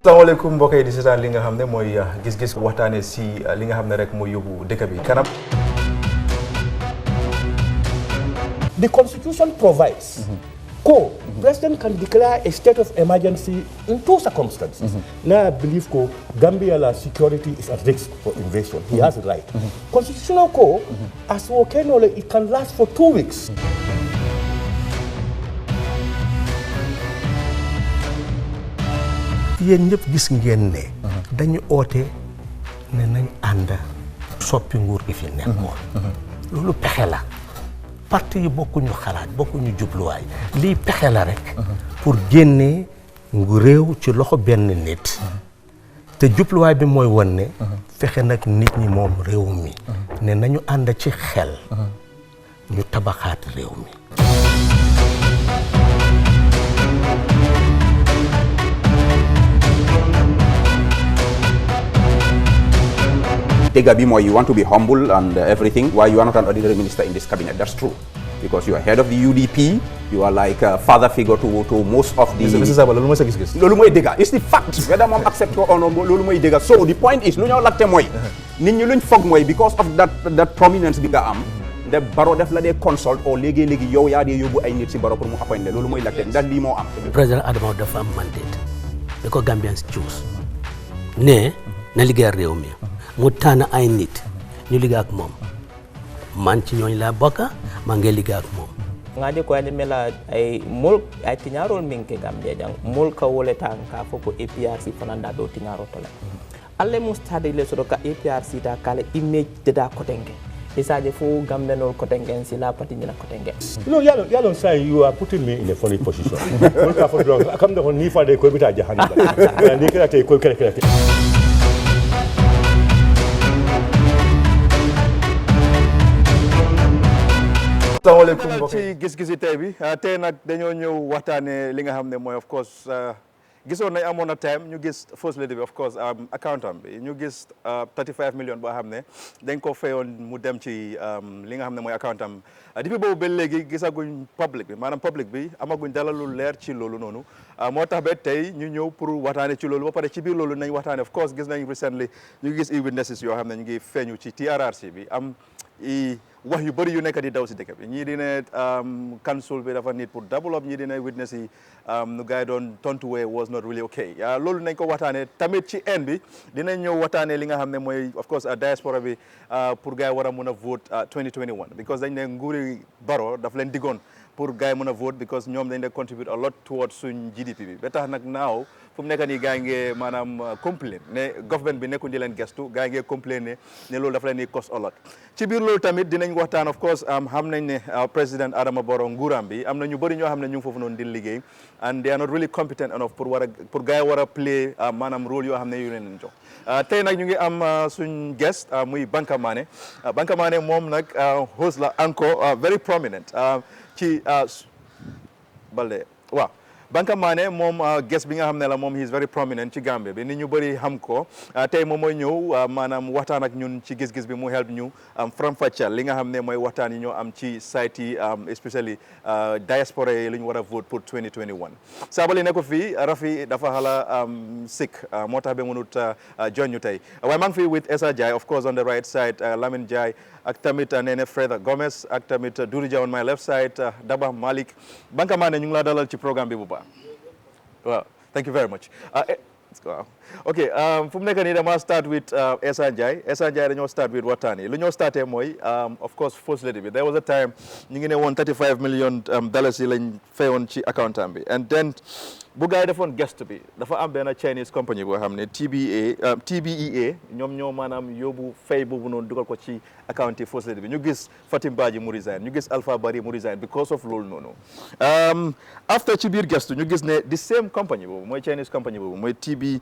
asalaamaaleykum mbokk yi di seetaan li nga xam ne mooy gis-gis waxtaanee si li nga xam ne rek mooy yóbbu dëkk bi kanam. The Constitution provides President can declare a state of emergency in two circumstances. Now I believe Gambia security is at risk for invasion. He has a right. Constitutional as volcano, it can last for 2 weeks. yéen ñëpp gis ngeen ne dañu oote ne nañ ànd soppi nguur gi fi nekkoon loolu pexe la parti yi bokkuñu xalaat bokkuñu jubluwaay lii pexe la rek pour génnee ngu réew ci loxo benn nit te jubluwaay bi mooy won ne fexe nag nit ñi moom réew mi ne nañu ànd ci xel ñu tabaxaat réew mi. Tegabi, you want to be humble and everything. Why you are not an ordinary minister in this cabinet? That's true. Because you are head of the UDP, you are like a father figure to most of the... Mr. Saba, lolu moy sa gis-gis. Lolu moy dega. It's the fact. Whether mom accept or not, lolu moy dega. So the point is, lu ñu lakte moy, nit ñi luñ fogg moy because of that prominence bi nga am, de baro def la dé consult or légui yow ya dé yobbu ay nit ci baro pour mu appoint lolu moy lakte. Ndax li mo am. President Adama dafa am mandate. Because Gambians choose. Ne na liggéey réew mi. mu tànn ay nit ñu liggéey ak moom man ci ñooñ laa bokka maa ngi liggéey ak moom ngaje ko ade mela ay mul ay tiñarol minke Gambia jang mul ka wole tanka foko APRC fananda do tiñaro tola alle mustade le sodo ka APRC da kala image de da kotenge isaje fo Gambia no kotenge si la parti ni la kotenge You know, Yalon say you are putting me in a funny position. Mul ka fo do kam do ni fa de ko bita jahannam. Ni kala te ko kala. asalaamaaleykum mbokk ci gis-gisi tey bi tey nag dañoo ñëw waxtaane li nga xam ne mooy of course gisoon nañ amoon na time ñu gis first lady bi of course accountant bi ñu gis 35 millions boo xam ne dañ ko fayoon mu dem ci li nga xam ne mooy accountant depuis boobu ba léegi gisaguñ public bi maanaam public bi amaguñ dala lu leer ci loolu noonu moo tax ba tey ñu ñëw pour waxtaane ci loolu ba pare ci biir loolu nañ waxtaane of course gis nañ recently ñu gis witnesses yoo xam ne ñu ngi feeñu ci TRRC bi am wax yu bëri yu nekk di daw si dëkk bi ñii di ne council bi dafa nit pour develop ñii di ne witness yi nu gars yi doon tontuwee was not really okay loolu nañ ko waxtaanee tamit ci end bi dinañ ñëw waxtaanee li nga xam ne mooy of course diaspora bi pour gars yi war a mun a vote 2021 because dañ ne nguuri Barrow daf leen diggoon pour gars yi mën a vote because ñoom dañ de contribute a lot towards suñ GDP bi ba tax nag naaw fu mu nekk nii gars yi ngee maanaam complain ne government bi nekkuñ di leen gestu gars yi ngee complain ne loolu dafa leen di cost a lot ci biir loolu tamit dinañ waxtaan of course xam nañ ne président Adama Barrow nguuram bi am na ñu bëri ñoo xam ne ñu ngi foofu noonu di liggéey and they are not really competent enough pour gars yi war a play maanaam rôle yoo xam ne yu leen jox tey nag ñu ngi am suñ guest muy Banka Mane moom nag host la encore very prominent ci Balde waaw Banka Mane moom guest bi nga xam ne la moom he is very prominent ci Gambia bi nit ñu bëri xam ko tey moom mooy ñëw maanaam waxtaan ak ñun ci gis-gis bi mu help ñu faram-fàcceel li nga xam ne mooy waxtaan yi ñoo am ci site yi especially diaspora yi lu ñu war a vote pour 2021 saabali ne ko fii Rafi dafa xala sick moo tax ba mënut join ñu tey waaye maa ngi fii with Essa Jai of course on the right side Lamin Jai ak tamit Nene Freda Gomez ak tamit Durija on my left side Daba Malik Banka Mane ñu ngi laa dalal ci programme bi bu baax waaw thank you very much waaw ok fu mu nekk nii dama start with Essa Jai dañoo start with waxtaan yi lu ñoo startee mooy of course first lady bi there was a time ñu ngi ne woon 35 million dollars yi lañ fayoon ci accountant bi and then bu gars yi defoon guest bi dafa am benn Chinese company boo xam ne TBEA ñoom ñoo maanaam yóbbu fay boobu noonu dugal ko ci account yi first lady bi ñu gis Fatim Badji mu resign ñu gis Alpha Bari mu resign because of loolu noonu after ci biir guest ñu gis ne the same company boobu mooy Chinese company boobu mooy TBEA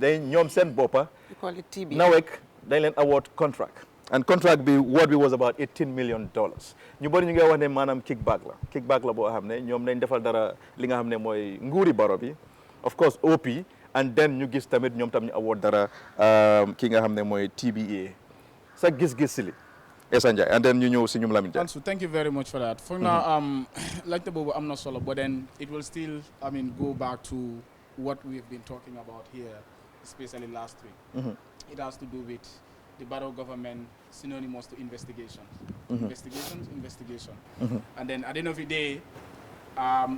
day ñoom seen boppa NAWEC dañ leen award contract and contract bi word bi was about $18 million ñu bëri ñu ngi wax ne maanaam kickback la boo xam ne ñoom nañ defal dara li nga xam ne mooy nguuri Barrow bi of course OP and then ñu gis tamit ñoom tam ñu award dara ki nga xam ne mooy TBA sa gis-gis li Essa Njie and then ñu ñëw si ñum Lamin Njie. Ansu, thank you very much for that. For now, laajte boobu am na solo, but then it will still, go back to what we've been talking about here, especially last week. It has to do with the Barrow government synonymous to investigation. Investigation. And then at the end of the day,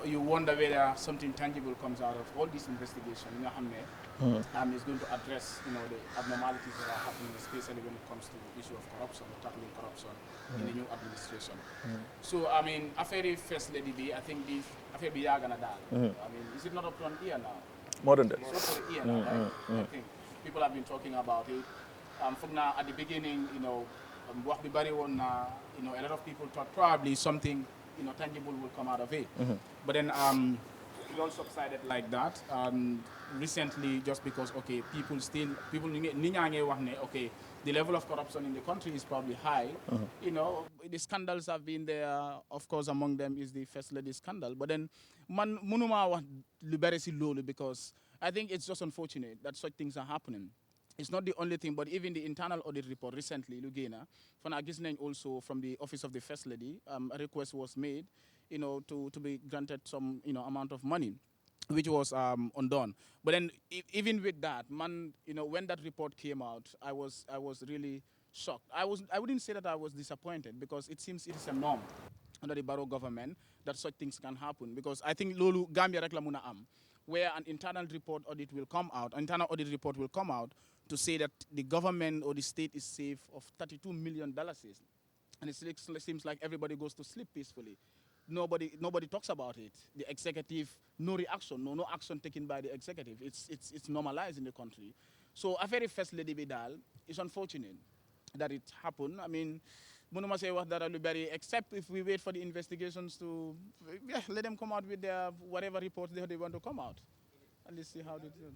you wonder whether something tangible comes out of all this investigation. Is going to address, the abnormalities that are happening, especially when it comes to the issue of corruption, tackling corruption in the new administration. So, affair First Lady B, I think this affair be Yagana Dal. Is it not up to an year now? More than that. It's up to a year now, right? I think people have been talking about it. From now, at the beginning, what we bury on, a lot of people thought probably something, tangible will come out of it. But then it all subsided like that. Recently, just because, people the level of corruption in the country is probably high. The scandals have been there. Of course, among them is the First Lady scandal. But then, munuma wa liberasi lolo, because I think it's just unfortunate that such things are happening. It's not the only thing, but even the internal audit report recently, Lugena, from Agisneng also from the Office of the First Lady, a request was made, to be granted some, amount of money, which was undone. But then even with that, when that report came out, I was really shocked. I wouldn't say that I was disappointed, because it seems it is a norm under the Barrow government that such things can happen. Because I think Lulu Gambia Reklamuna where an internal audit report will come out to say that the government or the state is safe of $32 million. And it seems like everybody goes to sleep peacefully. Nobody talks about it. The executive, no reaction, no action taken by the executive. It's normalized in the country. So a very First Lady Bidal, it's unfortunate that it happened. Munuma say what that except if we wait for the investigations to let them come out with their whatever reports they want to come out. And let's see how they do.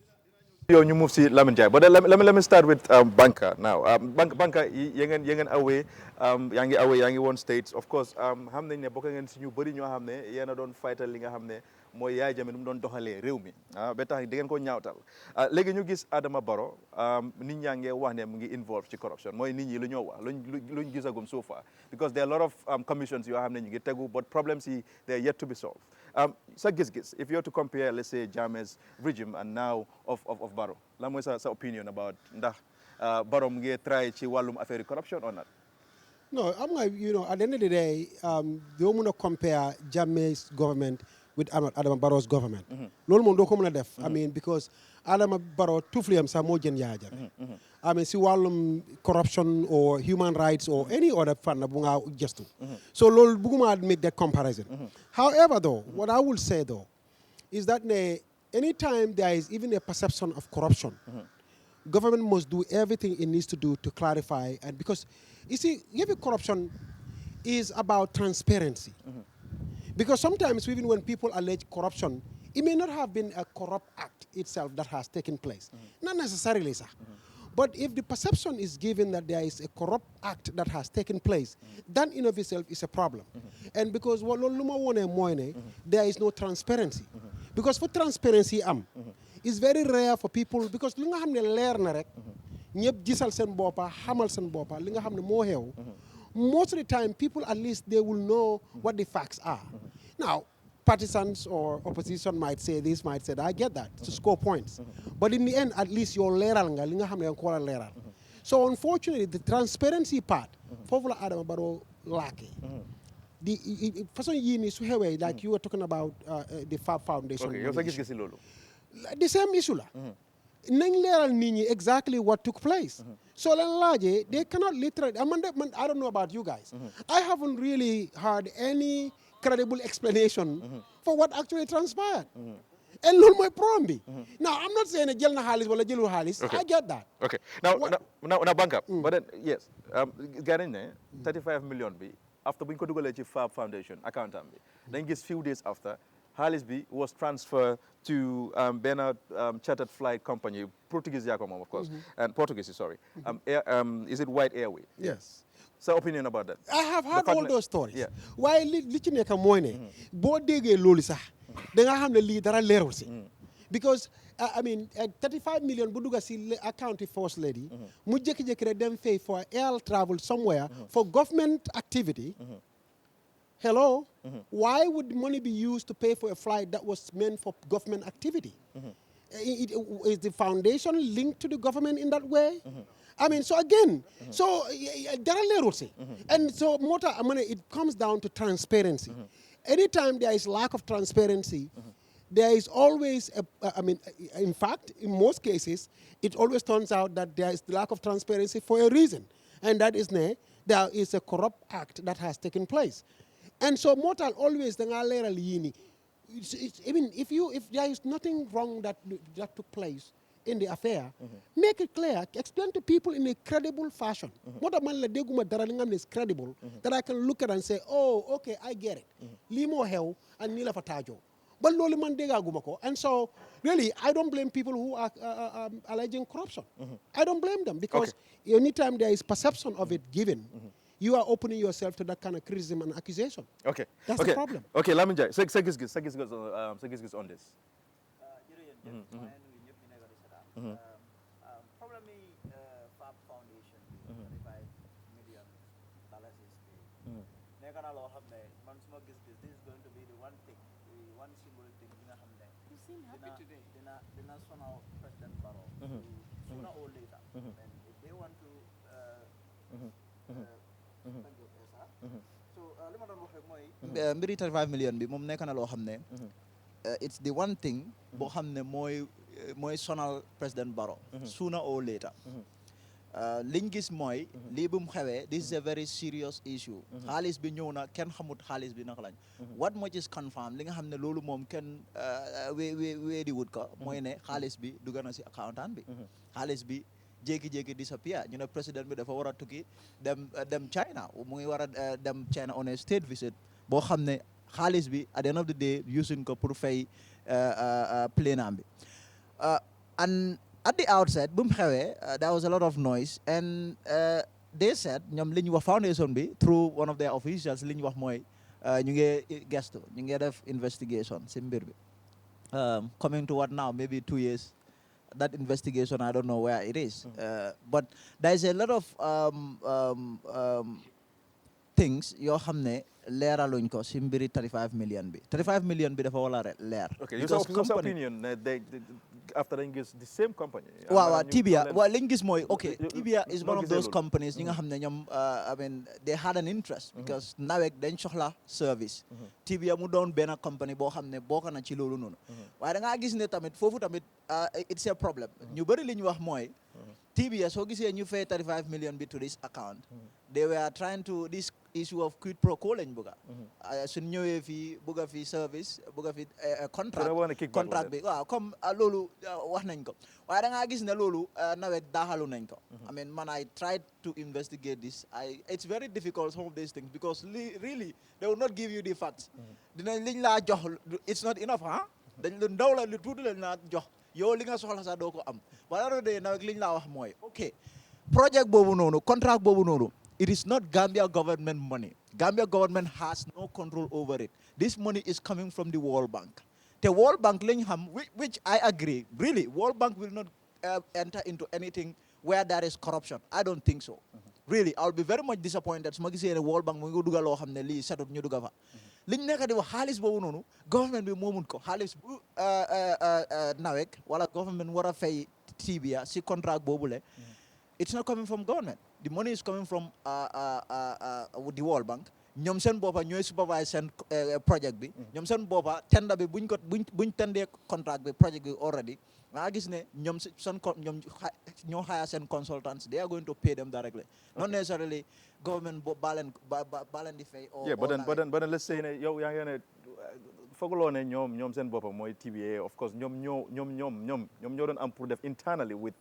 You move to Lamin Jai, but let me start with Banka now. Banka, yengen away, yangi one states. Of course, hamne ne bokangen sinyu bari nyo hamne yana don fighter linga hamne moy yaay jame num don doxale rew mi beta degen ko ñaawtal legi ñu gis Adama Barrow nit ñaa ngi wax ne mu ngi involved ci corruption moy nit ñi lu ñoo wax luñ gisagum so far because there are a lot of commissions yoo xam ne ñu ngi tegu but problems yi they are yet to be solved. Sa gis-gis, if you have to compare, let's say, Jammeh's regime and now of Barrow, lan mooy sa opinion about ndax Barrow mu ngi try ci wàllum affaire corruption or not? No, at the end of the day, doo mun a compare Jammeh's government with Adama Barrow's government. Loolu moom doo ko mën a def. Because Adama Barrow tufliyam sax moo jën Yaya Jammeh. Si wàllum corruption or human rights or any other fànn bu nga gestu. So loolu bëgguma make that comparison. However, though, what I will say though is that anytime there is even a perception of corruption, government must do everything it needs to do to clarify. And because you see, every corruption is about transparency. Because sometimes even when people allege corruption, it may not have been a corrupt act itself that has taken place. Not necessarily, sir. But if the perception is given that there is a corrupt act that has taken place, that in of itself is a problem. And because there is no transparency. Because for transparency, it's very rare for people, because li nga xam ne leer na rek ñëpp gisal seen boppa xamal seen boppa li nga xam ne moo xew most of the time people at least they will know what the facts are. Now partisans or opposition might say this, might say that. I get that, to score points. But in the end, at least you're leeral nga li nga xam ne ko wara leeral. So unfortunately, the transparency part foofu la Adama Barrow laake. The façon yii nii su xewee like you were talking about the Fab Foundation. Okay, yow sa gis-gis loolu. The same issue la. Nañ leeral nit ñi exactly what took place. So leen laajee they cannot literally I don't know about you guys. I haven't really heard any credible explanation for what actually transpired. And loolu mooy problem bi. Now I'm not saying jël na xaalis wala jëlul xaalis. I get that. Okay. Now Banka. But then yes, gaa nañ ne 35 million bi after bu ñu ko dugalee ci Fab Foundation account am bi dañ gis few days after xaalis bi was transferred to benn chartered flight company, Portuguese yaa ko moom of course, and Portuguese, sorry. Is it White Airway? Yes. So opinion about that? I have heard all those stories. Yeah. Waaye li ci nekk mooy ne boo déggee loolu sax da nga xam ne lii dara leerul si. Because 35 million bu dugga si account First Lady mu jékki-jékki rek dem fay for air travel somewhere for government activity. Hello? Why would money be used to pay for a flight that was meant for government activity? is the foundation linked to the government in that way? I mean, so again, so dara leerul si. And so mota amane, it comes down to transparency. Anytime there is lack of transparency, there is always, in fact, in most cases, it always turns out that there is lack of transparency for a reason. And that is, there is a corrupt act that has taken place. And so mortal always, even if there is nothing wrong that took place in the affair, make it clear, explain to people in a credible fashion. What a man is credible, that I can look at and say, oh, okay, I get it. Limo hell and nila fatajo. But loli man dega gumako. And so, really, I don't blame people who are alleging corruption. I don't blame them because anytime there is perception of it given, you are opening yourself to that kind of criticism and accusation. Okay. That's the problem. Okay, Lamin Jai, say Giss Giss on this. Problem FAB Foundation, $35 million nekk na loo xam ne man suma gis-gis this is going to be the one thing, the one single thing bi nga xam ne dina sonal President Barrow sooner or later. And if they want to so li ma doon wax rek mooy mbiri 35 million bi moom nekk na loo xam ne it's the one thing boo xam ne mooy sonal President Barrow sooner or later. liñ gis mooy lii bu mu xewee this is a very serious issue. xaalis bi ñëw na kenn xamut xaalis bi naka lañ. what much is confirmed li nga xam ne loolu moom kenn weedi wut ko mooy ne xaalis bi dugg na si accountant bi. xaalis bi jékki-jékki disappear ñu ne président bi dafa war a tukki dem China mu ngi war a dem China on a state visit boo xam ne xaalis bi at the end of the day using ko pour fay plane am bi. And at the outset, there was a lot of noise, and they said, ñoom li ñu wax foundation bi through one of their officials li ñu wax mooy ñu ngi gestu ñu ngi def investigation si mbir bi. Coming to what now, maybe 2 years, that investigation, I don't know where it is. But there is a lot of things yoo xam ne leeraluñ ko si mbiri 35 million bi 35 million bi dafa wala leer. Okay, your opinion after dañ gis the same company. waaw Tibia waaw liñ gis mooy okay Tibia is one of those companies yi nga xam ne ñoom I mean they had an interest because nawek dañ soxla service. Tibia mu doon benn company boo xam ne bokk na ci loolu noonu. waaye da ngaa gis ne tamit foofu tamit it's a problem. ñu bëri li ñu wax mooy Tibia soo gisee ñu fay 35 million bi to this account. They were trying to this issue of quid pro quo lañ bëgga suñ ñëwee fii bëgga fi service bëgga fi contract bi waaw comme loolu wax nañ ko waaye da ngaa gis ne loolu nawet daaxalu nañ ko I mean man I tried to investigate this it's very difficult some of these things because really they will not give you the facts dinañ liñ laa jox it's not enough dañ lu ndaw la lu tuuti lañ laa jox yow li nga soxla sax doo ko am wala de nawet liñ laa wax mooy ok project boobu noonu contract boobu noonu it is not Gambia government money. Gambia government has no control over it. This money is coming from the World Bank. The World Bank, which I agree, really, World Bank will not enter into anything where there is corruption. I don't think so. Really, I'll be very much disappointed. Su ma gisee ne World Bank mu ngi dugal loo xam ne lii setut ñu duga fa. liñ nekk di wax xaalis boobu noonu government bi moomun ko xaalis bu nawek wala government war a fay Tibia si contract boobu le it's not coming from government. The money is coming from the World Bank. ñoom seen boppa ñooy supervise seen project bi. ñoom seen boppa tender bi buñ tendee contract bi project bi already. nga gis ne ñoom ñoo hire seen consultants. They are going to pay them directly. Not necessarily government balen di fay. Yeah, but then let's say ne yow yaa ngi ne fooguloo ne ñoom seen boppa mooy TBA of course ñoom ñoo doon am pour def internally with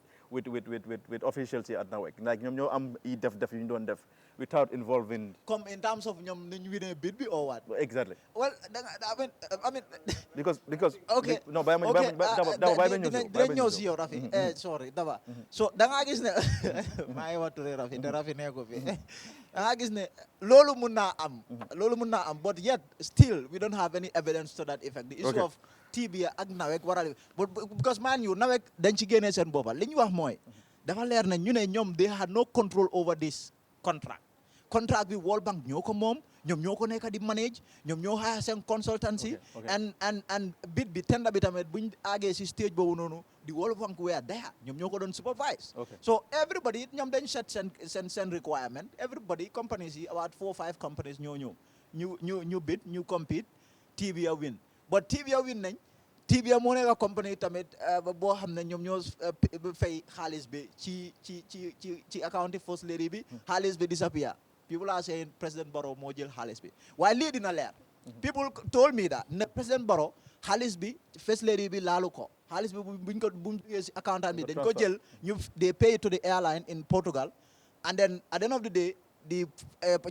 officials here at NAWEC. Like ñoo am def yu ñu doon def without involving. Come in terms of ñoom nañu winee bid bi or what? Exactly. Well, I mean. because. Okay. No, bàyyi ma ñëw si yow Rafi. Sorry Daba. So da nga gis ne maa ngi watture Rafi te Rafi nee ko fi. Da nga gis ne loolu mun naa am. But yet still we don't have any evidence to that effect. The issue of Tibia ak nawek waral because man you nawek dañ ci génnee seen boppa li ñu wax mooy dafa leer na ñu ne ñoom they had no control over this contract bi World Bank ñoo ko moom ñoom ñoo ko nekk di manage ñoom ñoo hire seen consultancy and bit bi tender bi tamit buñ àggee si stage boobu noonu the World Bank were there ñoom ñoo ko doon supervise so everybody ñoom dañ set seen requirement everybody companies yi about 4 or 5 companies ñoo ñëw ñu bid ñu compete TBA win but TBA win nañ TBA moo nekk company tamit boo xam ne ñoom ñoo fay xaalis bi ci account first lady bi xaalis bi disappear people are saying President Barrow moo jël xaalis bi waaye lii dina leer people told me that ne President Barrow xaalis bi first lady bi laalu ko xaalis bi buñ ko bu duggee si accountant bi dañ ko jël ñu they pay to the airline in Portugal and then at the end of the day the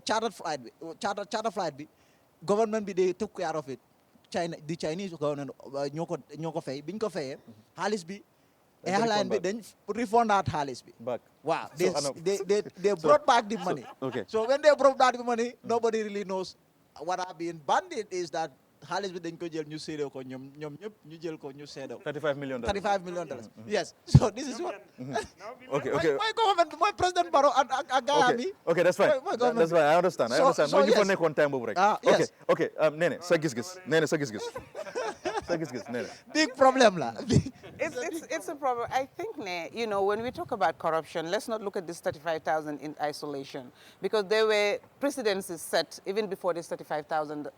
charter flight bi government bi they took care of it the Chinese government ñoo ko fay biñ ko fayee xaalis bi airline bi dañ refundaat xaalis bi waaw they brought back the money so when they brought back the money nobody really knows what have been banded is that xaalis bi dañ ko jël ñu séedoo ko ñoom ñëpp ñu jël ko ñu séedoo $35 million yes so this is what mooy government mooy President Barrow ak gaayam yi okay that's fine I understand mooy ñu fa nekkoon time boobu rek okay Nene sa gis-gis Nene big problem la it's a problem. I think, when we talk about corruption, let's not look at this 35,000 in isolation, because there were precedences set even before this 35,000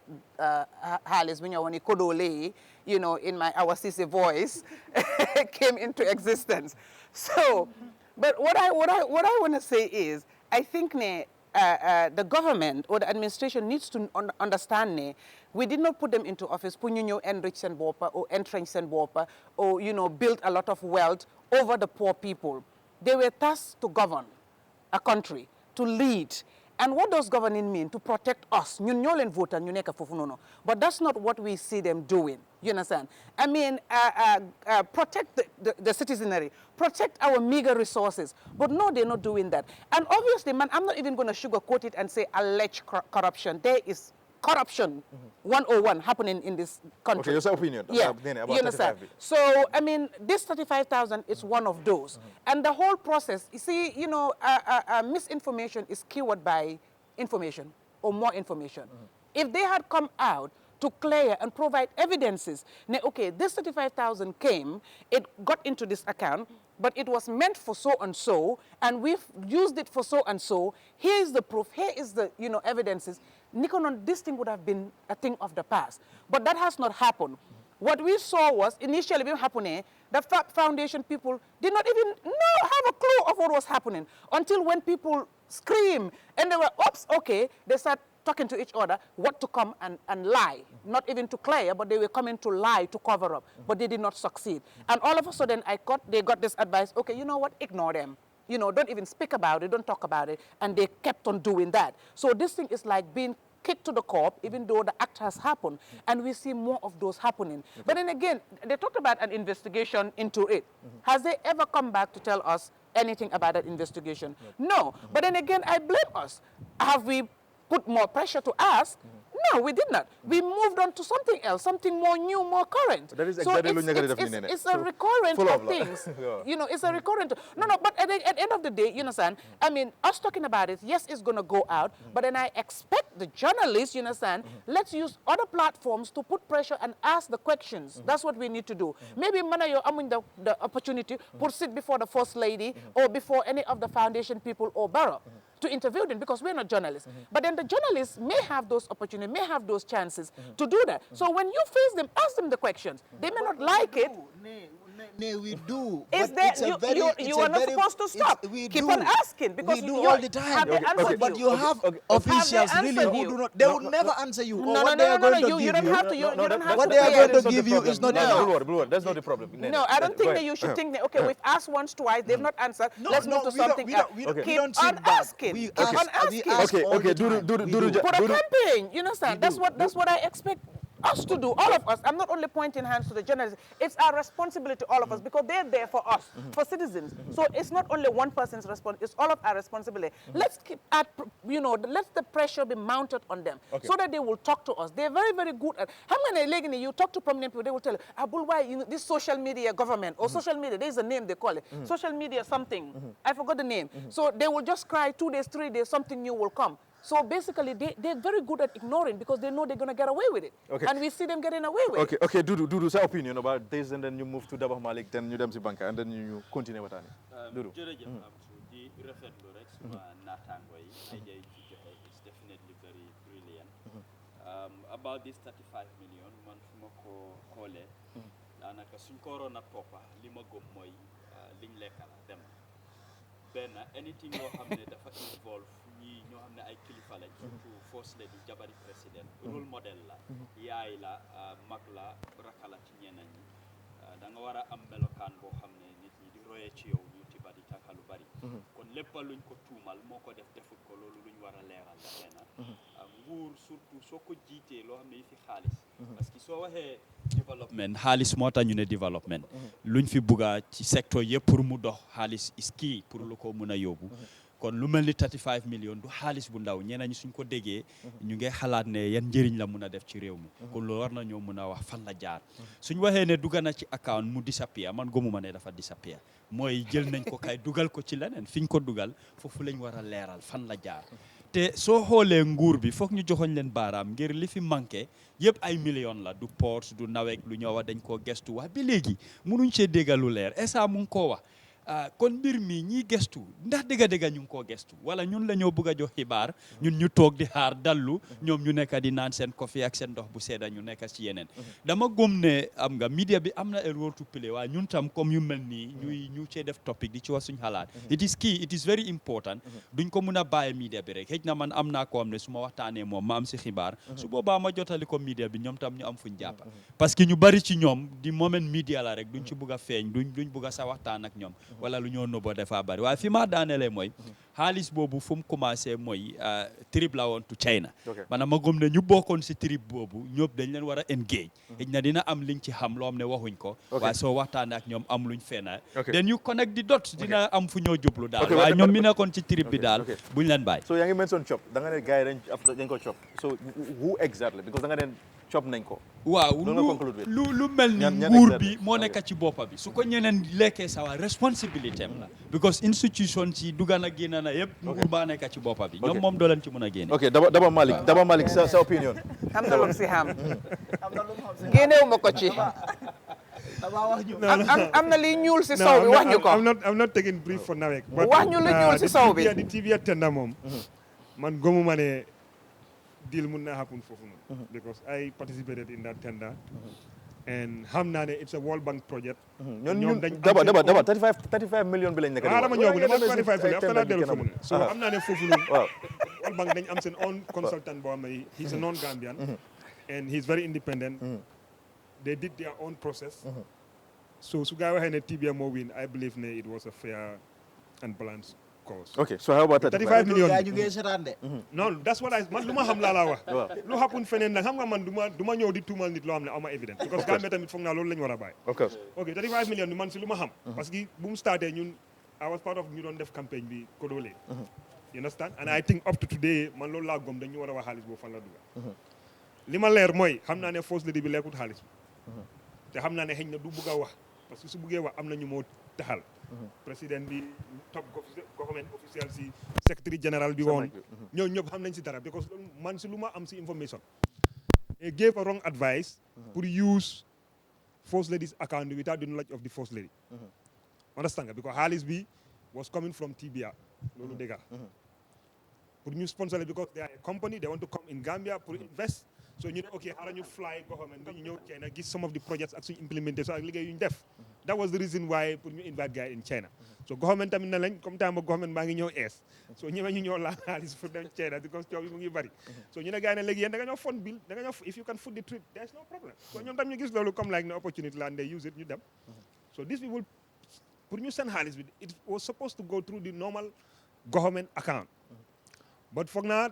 halis when Kodole, in our Sisi voice, came into existence. So, but what I want to say is, I think the government or the administration needs to understand we did not put them into office for enrich and or entrench and or build a lot of wealth over the poor people. They were tasked to govern a country, to lead. And what does governing mean? To protect us. But that's not what we see them doing. You understand? I mean, protect the citizenry, protect our meager resources. But no, they're not doing that. And obviously, man, I'm not even going to sugarcoat it and say alleged corruption. There is corruption 101 happening in this country. Okay, your opinion about you understand? So, I mean, this 35,000 is one of those. And the whole process, you see, misinformation is cured by information or more information. If they had come out to clear and provide evidences, okay, this 35,000 came, it got into this account, but it was meant for so and so, and we've used it for so and so. Here is the proof. Here is the evidences. Nikonon, this thing would have been a thing of the past, but that has not happened. What we saw was initially when happening, the foundation people did not even have a clue of what was happening until when people scream and they were, oops, okay, they start talking to each other what to come and lie, not even to clear, but they were coming to lie, to cover up, but they did not succeed. And all of a sudden, they got this advice, okay, you know what, ignore them. Don't even speak about it, don't talk about it, and they kept on doing that. So this thing is like being kicked to the curb, even though the act has happened, and we see more of those happening. But then again, they talked about an investigation into it. Has they ever come back to tell us anything about that investigation? No. But then again, I blame us. Have we put more pressure to ask? No, we did not. We moved on to something else, something more new, more current. That is exactly it's a recurrent of things. It's a recurrent. No, but at the end of the day, you understand, I mean, us talking about it, yes, it's going to go out, but then I expect the journalists, you understand, let's use other platforms to put pressure and ask the questions. That's what we need to do. Maybe Manayo, I mean, the opportunity to sit before the First Lady or before any of the foundation people or Barrow to interview them, because we're not journalists. But then the journalists may have those opportunities, may have those chances to do that. So when you face them, ask them the questions. They may not like it. We do. Is there, you are not supposed to stop. Keep on asking, because we do all the time. But you have officials really who do not. They will never answer you. No. You don't have to. What they are going to give you is not enough. Blue, that's not the problem. No, I don't think that you should think that, okay, we've asked once, twice, they've not answered. Let's move to something else. Keep on asking. Keep on asking. Okay, Put a campaign, you understand? That's what I expect us to do, all of us. I'm not only pointing hands to the journalists. It's our responsibility, all of us, because they're there for us, for citizens. So it's not only one person's responsibility, it's all of our responsibility. Let's keep at, let the pressure be mounted on them so that they will talk to us. They're very, very good at, how many you talk to prominent people, they will tell you, Abulwai, this social media government, or social media, there's a name they call it, social media something, I forgot the name. So they will just cry 2 days, 3 days, something new will come. So basically, they're very good at ignoring because they know they're going to get away with it. Okay. And we see them getting away with it. Okay, Dudu, sa opinion about this, and then you move to Dabakh Malik, then you dem si banka, and then you continue with Ani. Dudu. Jërëjëf Amsu di rafetlu rek suma naataango yi idea yi ci joxe it's definitely very brilliant. About this 35 million man fu ma ko xoolee daanaka suñ ko waroon a toppa li ma gëm mooy liñ lekka la dem benn anything yoo xam ne dafa involve ñi ñoo xam ne ay kilifa lañ surtout first lady jabari président rôle modèle la yaay la mag la rakala ci ñeneen ñi da nga war a am melokaan boo xam ne nit ñi di royee ci yow ñu ci bari taka lu bari kon lépp luñ ko tuumal moo ko def defut ko loolu luñ war a leeral la benn nguur surtout soo ko jiitee loo xam ne yi fi xaalis parce que soo waxee développement xaalis moo tax ñu ne développement luñ fi bugga ci secteur yëpp pour mu dox xaalis is kii pour lu ko mun a yóbbu kon lu mel ni 35 millions du xaalis bu ndaw ñeneen ñi suñ ko déggee ñu ngi xalaat ne yan njëriñ la mun a def ci réew mi kon loolu war na ñoo mun a wax fan la jaar suñ waxee ne dugga na ci account mu disappear man gëmuma ne dafa disappear mooy jël nañ ko kay dugal ko ci leneen fiñ ko dugal foofu lañ war a leeral fan la jaar te soo xoolee nguur bi foog ñu joxoñ leen baaraam ngir li fi manqué yëpp ay millions la du port du nawet lu ñëw dañ koo gestu wax bi léegi munuñ cee déggal lu leer esa mu ngi koo wax kon mbir mi ñiy gestu ndax dëgga-dëgga ñu ngi koo gestu wala ñun la ñoo bëgg a jox xibaar ñun ñu toog di xaar dallu ñoom ñu nekk di naan seen coffee ak seen ndox bu sedda ñu nekk ci yeneen dama gëm ne am nga media bi am na a role to play waaye ñun tam comme yu mel nii ñu cee def topic di ci wax suñ xalaat it is key it is very important duñ ko mun a bàyyi media bi rek xëj na man am naa ko am ne su ma waxtaanee moom ma am si xibaar su boobaa ma jotali ko media bi ñoom tam ñu am fuñ jàppa parce que ñu bari ci ñoom di moment media la rek duñ ci bëgg a feeñ duñ bëgg a sa waxtaan ak ñoom wala lu ñoo nëbbo dafa bari waaye fi ma daanelee mooy xaalis boobu fu mu commencé mooy trip la woon to China maanaam ma gëm ne ñu bokkoon si trip boobu ñëpp dañ leen war a engage xëy na dina am liñ ci xam loo xam ne waxuñ ko waaye soo waxtaanee ak ñoom am luñ feena then you connect the dots dina am fu ñoo jublu daal waaye ñoom mi nekkoon ci trip bi daal buñ leen bàyyi so yaa ngi mention chop da nga ne gars yi dañ ko chop so who exactly because da nga ne chop nañ ko waaw lu mel ni nguur bi moo nekk ci boppa bi su ko ñeneen lekkee sawa responsibilité am la because institution si dugga na génn na yëpp nguur baa nekk ci boppa bi ñoom moom doo leen ci mën a génne ok Daba Malik sa opinion am na lu si xam génnewu ma ko ci am na li ñuul si sow bi wax ñu ko I'm not taking brief for Nawek wax ñu lu ñuul si sow bi di TV tender moom man gëmuma ne deal mun na happen foofu noonu because I participated in that tender and xam naa ne it's a World Bank project ñoom dañ Daba 35 million bi lañ nekk dama ñëw dama 25 million after that dellu foofu noonu so xam naa ne foofu noonu World Bank dañ am seen own consultant boo xam ne he's a non-Gambian and he's very independent they did their own process so su gaa waxee ne TBA moo win I believe ne it was a fair and balanced cause. Okay, so how about 35 million no that's what man lu ma xam laa wax lu happen feneen nag xam nga man du ma ñëw di tuumal nit loo xam ne aw ma évidence because Gambia tamit foog naa loolu la ñu war a bàyyi ok 35 million man si lu ma xam parce que bu mu starté ñun I was part of ñu doon def campagne bi Kodole you understand and I think up to today man loolu laa gom dañu war a wax xaalis boobu fan la dugal li ma leer mooy xam naa ne first lady bi lekkut xaalis bi te xam naa ne xëy na du bugg a wax parce que su buggee wax am na ñu moo taxal président bi top government official si secretary general bi woon ñooñu ñëpp xam nañ si dara because man si lu ma am si information they gave a wrong advice pour use first lady's account without the knowledge of the first lady understand nga because xaalis bi was coming from TBA loolu dëgg pour ñu sponsor because they are a company they want to come in Gambia pour invest so ñu ne ok xaaral ñu fly government nga ñu ñëw China gis some of the projects ak suñu implementation ak liggéey yu ñu def that was the reason why pour ñu invite guys in China so government tamit na lañ comme temps ba government baa ngi ñëw ees so ñëwee ñu ñëw laa xaalis pour dem China because coow yi mu ngi bari so ñu ne gars yi ne léegi yéen da nga ñoo fund bill da nga ñoo if you can foot the trip there's no problem so ñoom tam ñu gis loolu comme like ne opportunity la and they use it ñu dem so these people pour ñu seen xaalis bi it was supposed to go through the normal government account but foog naa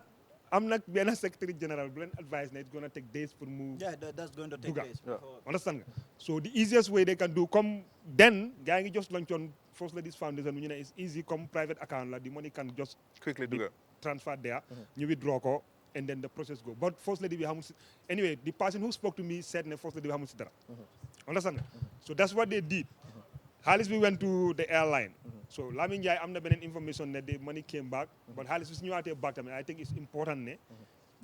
am nag benn secretary general bu leen advise na it's going to take days pour mu that's going to take days understand nga so the easiest way they can do comme then gaa ngi just launch on First Ladies Foundation ñu ne it's easy comme private account la the money can just quickly do transfer there ñu withdraw ko and then the process go but First Lady bi xamul si anyway the person who spoke to me said ne First Lady bi xamul si dara understand nga so that's what they did xaalis bi went to the airline So Lamin Jai am na beneen information that the money came back, but xaalis bi su ñëwaatee back tamit I think it's important ne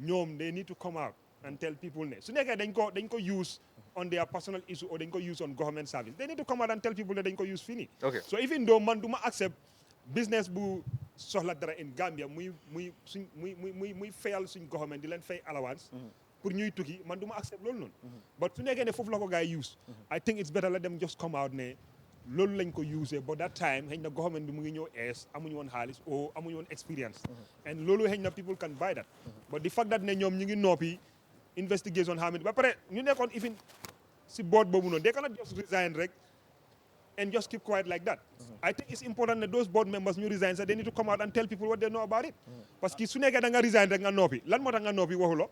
ñoom they need to come out and tell people ne su nekkee dañ ko use on their personal issue or dañ ko use on government service they need to come out and tell people ne dañ ko use fii nii. Okay. So even though man du ma accept business bu soxla dara in Gambia muy fayal suñ government di leen fay allowance pour ñuy tukki man du ma accept loolu noonu. But su nekkee ne foofu la ko gars yi use I think it's better let them just come out ne loolu lañ ko use but that time xëy na government bi mu ngi ñëw ees amuñu woon xaalis or amuñu woon experience and loolu xëy na people can buy that but the fact that ne ñoom ñu ngi noppi investigation xam ba pare ñu nekkoon even si board boobu noonu they cannot just resign rek and just keep quiet like that. I think it's important that those board members ñu resign so they need to come out and tell people what they know about it parce que su nekkee da nga resign rek nga noppi lan moo tax nga noppi waxuloo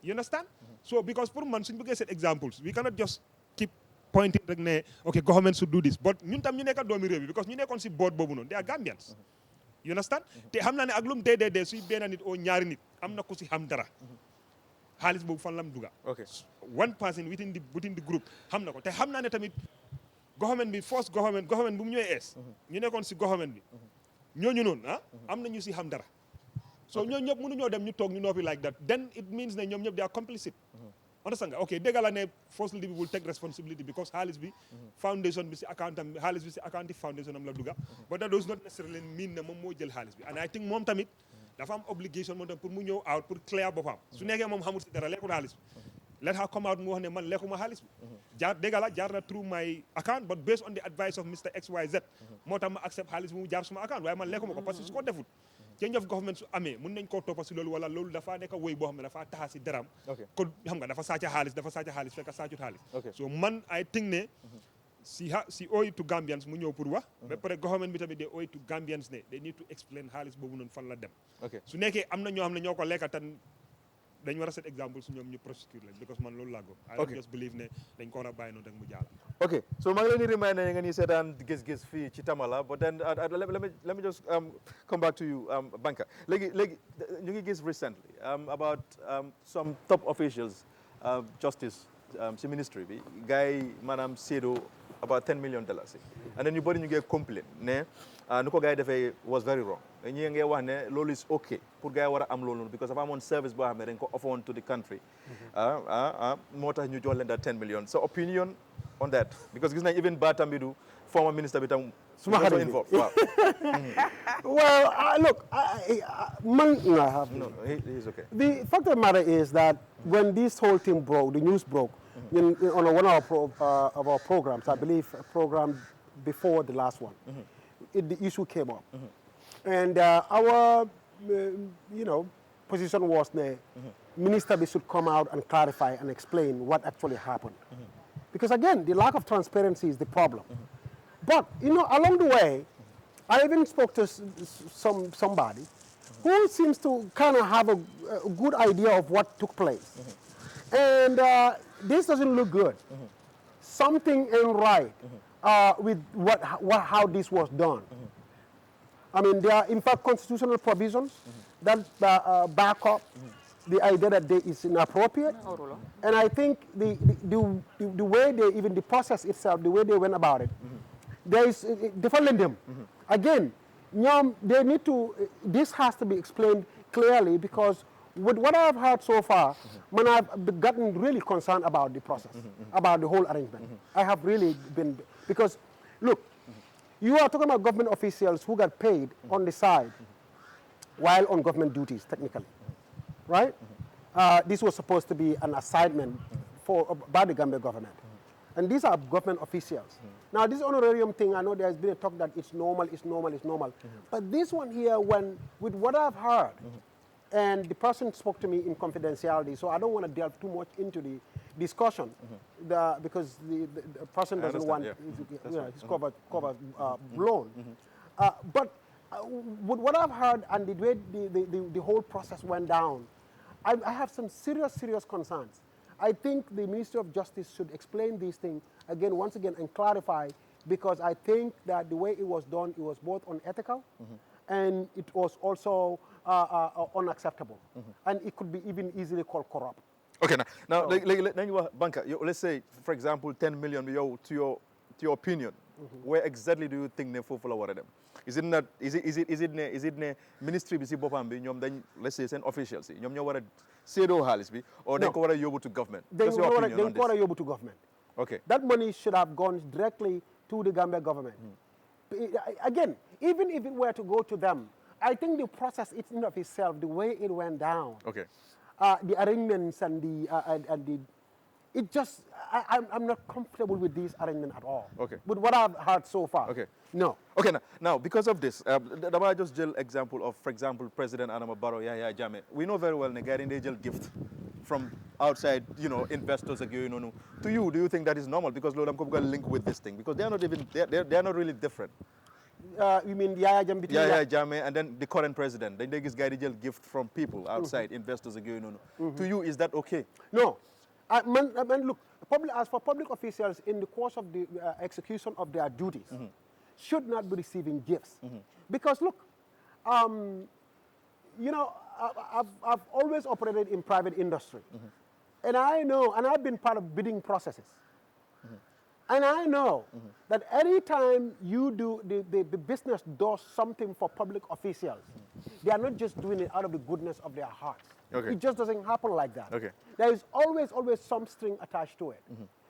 you understand so because pour man suñu bëggee set examples we cannot just keep pointing rek ne okay government should do this but ñun tam ñu nekk doomi réew bi because ñu nekkoon si board boobu noonu they are Gambians you understand te xam naa ne ak lum dee suy benn nit oo ñaari nit am na ku si xam dara xaalis boobu fan lam duga one person within the group xam na ko te xam naa ne tamit government bi first government bu mu ñëwee ees ñu nekkoon si government bi ñooñu noonu am na ñu si xam dara so ñoo ñëpp mënuñoo dem ñu toog ñu noppi like that then it means ne ñoom ñëpp they are complicit understand nga ok dégg la ne first lady bi will take responsibility because xaalis bi foundation bi si account am xaalis bi si account foundation am la duga but that does not necessarily mean ne moom moo jël xaalis bi and I think moom tamit dafa am obligation moom tam pour mu ñëw out pour clear boppam su nekkee moom xamul si dara lekkul xaalis bi let her come out mu wax ne man lekkuma xaalis bi jaar na through my account but based on the advice of Mr XYZ moo tax ma accept xaalis bi mu jaar suma account waaye man lekkuma ko parce que su ko defut change of government su amee mun nañ koo toppa si loolu wala loolu dafa nekk woy boo xam ne dafa taxa si daram kon xam nga dafa sàcca xaalis fekk sàccut xaalis so man I think ne si owe to Gambians mu ñëw pour wax ba pare government bi tamit de owe to Gambians ne they need to explain xaalis boobu noonu fan la dem su nekkee am na ñoo xam ne ñoo ko lekka tan dañ war a set exemple su ñoom ñu prosecute lañ because man loolu laa gëm I don't just believe ne dañ ko war a bàyyi noonu rek mu jaala ok so maa ngi leen di remind ne nga ni seetaan gis-gis fii ci Tamala but then let me just come back to you Banka léegi ñu ngi gis recently about some top officials justice si ministry bi gars yi maanaam séedoo about $10 million and then ñu bëri ñu ngi complain ne nu ko gars yi defee was very wrong ñi ngi wax ne loolu is okay pour gars yi war a am loolu because dafa amoon service boo xam ne dañ ko offer to the country moo tax ñu jox leen that 10 million so opinion on that because gis nañ even Batambidu former minister bi tam suma xarit involved waaw well look man no he's okay the fact of the matter is that when this whole thing broke the news broke on one of our programs I believe a program before the last one the issue came up and our position was the minister should come out and clarify and explain what actually happened because again the lack of transparency is the problem but along the way I even spoke to somebody who seems to kind of have a good idea of what took place and this doesn't look good something ain't right with how this was done I mean there are in fact constitutional provisions that back up the idea that they is inappropriate and I think the way even the process itself the way they went about it there is defending them again they need to this has to be explained clearly because with what I've heard so far man I've gotten really concerned about the process about the whole arrangement I have really been because look you are talking about government officials who got paid on the side while on government duties technically right this was supposed to be an assignment by the Gambia government and these are government officials now this honorarium thing I know there's been a talk that it's normal but this one here with what I've heard and the person spoke to me in confidentiality so I don't want to delve too much into the discussion because the person doesn't want his cover blown but with what I've heard and the way the whole process went down I have some serious concerns I think the Ministry of Justice should explain these things once again and clarify because I think that the way it was done it was both unethical and it was also unacceptable and it could be even easily called corrupt. Okay, now, Banka, let's say, for example, 10 million to your opinion, where exactly do you think ne foofu la war a dem is it ne ministry bi si boppam bi ñoom dañ let's say seen officials yi ñoom ñoo war a séedoo xaalis bi or dañ ko war a yóbbu to government They go to government. Okay. That money should have gone directly to the Gambia government. Again, even if it were to go to them, I think the process in of itself, the way it went down, Okay. the arrangements and the it just I'm not comfortable with this arrangement at all. Okay. With what I've heard so far. Okay. No. Okay, now because of this, dama just jël example of, for example, President Adama Barrow, Yahya Jammeh. We know very well Nigerian they jël gift from outside, investors like you know. To you, do you think that is normal? Because Lord, I'm going to link with this thing because they are not even they are not really different. You mean Yahya Jammeh? Yahya Jammeh and then the current president. Then they get gift from people outside, investors like you know. To you, is that okay? No. Look, as for public officials in the course of the execution of their duties, should not be receiving gifts. Because look, I've always operated in private industry. And I know, and I've been part of bidding processes. And I know that any time you do, the business does something for public officials, they are not just doing it out of the goodness of their hearts. Okay. It just doesn't happen like that. Okay. There is always some string attached to it.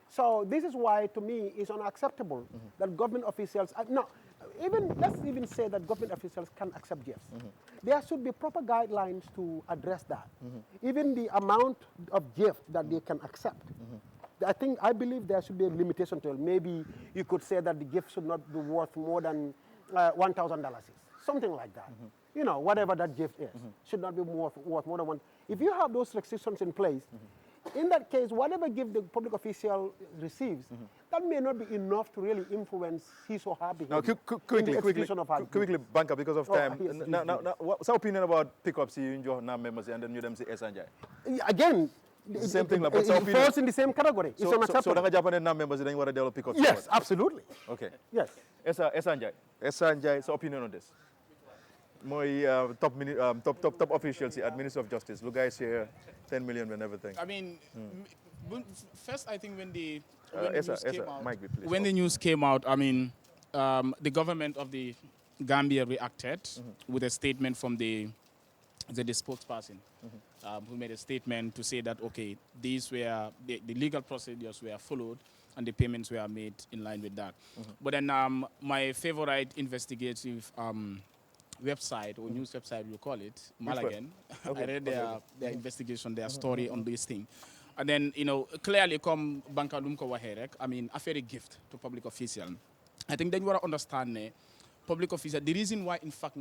So this is why, to me, it's unacceptable that government officials, let's even say that government officials can accept gifts. There should be proper guidelines to address that. Even the amount of gift that they can accept. I believe there should be a limitation to it. Maybe you could say that the gift should not be worth more than $1,000, something like that. Whatever that gift is, should not be worth more than one. If you have those restrictions in place, in that case, whatever gift the public official receives, that may not be enough to really influence his or her behavior. Now, quickly, Banka, because of time. Now, what's your opinion about pickups in your members and then you them say Ansu Jack? Again, same thing. It falls in the same category. It's unacceptable. So, the Japanese members then want to develop pickups? Yes, absolutely. Okay. Yes. Ansu Jack, so opinion on this? My top officials at Ministry of Justice. Look, guys here, 10 million and everything. I mean, first, I think when the news came out, I mean, the government of the Gambia reacted with a statement from the spokesperson, who made a statement to say that, okay, these were, the legal procedures were followed and the payments were made in line with that. But then my favorite investigative website or news website, you call it, Malagan. I read their investigation, their story on this thing. And then, clearly come Banka Lumko Waherek, I mean, a very gift to public official. I think then you want to understand public official, the reason why, in fact,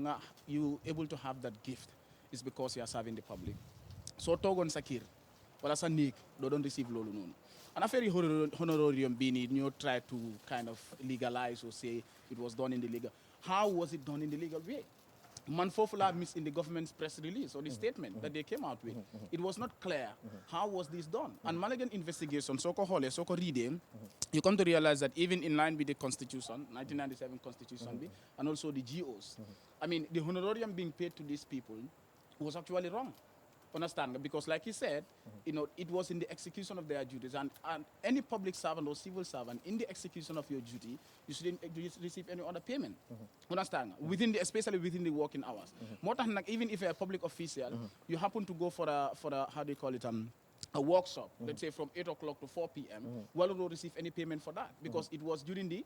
you able to have that gift is because you are serving the public. So, Togon Sakir, wala sa nik, don't receive lolu nun. And a very honorarium being you try to kind of legalize or say it was done in the legal. How was it done in the legal way? Manfofula missed in the government's press release or the statement that they came out with. It was not clear how was this done. And Malagan investigation, Soko reading, you come to realize that even in line with the Constitution, 1997 Constitution, and also the GOs, I mean, the honorarium being paid to these people was actually wrong. Understand? Because like he said, it was in the execution of their duties, and any public servant or civil servant in the execution of your duty, you shouldn't receive any other payment. Understand? Especially within the working hours. More than even if you're a public official, you happen to go for a how do you call it, a workshop, let's say from 8 o'clock to 4 p.m., well, you don't receive any payment for that because it was during the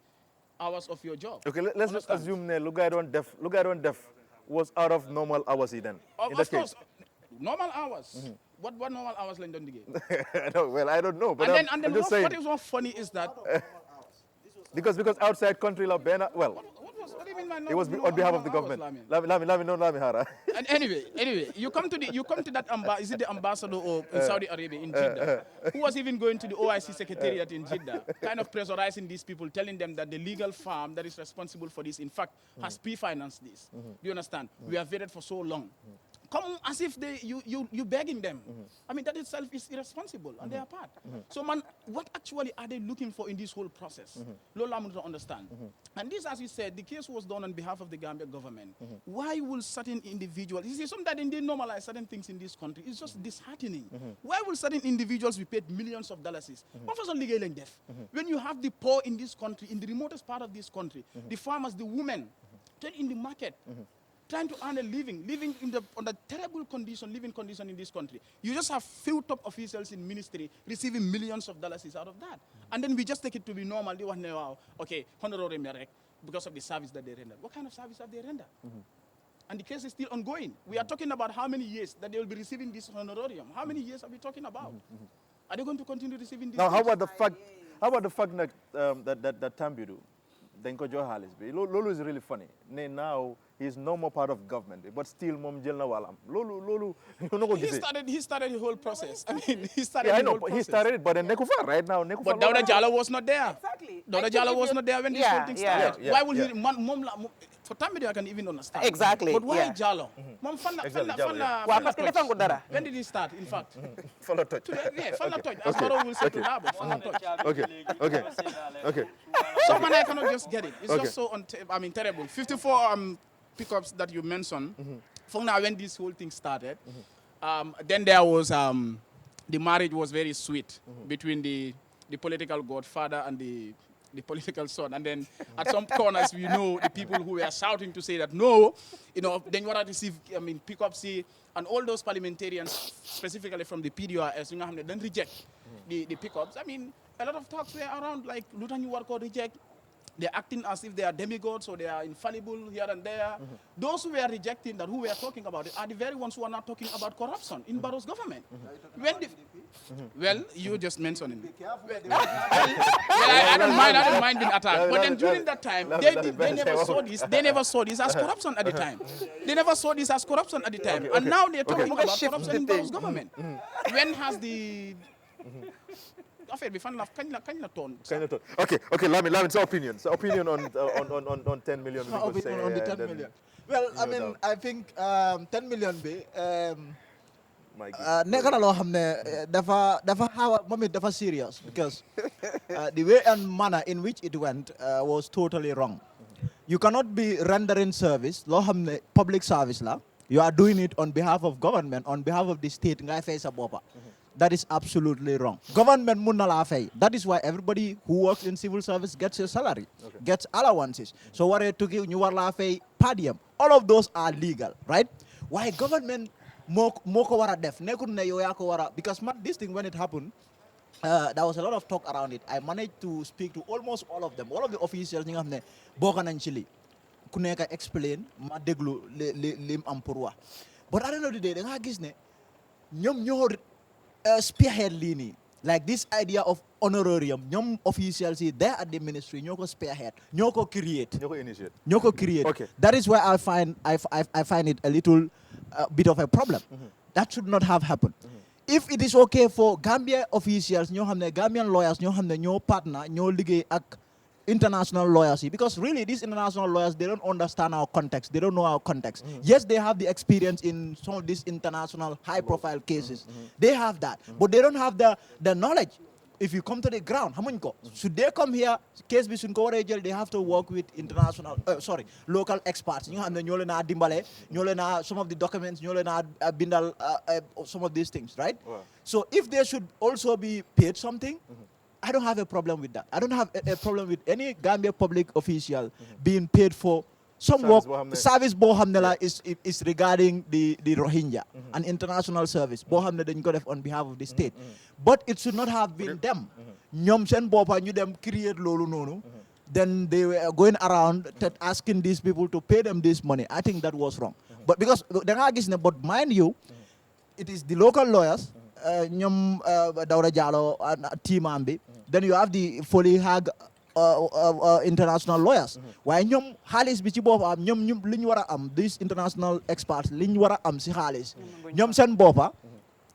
hours of your job. Okay, let's just assume Lugaron Def was out of normal hours then. Of course. Normal hours. What normal hours like done the game? Well, I don't know. But and then what is more funny is that because outside country la bena what do you mean by it was on behalf of the government. And anyway, you come to that is it the ambassador of Saudi Arabia in Jeddah, who was even going to the OIC secretariat in Jeddah, kind of pressurizing these people, telling them that the legal firm that is responsible for this, in fact, has pre-financed this. Do you understand? We have waited for so long. come as if you begging them. I mean, that itself is irresponsible on their part. So, man, what actually are they looking for in this whole process? Lola, I'm to understand. And this, as you said, the case was done on behalf of the Gambia government. Why will certain individuals, you see, sometimes they normalize certain things in this country. It's just disheartening. Why will certain individuals be paid millions of dollars? When you have the poor in this country, in the remotest part of this country, the farmers, the women, in the market, trying to earn a living under terrible living condition in this country. You just have few top officials in ministry receiving millions of dollars out of that. And then we just take it to be normal. They want to, okay, honorarium because of the service that they render. What kind of service have they rendered? And the case is still ongoing. We are talking about how many years that they will be receiving this honorarium. How many years are we talking about? Are they going to continue receiving this? Now, how about the fact that Tambidu, Denko Johalis, Lolo is really funny. Now he's no more part of government, but still mom jelna walam. Lolo, you know what he started the whole process. I mean, he started. Yeah, I know, he started it, but then Nekufa right now. But Dauda Jallow was not there. Exactly. Dauda Jallow was not there when this whole thing started. Why will he? Mom, for Tambidu, I can even understand. Exactly. But why Jallow? Mom, when did he start? In fact, follow touch. Yeah, follow touch. As Maro will say to Labo, follow touch. Okay. So man, I cannot just get it. It's just so terrible. 54 pickups that you mentioned. From now when this whole thing started, then there was the marriage was very sweet between the political godfather and the political son. And then at some corners, we know the people who were shouting to say that no, then you want to receive, pickups, and all those parliamentarians, specifically from the PDRS, then reject the pickups. I mean, a lot of talks were around like Lutan Yuwarko reject. They're acting as if they are demigods or they are infallible here and there. Those who were rejecting that, who were talking about it, are the very ones who are not talking about corruption in Barrow's government. Well, you just mentioned it. I don't mind being attacked. But then during that time, they never saw this as corruption at the time. They never saw this as corruption at the time. And now they're talking about corruption in Barrow's government. When has the... Okay, Lamin, so opinion. So opinion on 10 million. Opinion on the 10 million. Well, I mean, I think 10 million be nekana lo xamne dafa serious because the way and manner in which it went was totally wrong. You cannot be rendering service lo xamne public service la. You are doing it on behalf of government, on behalf of the state ngay fay sa bopa. That is absolutely wrong. Government munna la fay. That is why everybody who works in civil service gets a salary, gets allowances. So what to give you war la fay per diem. All of those are legal, right? Why government moko wara def nekun ne yo ya ko wara, because this thing when it happened, there was a lot of talk around it. I managed to speak to almost all of them, all of the officials ñi nga xamne bokk nañ ci li ku nekk explain ma déglu lim am pour wax. But at the end of the day da nga gis ne ñom ñoo spearhead lini, like this idea of honorarium, ñom officials there at the ministry ñoko spearhead, ñoko create. Okay. That is why I find it a little bit of a problem. That should not have happened. If it is okay for Gambia officials, ñoo xamne Gambian lawyers ñoo xamne ñoo partner, ñoo liggéey ak international lawyers, because really these international lawyers, they don't understand our context, they don't know our context. Yes, they have the experience in some of these international high profile cases, they have that, but they don't have the knowledge. If you come to the ground, should they come here, case be sun ko wara jël, they have to work with local experts. You xam ne ñoo leen a dimbale, ñoo leen a some of the documents, ñoo leen a bindal some of these things, right? So if they should also be paid something, I don't have a problem with that. I don't have a problem with any Gambia public official being paid for some work. Service Bohamnela is regarding the Rohingya, an international service. Bohamne then got on behalf of the state. But it should not have been them. Nyom sen bopa ñu dem create lolu nonu. Then they were going around asking these people to pay them this money. I think that was wrong. But because but mind you, it is the local lawyers, ñom Dawda Jallow and team ambi. Then you have the Foley Hag international lawyers. Why ñom xaliss bi ci bopam ñom liñ wara am, these international experts liñ wara am ci xaliss ñom sen bopa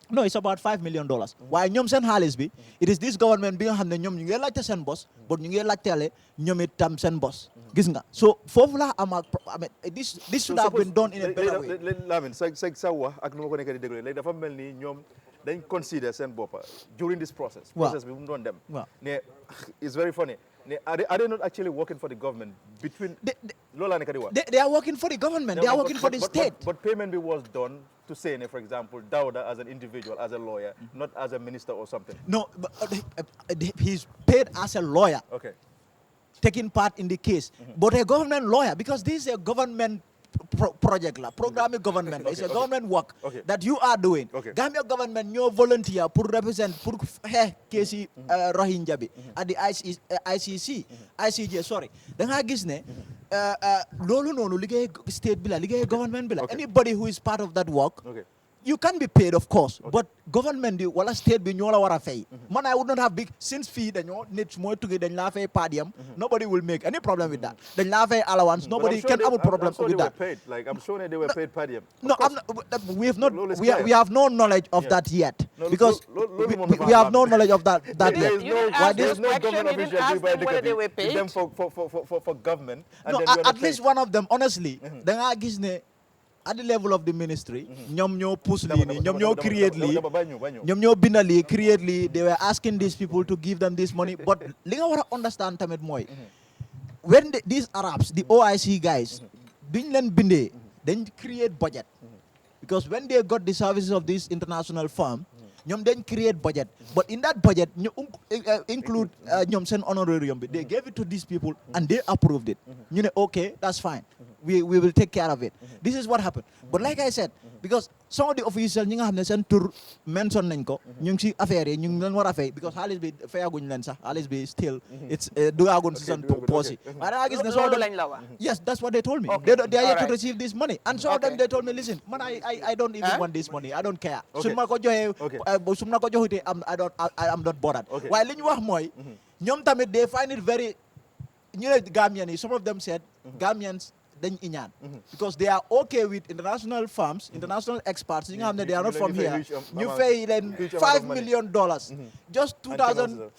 No, it's about $5 million. Why ñom sen xaliss bi, it is this government bi nga xamne ñom ñu ngi laajte sen boss, but ñu ngi laajtele ñom itam sen boss. Gis nga. So fofu la am this should have been done in a better way. Lamin sa wax ak nu ma ko nekk di déglu léegi dafa mel ni ñoom dañ consider seen boppa during this process bi bu mu doon dem ne it's very funny ne are they not actually working for the government between loolu laa nekk di wax they are working for the government, they are working for the state. But payment was done to say, for example, Dawda as an individual, as a lawyer, not as a minister or something. No, but, he's paid as a lawyer. Okay. Taking part in the case, but a government lawyer, because this is a government project, programming government. It's a government work that you are doing. Gambia government, you volunteer to represent case Rohingya at the ICJ. Sorry. Then I guess state bila, government bila. Anybody who is part of that work. You can be paid, of course, but government wala state bi ñola wara fay. Man, I would not have big since fee dañoo nit moy tugi dañ la fay padium. Nobody will make any problem with that. Dañ la fay allowance. Nobody can have a problem with that. I'm sure they were paid padium. No, we have not. We have no knowledge of that yet because we have no knowledge of that yet. There's no government official whether they were paid them for government. No, at least one of them, honestly. Da nga gis ne at the level of the ministry, ñom ñoo push li ni, ñom ñoo create li, ñom ñoo binda li, create li. They were asking these people to give them this money, but li nga wara understand tamit moy when these Arabs, the OIC guys, duñ len bindé, dañ create budget because when they got the services of this international firm, ñom dañ create budget, but in that budget ñu include ñom sen honorarium. They gave it to these people and they approved it. You know, okay, that's fine. We will take care of it. This is what happened. But like I said, because some of the officials ñi nga xamne sen tour mention nañ ko, ñu ngi ci affaire yi ñu ngi leen wara fay because xaliss bi fayaguñ leen sax, xaliss bi still it's dugagun ci sen posi. Yes, that's what they told me. They are yet to receive this money. And some of them they told me, listen, man, I don't even want this money. I don't care. Suma ko joxe suma ko joxute I'm not bothered. Why liñ wax moy ñom tamit they find it very, you know, Gambians, some of them said Gambians dañ iñaan because they are okay with international firms, international experts yi nga xam ne they are not from here, ñu fay leen $5 million, just $200,000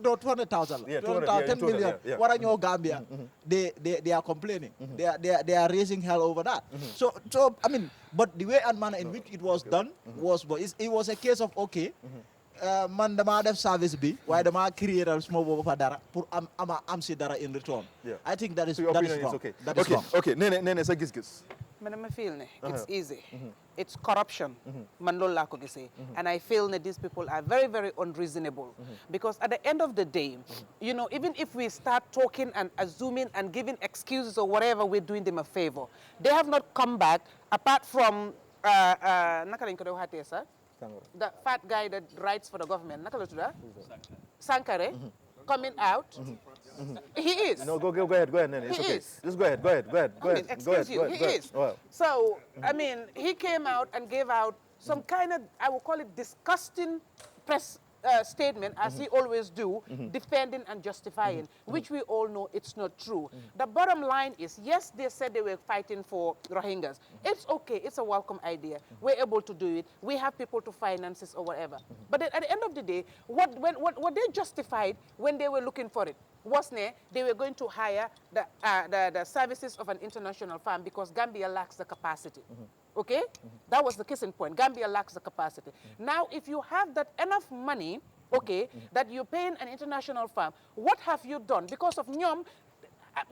no $200,000 $10 million war a ñëw Gambia. They are complaining. They are raising hell over that. So I mean, but the way and manner in which it was done it was a case of okay, man dama def service bi waaye dama créer suma bobu fa dara pour am si dara in return. I think that is wrong. That is wrong. Okay, nene sa gis-gis. Man dama feel ne it's easy. It's corruption. Man loolu laa ko gisee. And I feel that these people are very, very unreasonable. Because at the end of the day, you know, even if we start talking and assuming and giving excuses or whatever, we're doing them a favor. They have not come back apart from naka lañ ko doon waxatee sax. The fat guy that writes for the government, Sankare, coming out. He is. No, go ahead, Nene. It's okay. Just go ahead. Excuse you, he is. Wow. So, I mean, he came out and gave out some kind of, I would call it disgusting press statement, as he always do, defending and justifying, which we all know it's not true. The bottom line is, yes, they said they were fighting for Rohingyas. It's okay. It's a welcome idea. We're able to do it. We have people to finance this or whatever. But at the end of the day, what they justified when they were looking for it was they were going to hire the services of an international firm because Gambia lacks the capacity. Okay? That was the kissing point. Gambia lacks the capacity. Now, if you have that enough money, okay, that you're paying an international firm, what have you done? Because of Nyom,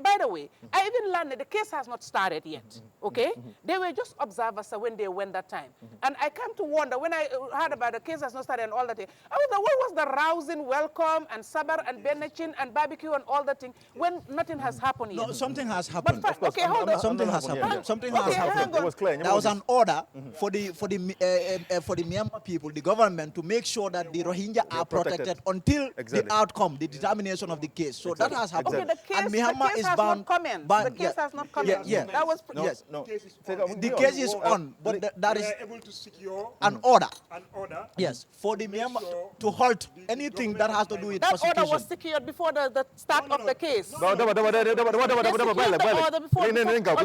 by the way, I even learned that the case has not started yet, okay? They were just observers when they went that time. And I came to wonder, when I heard about the case has not started and all that thing, I was like, what was the rousing welcome and sabar and benachin and barbecue and all that thing when nothing has happened yet? No, something has happened. But okay, hold on. Something has happened. Something has happened. It was clear. There was an order for the Myanmar people, the government, to make sure that the Rohingya are protected until the outcome, the determination of the case. So that has happened. Okay, the case is has bound. not commenced. bound- The case has not commenced. Yeah. That was Yes. No. The case is on, but that We is are able to secure an order. an order. Yes, for the Myanmar to halt anything that has to do with that order prosecution. was secured before the start of the case. No, They secured the order before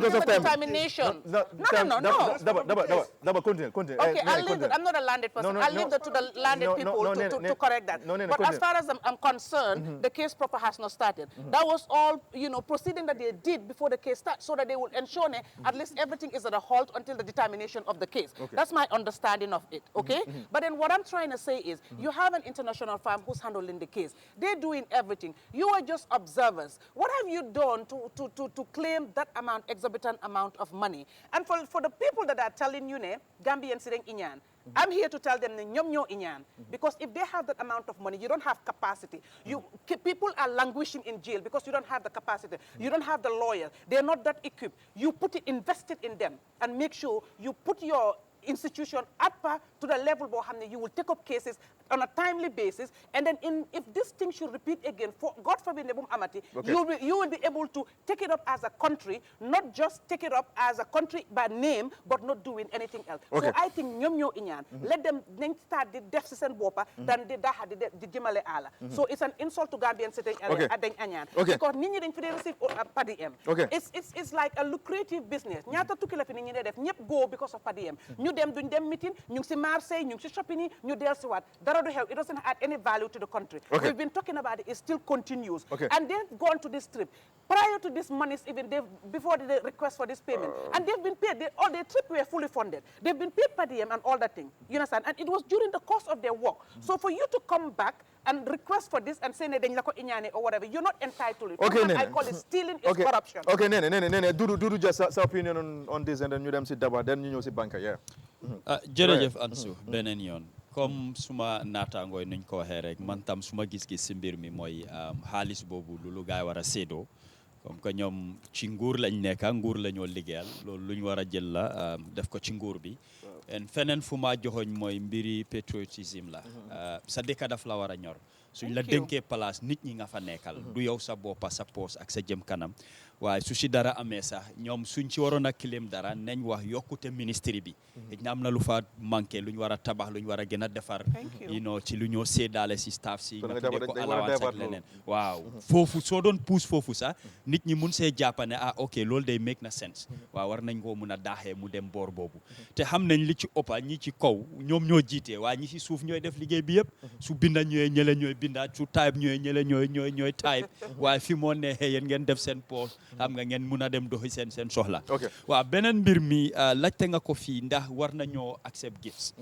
because of time. determination. No. Continue. Okay, I'll leave it. I'm not a landed person. I'll leave that to the landed people to correct that. But as far as I'm concerned, the case proper has not started. That was all, proceeding that they did before the case started, so that they would ensure at least everything is at a halt until the determination of the case. That's my understanding of it, okay? But then what I'm trying to say is, you have an international firm who's handling the case. They're doing everything. You are just observers. What have you done to claim that exorbitant amount of money? And for the people that are telling you, Gambian sitting inyan, I'm here to tell them inyan, because if they have that amount of money, you don't have capacity. People are languishing in jail because you don't have the capacity. You don't have the lawyers. They're not that equipped. You invest it in them, and make sure you put your institution up to the level where you will take up cases on a timely basis, and then if this thing should repeat again, for God forbid, you will be able to take it up as a country, not just take it up as a country by name, but not doing anything else. So I think let them start the deficit bopa than the Jimale ala. So it's an insult to Gambian sitting because Nini didn't receive PADM. It's like a lucrative business. Nyata tukila fi nini def ñep go because of PADM. Ñu dem duñ dem meeting, ñu ci Marseille, ñu ci shopping, ñu del ci wat. It doesn't add any value to the country. We've been talking about it. It still continues. And they've gone to this trip. Prior to this money, before the request for this payment. And they've been paid. All their trip were fully funded. They've been paid per diem and all that thing. You understand? And it was during the course of their work. So for you to come back and request for this and say or whatever, you're not entitled to it. I call it stealing is corruption. Okay, Nene, do just your opinion on this, and then you sit Daba, then you sit banker, yeah. Jërëjëf Ansu beneen yoon comme suma naataangooy nuñ ko waxee rek man tam suma gis-gis si mbir mi mooy xaalis boobu lu gaay war a séedoo comme que ñoom ci nguur lañ nekka nguur la ñoo liggéeyal loolu lu ñu war a jël la def ko ci nguur bi en feneen fu ma joxoñ mooy mbiri patriotisme la sa dëkk daf la war a ñor suñ la dénkee place nit ñi nga fa nekkal du yow sa boppa sa poos ak sa jëm kanam waaye su si dara amee sax ñoom suñ ci waroon a kilim dara nañ wax yokkute ministre bi na am na lu fa manqué lu ñu war a tabax lu ñu war a gën a defar ci lu ñoo séddaale si staff si nga tuddee ko allowance ak leneen waaw foofu soo doon puus foofu sax nit ñi mun see jàppane ok loolu day make na sense waaw war nañ koo mun a daaxee mu dem boor boobu te xam nañ li ci ëppa ñi ci kaw ñoom ñoo jiitee waaye ñi ci suuf ñooy def liggéey bi yëpp su binda ñëwee ñële ñooy binda su type ñëwee ñële ñooy type waaye fi moo neexee yéen ngeen def seen poos xam nga ngeen mun a dem doxi seen soxla waaw beneen mbir mi laajte nga ko fii ndax war nañoo accept gifts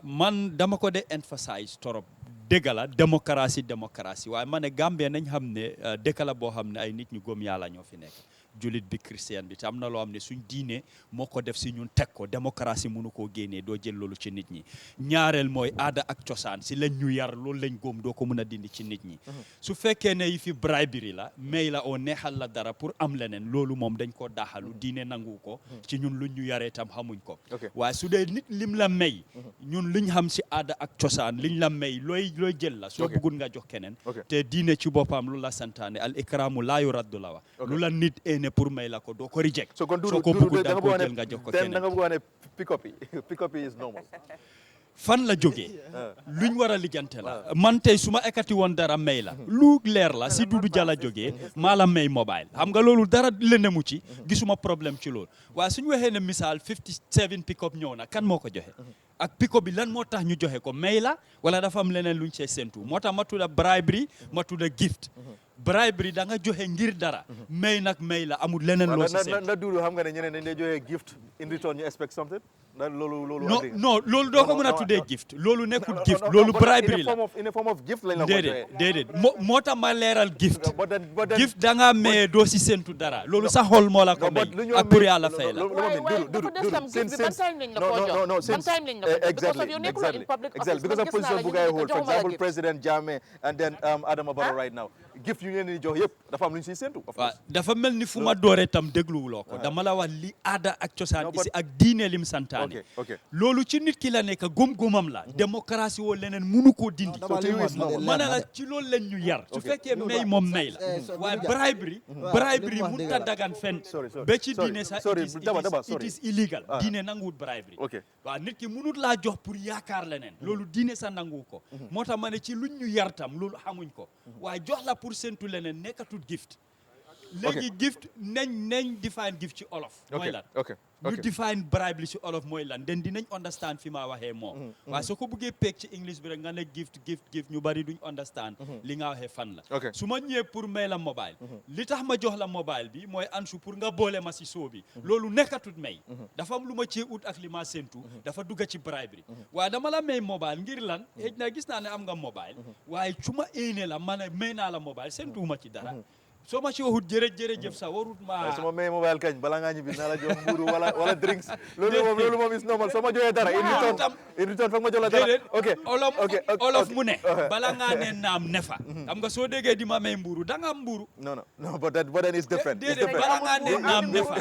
man dama ko de emphasize torop dëgg la démocratie waaye ma ne Gambie nañ xam ne dëkk la boo xam ne ay nit ñu gëm yàlla ñoo fi nekk julit bi christian bi te am na loo xam ne suñ diine moo ko def si ñun teg ko démocratie mënu koo génnee doo jël loolu ci nit ñi ñaareel mooy aada ak cosaan si lañ ñu yar loolu lañ góom doo ko mën a dindi ci nit ñi su fekkee ne yi fi bribery la may la oo neexal la dara pour am leneen loolu moom dañ ko daaxalu diine nangu ko ci ñun luñ ñu yaree tam xamuñ ko waaye su dee nit lim la may ñun luñ xam si aada ak cosaan liñ la may looy jël la soo bëggul nga jox keneen te diine ci boppam lu la santaane al ikramu laa yuraddu la wa lu la nit ne pour may la ko doo ko reject so kon soo ko bëggul da nga ko jël nga jox ko keneen da nga bëgg ne pick up is normal fan la jógee luñ war a lijjante la man tey su ma ekkati woon dara may la lu leer la si Dudu Jala jógee maa la may mobile xam nga loolu dara lëndemu ci gisuma problème ci loolu waaye suñu waxee ne misaal 57 pick up ñëw na kan moo ko joxe ak pick up bi lan moo tax ñu joxe ko may la wala dafa am leneen luñ see séntu moo tax ma tudda bribery ma tudda gift bribery da nga joxe ngir dara may nag may la amul leneen loo si séntu na Dudu xam nga ne ñeneen dañ lay joxe gift in return you expect something non loolu doo ko mën a tuddee gift loolu nekkul gift loolu bribery la in a form of gift lañ la ko joxe déedéet moo tax ma leeral gift gift da nga maye doo si séntu dara loolu sa xol moo la ko may ak pour yàlla fay la exactly because of position bu ngay hold for example President Jammeh and then Adama Barrow right now gift yu ngeen di jox yëpp dafa am lu ñu siy séntu. waaw dafa mel ni fu ma dooree tam dégluwuloo ko dama la wax li aada ak cosaan isi ak diine lim santaane loolu ci nit ki la nekk gom-gomam la démocratie woo leneen munu koo dindi ma ne la ci loolu lañ ñu yar su fekkee may moom may la waaye bribery mun ta dagan fen ba ci diine sax it is illegal diine nanguwut bribery waaw nit ki munut laa jox pour yaakaar leneen loolu diine sax nangu ko moo tax ma ne ci luñ ñu yar tam loolu xamuñ ko waaye jox la pour séntu leneen nekkatul gift léegi gift nañ define gift ci olof mooy lan ñu define bribery ci olof mooy lan den dinañ understand fi ma waxee moo waaye soo ko bëggee peeg ci english bi rek nga ne gift ñu bari duñ understand li nga waxee fan la su ma ñëwee pour may la mobile li tax ma jox la mobile bi mooy Ansu pour nga boole ma si soo bi loolu nekkatut may dafa am lu ma cee ut ak li ma séntu dafa dugga ci bribery waaye dama la may mobile ngir lan xëy na gis naa ne am nga mobile waaye su ma éene la ma ne may naa la mobile séntuwuma ci dara soo ma ci waxut jërëjëf sa warut ma su ma may mobile kañ bala ngaa ñibbi naa la jox mburu wala drinks loolu moom is normal soo ma joxee dara in return foog ma jox la dara olof mu ne bala ngaa ne naam ne fa xam nga soo déggee di ma may mburu da nga am mburu non but then it's different bala ngaa ne naam ne fa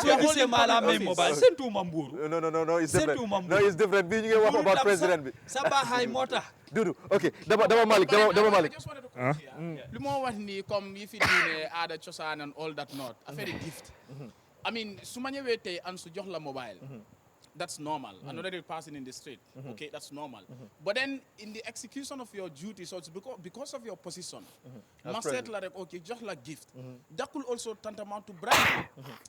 soo gisee maa la may mobile sentuuma mburu non it's different bii ñu ngi wax about président bi sa baaxaay moo tax Dudu ok dama Malick lu moo wax ni comme yi fi diine aada cosaan and all that not affaire gift I mean su ma ñëwee tey Ansu jox la mobile that's normal another person in the street okay that's normal but then in the execution of your duty so it's because of your position ma seet la rek okay jox la gift that could also tantamount to bribery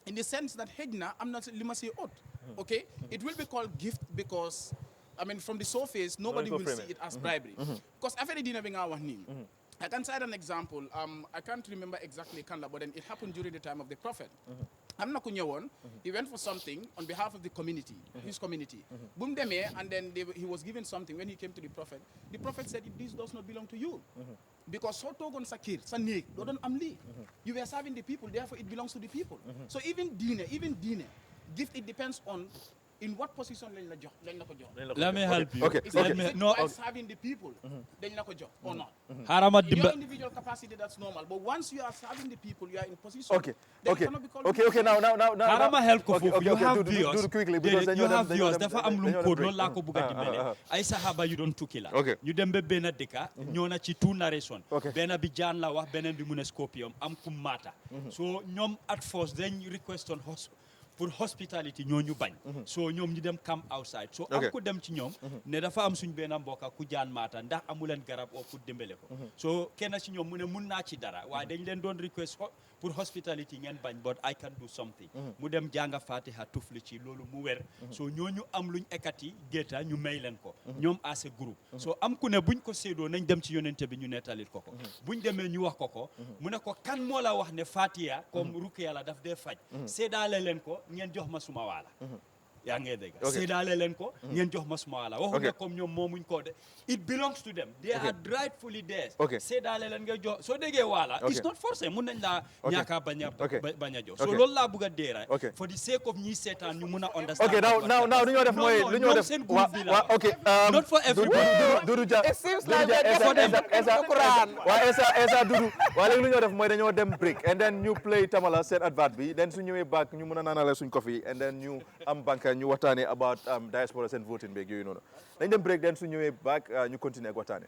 in the sense that xëj na am na li ma si ot okay it will be called gift because I mean, from the surface, nobody will see it as bribery. Because after the bi nga wax nii, I can cite an example. I can't remember exactly Kanla, but then it happened during the time of the Prophet. am na ku ñëwoon, he went for something on behalf of the community, his community. Bu mu demee, and then he was given something. When he came to the Prophet said, this does not belong to you. Because soo toogoon sa kër, sa néeg, doo doon am lii. You were serving the people, therefore it belongs to the people. So even diine, gift, it depends on in what position lañ la ko jox. Let me help you. Okay. While serving the people, dañ la ko jox or not. In your individual capacity, that's normal. But once you are serving the people, you are in position. Okay. Now. Harama help ko fofu. You have do quickly because you have viewers. Dafa am lu ko non la ko buga dimbele. Ay sahaba yu don tukki la. Ñu dem be ben deka, ñoo na ci two narration. Ben bi jaan la wax, benen bi mu ne scorpion, am kum mata. So ñom at first dañ request on pour hospitality ñooñu bañ so ñoom ñu dem camp outside so am ko dem ci ñoom ne dafa am suñ benn mbokka ku jaan maata ndax amuleen garab oo pour dimbale ko so kenn ci ñoom mu ne mun naa ci dara waaye dañ leen doon request pour hospitality ngeen bañ but I can do something mu dem jànga fatiha tufli ci loolu mu wer so ñooñu am luñ ekati géeta ñu may leen ko ñoom as a group so am ku ne buñ ko séedoo nañ dem ci yonente bi ñu nettalit ko buñ demee ñu wax ko mu ne ko kan moo la wax ne fatiha comme rukiya la daf dee faj séedaale leen ko ngeen jox ma suma waala yaa ngi dégg séedaale leen ko ngeen jox ma suma waala waxu ne comme ñoom moomuñ ko de it belongs to them they are rightfully theirs séedaale leen nga jox soo déggee waala it's not forcé mun nañ laa ñaaka bañ a jox so loolu laa bëgg a deera for the sake of ñi seetaan ñu mun a understand now lu ñoo def mooy lu ñoo def seen groupe bi la not for everybody Dudu Jah it seems like they're getting the Quran Esa Dudu waaye léegi lu ñoo def mooy dañoo dem break and then ñu play Tamala seen advert bi then su ñëwee back ñu mun a naanale suñ coffee and then ñu am banque ñu waxtaane about diaspora seen voting beeg yooyu noonu dañ dem break den su ñëwee back ñu continuer ak waxtaane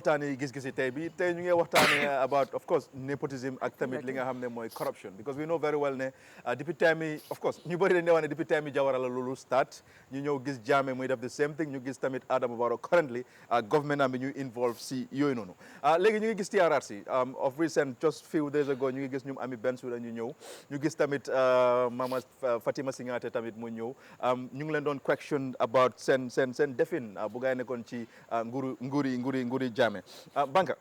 waxtaanee gis-gisi tey bi tey ñu ngi waxtaanee about of course nepotism ak tamit li nga xam ne mooy corruption because we know very well ne depuis time yi of course ñu bëri dañ ne wax ne depuis time yi Jawara la loolu start ñu ñëw gis Jammeh muy def the same thing ñu gis tamit Adama Barrow currently government am bi ñu involve si yooyu noonu léegi ñu ngi gis TRRC of recent just few days ago ñu ngi gis ñum Ami Bensouda ñu ñëw ñu gis tamit Mama Fatima Singate tamit mu ñëw ñu ngi leen doon question about seen defin bu gaay nekkoon ci nguuri Jammeh Banka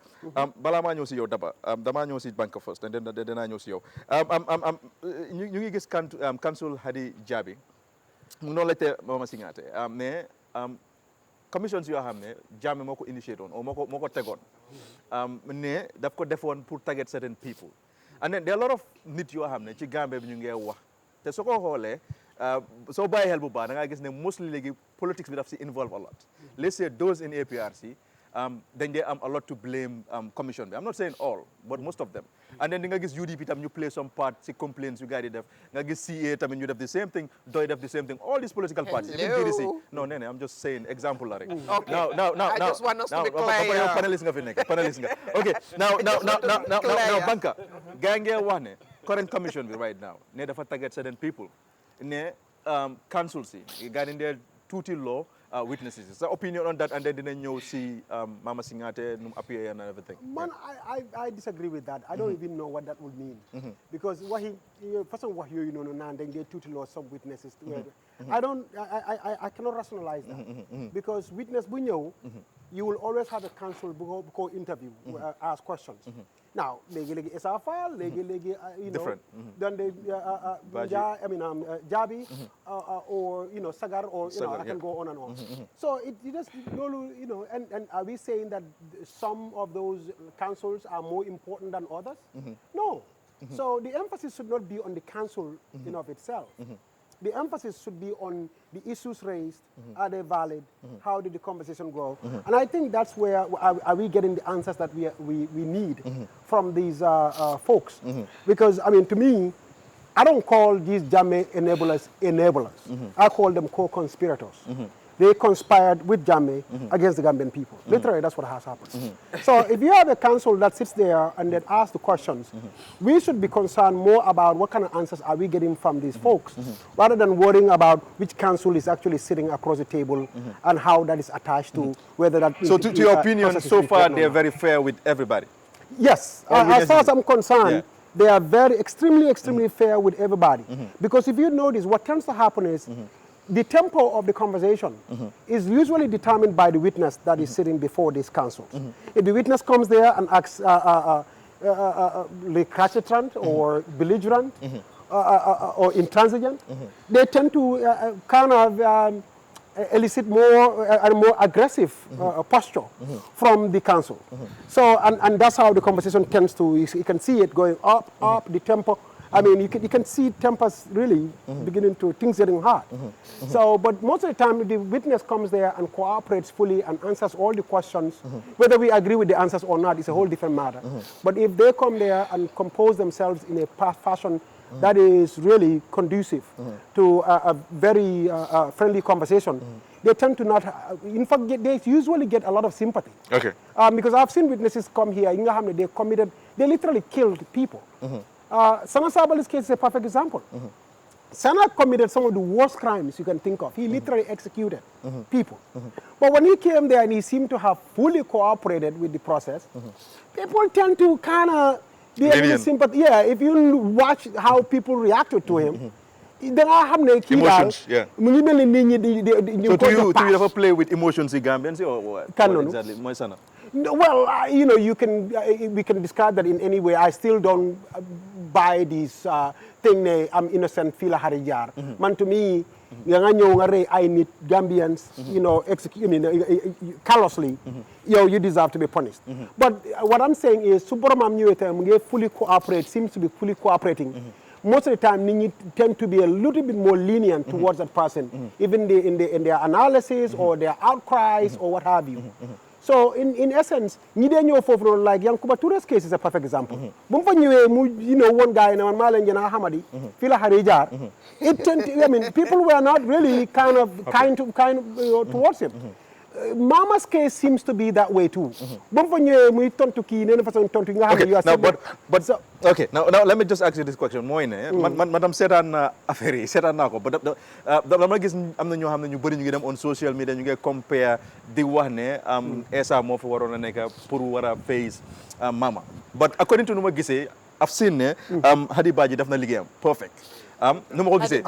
balaa maa ñëw si yow damaa ñëw si Banka first danaa ñëw si yow ñu ngi gis Council Hadi Jabi mu noonu la te Mama Singate mais commissions yoo xam ne Jammeh moo ko initiate woon moo ko tegoon ne daf ko defoon pour target certain people and then there are a lot of nit yoo xam ne ci Gambie bi ñu ngi wax te soo ko xoolee soo bàyyi xel bu baax da nga gis ne mostly léegi politics bi daf si involve a lot let's say those in APRC then they am a lot to blame commission bi I'm not saying all but most of them and then di nga gis UDP tam ñu play some part si complaints yu gars yi def nga gis CA tamit ñu def the same thing Doy def the same thing all these political parties even GDC no nee I'm just saying example la rek now I just want us to be clear panelist nga fi nekk panelist nga okay now Banka gaa ngee wax ne current commission bi right now ne dafa target certain people ne council si gaa ni ndee tuuti law witnesses. So opinion on that, and then didn't you see Mama Singate appear and everything? Man, I disagree with that. I don't even know what that would mean. Because what first of all, you know, and then they tutelage some witnesses. I cannot rationalize that. Because witness bunyo, you will always have a counsel go interview, ask questions. Now, legi SFL, you know, then they Jabi, or you know, Sagar, or you know, I can go on and on. So it just, you know, and are we saying that some of those councils are more important than others? No. So the emphasis should not be on the council in of itself. The emphasis should be on the issues raised. Are they valid? How did the conversation go? And I think that's where are we getting the answers that we need from these folks. Because, I mean, to me, I don't call these Jammeh enablers. I call them co-conspirators. They conspired with Jammeh against the Gambian people. Literally, that's what has happened. So if you have a council that sits there and then asks the questions, we should be concerned more about what kind of answers are we getting from these folks, rather than worrying about which council is actually sitting across the table and how that is attached to whether that... So to your opinion, so far they are very fair with everybody? Yes. As far as I'm concerned, they are extremely fair with everybody. Because if you notice, what tends to happen is the tempo of the conversation is usually determined by the witness that is sitting before these councils. If the witness comes there and acts recalcitrant or belligerent or intransigent, they tend to kind of elicit more aggressive posture from the council. So, and that's how the conversation tends to, you can see it going up, the tempo. I mean, you can see tempers really beginning to, things getting hard. So, but most of the time, the witness comes there and cooperates fully and answers all the questions. Whether we agree with the answers or not is a whole different matter. But if they come there and compose themselves in a fashion that is really conducive to a very friendly conversation, they tend to not, in fact, they usually get a lot of sympathy. Okay. Because I've seen witnesses come here, in Gahamne, they literally killed people. Sana Sabali's case is a perfect example. Sana committed some of the worst crimes you can think of. He literally executed people. But when he came there and he seemed to have fully cooperated with the process, people tend to kind of be a little sympathy. Yeah, if you watch how people reacted to him, emotions, yeah. So do you ever play with emotions in Gambians or what exactly? Well, you know, we can describe that in any way. I still don't buy this thing, I'm innocent, feel harijar. Man, to me, I need Gambians, you know, callously, you deserve to be punished. But what I'm saying is, Suburamam fully cooperate, seems to be fully cooperating. Most of the time, they tend to be a little bit more lenient towards that person, even in their analysis or their outcries or what have you. So, in essence, like Yankuba Toure's case is a perfect example. You know, one guy in Malanjana Hamadi, Fila Harijar, it tend to, I mean, people were not really kind towards him. Mama's case seems to be that way too. But when you tontu ki nene façon tontu nga Okay, you are now, but okay, now let me just ask you this question. Mooy ne, madam seetaan na affaire yi, seetaan naa ko, but dama gis am na ñoo xam ne ñu bëri ñu ngi dem on social media ñu ngi compare di wax ne Essa moo fi waroon a nekk pour war a face Mama. But according to nu ma gisee, I've seen ne Hadi Badji def na liggéeyam perfect. Nu ma ko gisee.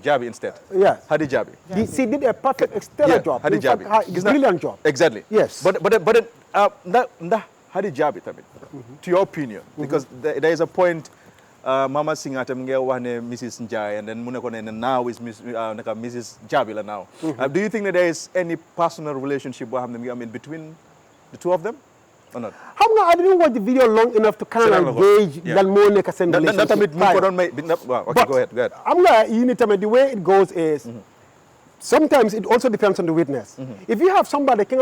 Jabi instead. Yes. Hadi Jabi. She did a perfect, stellar job. Hadi In fact, Jabi. brilliant job. Exactly. Yes. But then Hadi Jabi tamit. To your opinion, because there is a point Mama Singate nge wax ne Mrs. Njai, and then mu ne ko ne now is Mrs. Jabi la now. Do you think that there is any personal relationship between the two of them? Or not? I didn't watch the video long enough to kind of gauge that more like a relationship. Okay, go ahead. The way it goes is sometimes it also depends on the witness. If you have somebody who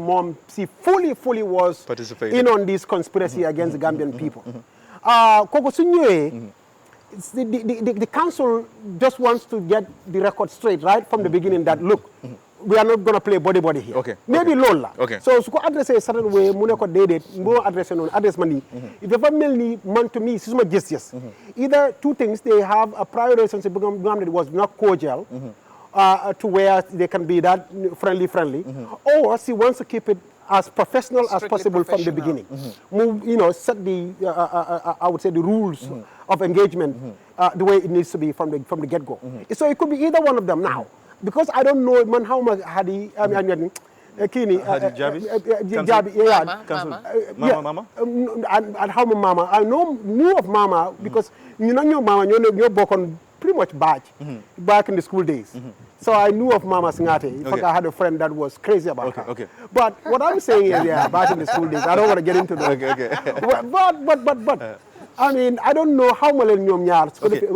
mom she fully was in on this conspiracy against the Gambian people. The council just wants to get the record straight right from the beginning that look, we are not going to play body here. Okay. Maybe Lola. Okay. So to address a certain way, Muneko did it, more address money. If the family man to me, it's Giss Giss. Either two things, they have a prior relationship that was not cordial to where they can be that friendly, or she wants to keep it as professional as possible from the beginning. Set the I would say the rules of engagement the way it needs to be from the get-go. So it could be either one of them now. Because I don't know man how much Hadi Kini Jabi Mama and how Mama I knew of Mama because you know Mama you book on pretty much back in the school days. So I knew of Mama Singate. In fact, I had a friend that was crazy about her. Okay. But what I'm saying is, back in the school days, I don't want to get into that. But I mean, I don't know how millennium yards. Okay,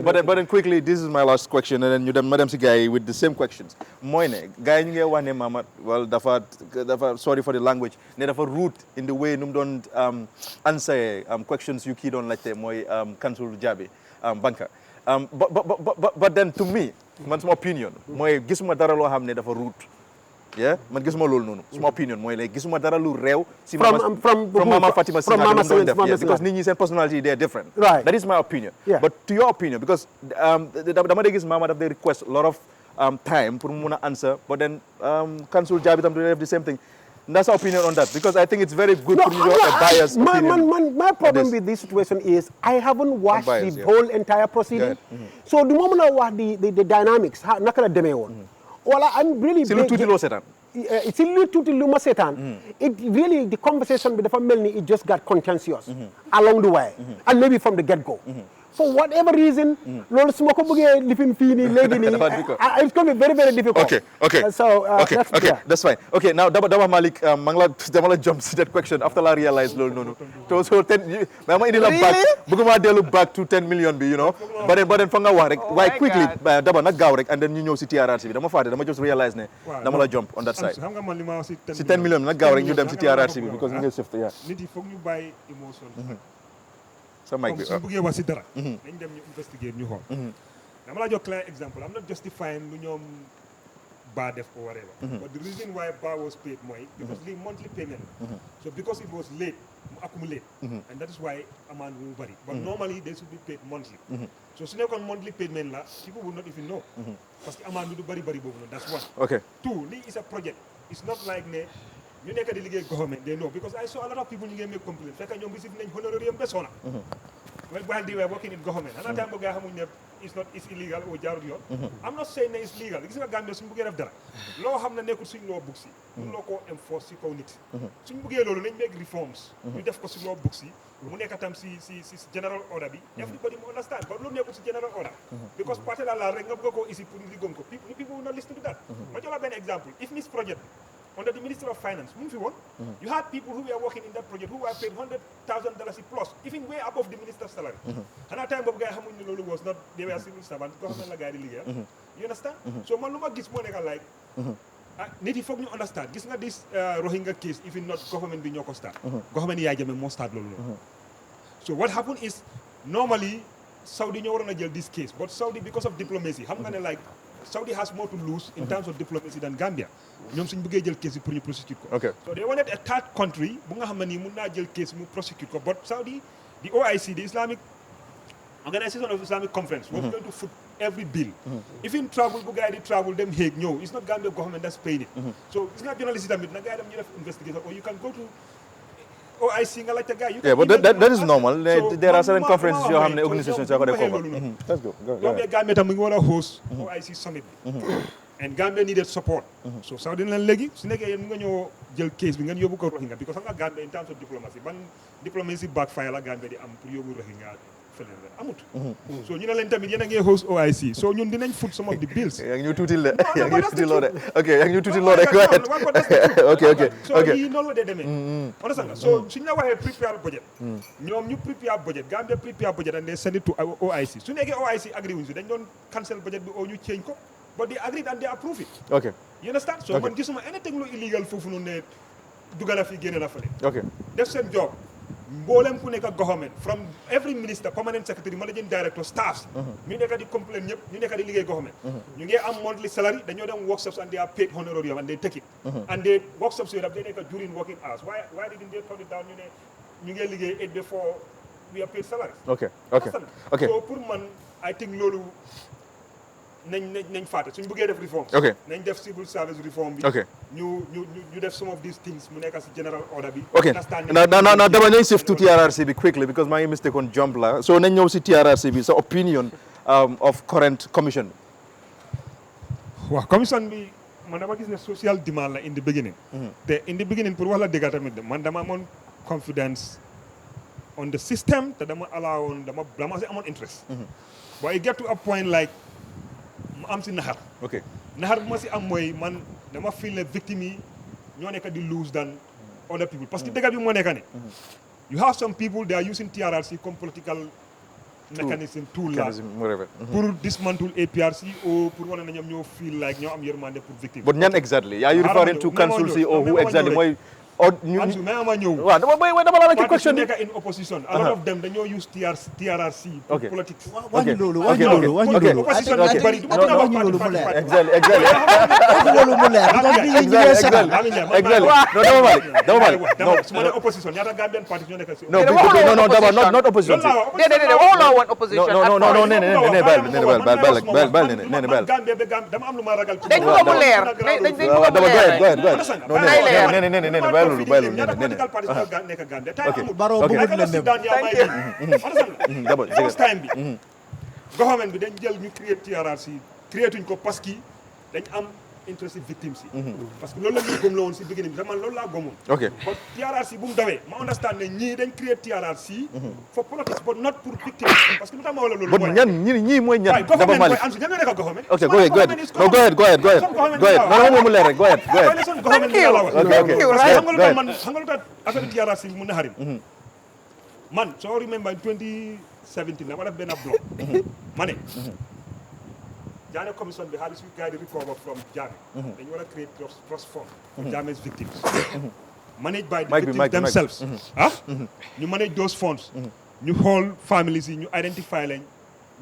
but then quickly, this is my last question, and then you done Madam Sigai with the same questions. Moine, guy you one name Mama, well, dafa sorry for the language, ne dafa root in the way num don't answer questions you key don't like them, moy cancel Jabi, banker. But then to me, man's my opinion, moy gisuma dara lo xamne dafa root. Yeah, man gisuma lol nonu. Small opinion moy like gisuma dara lu rew si from Mama Fatima Singate because nit ñi seen personality they are different. Right. That is my opinion. Yeah. But to your opinion, because dama de gis Mama they request a lot of time pour mu answer, but then Council Jabi tam they have the same thing. That's our opinion on that because I think it's very good for you a biased opinion. My problem with this situation is I haven't watched the whole entire proceeding. So the moment I watch the dynamics, nakala deme won. I'm really it's a little too low setan. It really the conversation with the family it just got contentious along the way and maybe from the get-go. For whatever reason, it's going to be very, very difficult. Okay. That's fine. Okay, now Daba Malik, Mangla jumps that question after I realized no. So 10 back to 10 million you know. But then fanga why quickly Daba na gawrek and then you know CTRRC. Dama just realize ne Dama jump on that side. Si 10 million na gawrek you dem CTRRC because you get shift Niti fogg ñu bàyyi emotion. So might be suñu bëggee wax si dara dañ dem ñu investigate ñu xool dama la jox clear example I'm not justifying lu ñoom Ba def or whatever but the reason why Ba was paid mooy because li monthly payment so because it was late mu accumulate and that is why amount mu bari but normally they should be paid monthly so su nekkoon monthly payment la people will not even know parce que amount bi du bari boobu noonu that's one. Okay. Two, li is a project it's not like ne you nekk di liggéey government they know because I saw a lot of people ñu ngi make complaint fekk ñoom receive nañ honorarium besona while they were working in government and time bo ga xamuñ ne it's illegal or jaarut yoon I'm not saying ne it's legal gis nga Gambia suñu bëggee def dara loo xam ne nekkul suñ law books yi mun loo koo enforce si kaw nit suñu bëggee loolu nañ make reforms ñu def ko si law books yi mu nekk tam si general order bi everybody mu understand but loolu nekkul si general order because parti la laal rek nga bëgg koo isi pour ñu liggéey ko people will not listen to that ma jox la benn example if this project under the Minister of Finance, you had people who were working in that project who were paid $100,000 plus, even way above the minister's salary. And at time of guy was not they were civil servants, government la guy you understand? So Maluma gets more like need folk you understand. This not this Rohingya case, even not government being your start. Government yajame more start lolo. So what happened is normally Saudi ñoo waroon a jël this case but Saudi because of diplomacy xam nga ne like Saudi has more to lose in terms of diplomacy than Gambia ñoom suñ bëggee jël case bi pour ñu prosecute ko so they wanted a third country bu nga xam ne nii mun naa jël case mu prosecute ko but Saudi the OIC the Islamic Organization of Islamic Conference was going to foot every bill even travel bu gars yi di travel dem Hague ñëw it's not Gambia government that's paying it so it's not journalist tamit na gars yi dem ñu def investigation or you can go to OIC nga laajte gars yi yeah but that is normal there are certain conferences yoo xam ne organisations yoo ko def cover let's go Gambia tam mu ngi war a host OIC summit and Gambia needed support so Saudi leen léegi su nekkee yéen mu nga ñëw jël case bi ngeen yóbbu ko Rohingya because xam nga Gambia in terms of diplomacy ban diplomacy backfire la Gambia di am pour yóbbu Rohingya feneen la amut so ñu ne leen tamit yéen a ngi host OIC so ñun dinañ foot some of the bills yaa ngi ñu tuuti de yaa ngi ñu tuuti loo de ok yaa ngi ñu tuuti loo de go ahead ok so yi noonu la dee demee understand nga so suñu la waxee prepare budget ñoom ñu prepare budget Gambia prepare budget and they send it to OIC su nekkee OIC agree wuñ si dañ doon cancel budget bi oo ñu change ko but they agreed and they approve it ok you understand so man gisuma anything lu illegal foofu noonu ne dugala fi génne la fële ok def seen job mboolem ku nekk government from every minister permanent secretary managing director staffs ñu nekk di complain ñëpp ñu nekk di liggéey government ñu ngi am monthly salary dañoo dem workshops and they are paid honorarium and they take it and they workshops yooyu daf day nekk during working hours why didn't they turn it down ñu ne ñu ngi liggéey 8 before we are paid salaries ok so pour man I think loolu nañ fàtte suñ bëggee def reform nañ def civil service reform bi ñu def some of these things mu nekk si general order bi now dama ñëw shift to TRRC bi quickly because maa ngi mistake on jump la so nañ ñëw si TRRC bi sa opinion of current commission bi waaw commission bi man dama gis ne social demand la in the beginning te in the beginning pour wax la dëgg tamit man dama amoon confidence on the system te dama allowoon dama si amoon interest but I get to a point like mu am si naxar naxar bu ma si am mooy man dama feel ne victime yi ñoo nekk di lose than other people parce que dëgg bi moo nekk ne you have some people they are using TRRC comme political mechanism tool la pour dismantle APRC ou pour wane na ñoom ñoo feel like ñoo am yërmande pour victime but ñan exactly are you referring to council si or who exactly mooy Ansu mais ama ñëw waaw dama la ci question nekk in opposition a lot of them dañoo use TRRC pour politics wàññi loolu opposition bi bari du ma gën a wax loolu mu leer loolu mu leer dama su ma nee opposition ñaata Gambian party ñoo nekk si not opposition all one opposition non nee bal dama am lu ma ragal dañ ko mu leer dañ ko mu leer ñaata political parties ñoo nekk Gambia tay amul baro bëggut leen dem first time bi government bi dañ jël ñu créer TRRC créetuñ ko parce que dañ am interest victimes yi parce que loolu la ñu gëm la woon si beginning bi man loolu laa gëmoon but TRRC bu mu dawee ma understand ne ñii dañ créer TRRC for politics but not pour victimes parce que lu tax ma wala loolu mooy ñan ñii mooy ñan daba Malick Ansu ñan ñoo nekk government ok go ahead non mu leer rek go ahead government bi la wax xam nga lu tax affaire TRRC bi mu naxarim man soo remember 2017 dama def benn blog ma ne Jammeh commission bi xaalis bi gars yi di recover from Jammeh dañu war a create trust fund for Jammeh's victims managed by the victims themselves ñu manage those funds ñu xool families yi ñu identify leen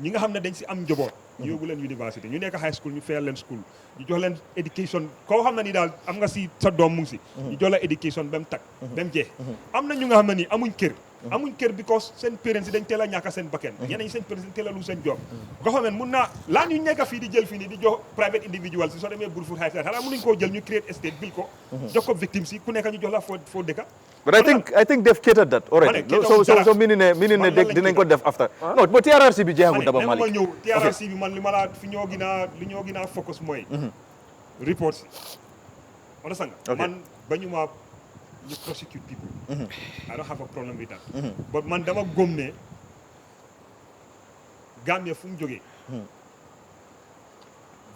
ñi nga xam ne dañ si am njaboot ñu yóbbu leen université ñu nekk high school ñu fayal leen school ñu jox leen education koo xam ne ni daal am nga si sa doom mu ngi si ñu jox la education ba mu tag ba mu jeex am na ñu nga xam ne nii amuñ kër because seen parents yi dañ teel a ñàkk seen bakken ñeneen ñi seen parents yi teel a lu seen job government mun naa laa ñu nekk fii di jël fii nii di jox private individual si soo demee Brufut High xanaa mënuñ koo jël ñu create estate bil ko jox ko victimes yi ku nekk ñu jox la foo dëkka but I think they've catered that already so meaning ne dinañ ko def after non but TRRC bi jeexagul daba Malick ma ñëw TRRC bi man li ma laa fi ñoo gën a focus mooy reports yi on sanga man bañu ma you prosecute people. I don't have a problem with that. But man dama gëm ne Gambia fu mu jógee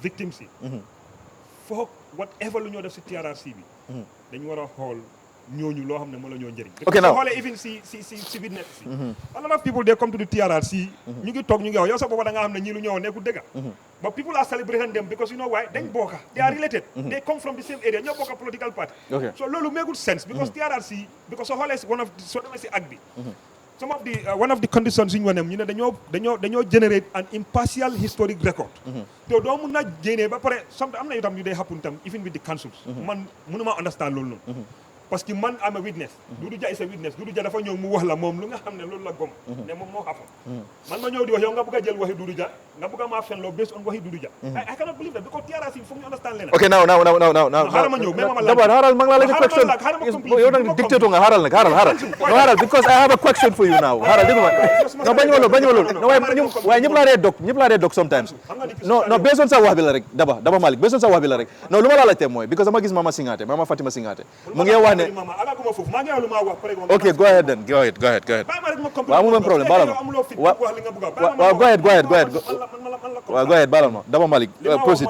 victims yi foog whatever lu ñoo def si TRRC bi dañu war a xool ñooñu loo xam ne moo la ñoo njëriñ okay now xoolee even si biir net si a lot of people they come to the TRRC ñu ngi toog ñu ngi wax yow sa boppa da nga xam ne ñii lu ñëw nekkul dëgga but people are celebrating them because you know why dañ bokka they are related they come from the same area ñoo bokka political party so loolu make good sense because TRRC because soo xoolee soo demee si ak bi some of the one of the conditions in them, you know, dañoo generate an impartial historic record. So doo mun na génnee ba pare sometimes am na itam yu day happen tam even with the councils. Man mënuma understand loolu noonu. Parce que man am a witness. Dudu Ja is a witness. Dudu Ja dafa ñëw mu wax la moom lu nga xam ne loolu la gom. ne moom moo happen. Man ma ñëw di wax yow nga bëgg a jël waxi Dudu Ja nga bëgg a maa fenloo based on waxi Dudu Ja. I cannot believe that because TRRC foog ñu understand leen. Okay, now. Xaaral ma ñëw mais ma laaj. D'abord, Haral, maa ngi la laaj question. Yow nag dictator nga Haral nag Haral. No Haral, because I have a question for you now. Haral, dégg nga. No bañ ma loolu. No waaye ñëpp laa dee dog sometimes. No based on sa wax bi la rek Daba Malik based on sa wax bi la rek. No lu ma la laajte mooy because dama gis Mama Fatima Singate. Mu ngi wax ne Okay, go ahead then. Go ahead. Waaw amul problème balal ma. Waaw go ahead. Waaw go ahead balal ma. Daba Malik proceed.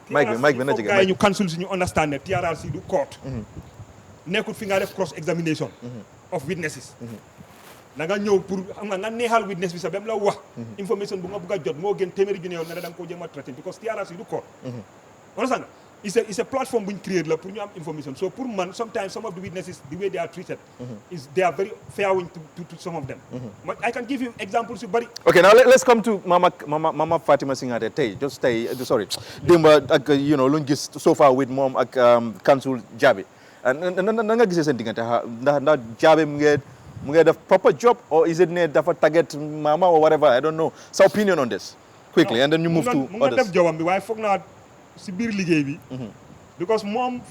Mike bi na jege. ñu cancel si ñu understand ne TRRC du court. Nekkul fi nga def cross examination of witnesses. da nga ñëw pour xam nga neexal witness bi sa bam la wax information bu nga bëgg a jot moo gën téeméeri junne yoon nga ne da nga koo jéem a traité because TRRC du court. Understand nga? It's a platform which create la pour ñu am information. So pour man sometimes some of the witnesses the way they are treated is they are very fair to some of them. But I can give you examples yu bari. Okay, now let's come to Mama Fatima Singate sorry. Demba ak you know luñ gis so far with moom ak Council Jabi. Na nga gisee seen diggante ndax Jabi mu ngi def proper job or is it ne dafa target mama or whatever, I don't know. So opinion on this quickly and then you move to others. Mu nga def jobam bi waaye foog naa si biir liggéey bi because moom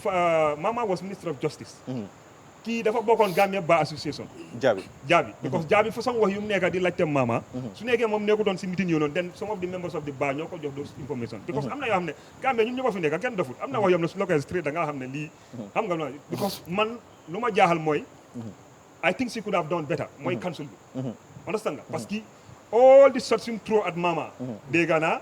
Mama was Minister of Justice kii dafa bokkoon Gambia Bar Association Jabi because Jabi fa sama wax yu mu nekka di laajte Mama su nekkee moom nekkutoon si meeting yoonoon then some of the members of the bar ñoo ko jox those information because am na yoo xam ne Gambia ñun ñoo ko fi nekka kenn defut am na wax yoo xam ne su la koy straight da nga xam ne lii xam nga na because man lu ma jaaxal mooy I think she could have done better mooy council bi understand nga parce que all the searching through at Mama dégg naa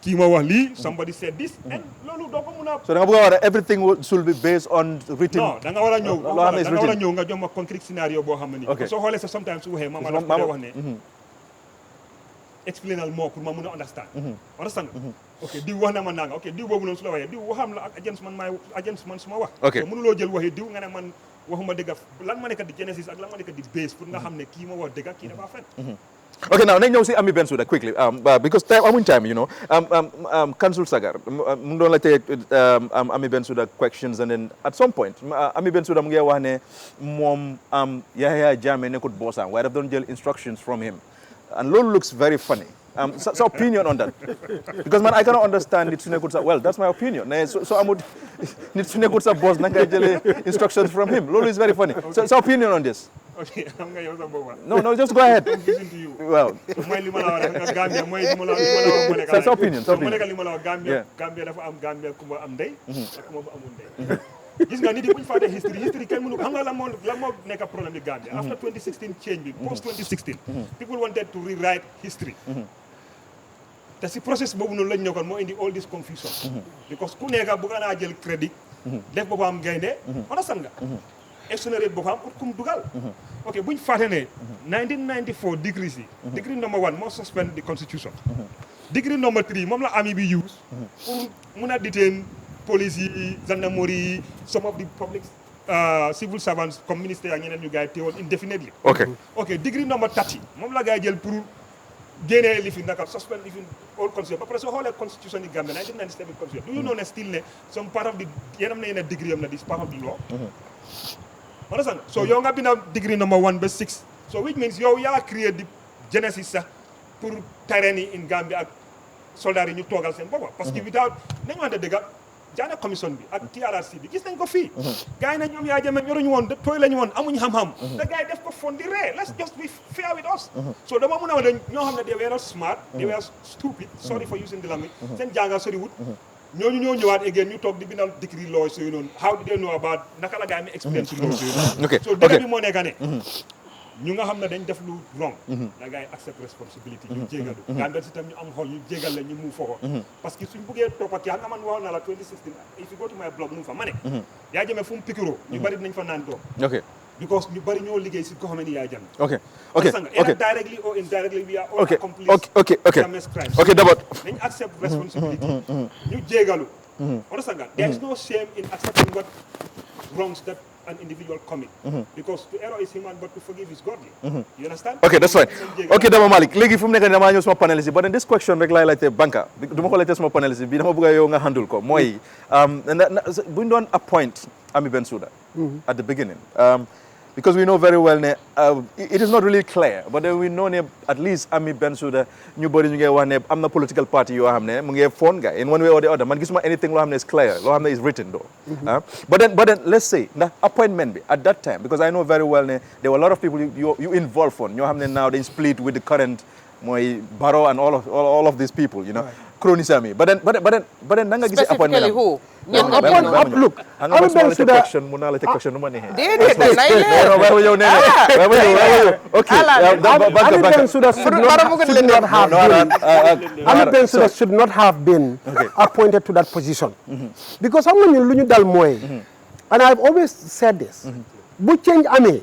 kii ma wax lii somebody said this and loolu doo ko mun a. So da nga bëgg a wax everything should be based on written. Non da nga war a ñëw nga jox ma concrete scenario boo xam ne nii. soo xoolee sax sometimes su waxee Mama dafa wax ne. explainal more pour ma mun a understand. Understand nga. ok diw wax na ma nanga ok diw boobu noonu su la waxee diw waxam la ak agence man su ma wax. ok mënuloo jël waxi diw nga ne man waxuma dëgg lan ma nekk di genesis ak lan ma nekk di base pour nga xam ne kii ma wax dëgg kii dafa fen. Okay, now let's see Ami Bensouda quickly, because time, you know, Council Sagar, don't let Ami Bensouda questions, and then at some point, Ami Bensouda mungi wane mom Yahya Jammeh ne could boss am. Why have done jail instructions from him, and Lolo looks very funny. So opinion on that, because man, I cannot understand it. Well, that's my opinion. So I would need boss nanga jail instructions from him. Lolo is very funny. So opinion on this. Okay, No, just go ahead. I'm listening to you. Well, that's opinion. Gambia dafa am Gambia kuma am ndey ak kuma bu amul ndey. Gis nga nit yi bu ñu fàtte history kenn mënu xam nga lan moo nekk problème bi Gambia. After 2016 change bi, post 2016, people wanted to rewrite history. te si process boobu noonu lañ nekkoon moo indi all this confusion. Because ku nekk bëgg naa jël crédit. def boppam gaynde. understand nga. exonérate boppam pour kum dugal. ok buñ fàtte ne 1994 decree si. decree number 1 moo suspend the constitution. decree number 3 moom la ami bi use. pour mun a detain police yi gendarmerie yi some of the public civil servants comme ministère ak ñeneen ñu gars yi teewoon indefinitely. ok decree number 30 moom la gars yi jël pour génnee li fi naka suspend li fi all constitution ba pare soo xoolee constitution yi Gambia 1997 constitution do you know ne still ne some part of the yéen am na yenn degree am na this part of the law. Understand? So yow nga binda degree number 1 ba 6 so which means yow yaa create the genesis sax pour terrain yi in Gambia ak soldats yi ñu toogal seen bopp parce que without nañu wante dëgg jaana commission bi ak TRRC bi gis nañ ko fii gars yi na ñoom yaa jëmee ñoruñu woon tooy lañu woon amuñu xam-xam te gars yi def ko fon di ree let's just be fair with us so dama mun a wax ñoo xam ne they were not smart they were stupid sorry for using the language seen jànga sori wut ñooñu ñoo ñëwaat again ñu toog di bindal degree law so noonu how did they know about naka la gars yi experience law so noonu so dëgg bi moo nekka ne ñu nga xam ne dañ def lu wrong la gars yi accept responsibility ñu jégalu Gambia si tam ñu am xol ñu jégal la ñu mu foko parce que suñ bëggee topp ak yaa nga man wax na la 2016 if you go to my blog mu fa ma ne yaa jëmee fu mu pikiroo ñu bari dinañ fa naan doom because ñu bari ñoo liggéey si ko xam ne yaa jëm either directly or indirectly we are all accomplices okay d'abord nañ accept responsibility ñu jégalu understand nga there is no shame in accepting what wrongs that an individual commit. Because to err is human, but to forgive is godly. You understand? Okay, that's right. Okay, Dama Malik. Legi fu mu nekk dama ñëw sama panelist but in this question rek laay laajte banka duma ko laajte sama panelist bi dama bëgg yow nga handle ko mooy bu ñu doon appoint Ami Bensouda at the beginning because we know very well ne it is not really clear but then we know ne at least Ami Bensouda ñu bëri ñu ngi wax ne am na political party yoo xam ne mu ngi phone guy in one way or the other man gisuma anything loo xam ne is clear loo xam ne is written though but then let's say the appointment bi at that time because I know very well ne there were a lot of people you involved on ñoo xam ne now they split with the current mooy Barrow and all of these people you know chronisami but then nanga gisee appointment specifically who look Ami Bensouda question mun naa la question nu ma neexee déedéet nay leer okay Ami Bensouda should not have been appointed to that position because xam nga ñun lu ñu dal mooy and I've always said this bu change amee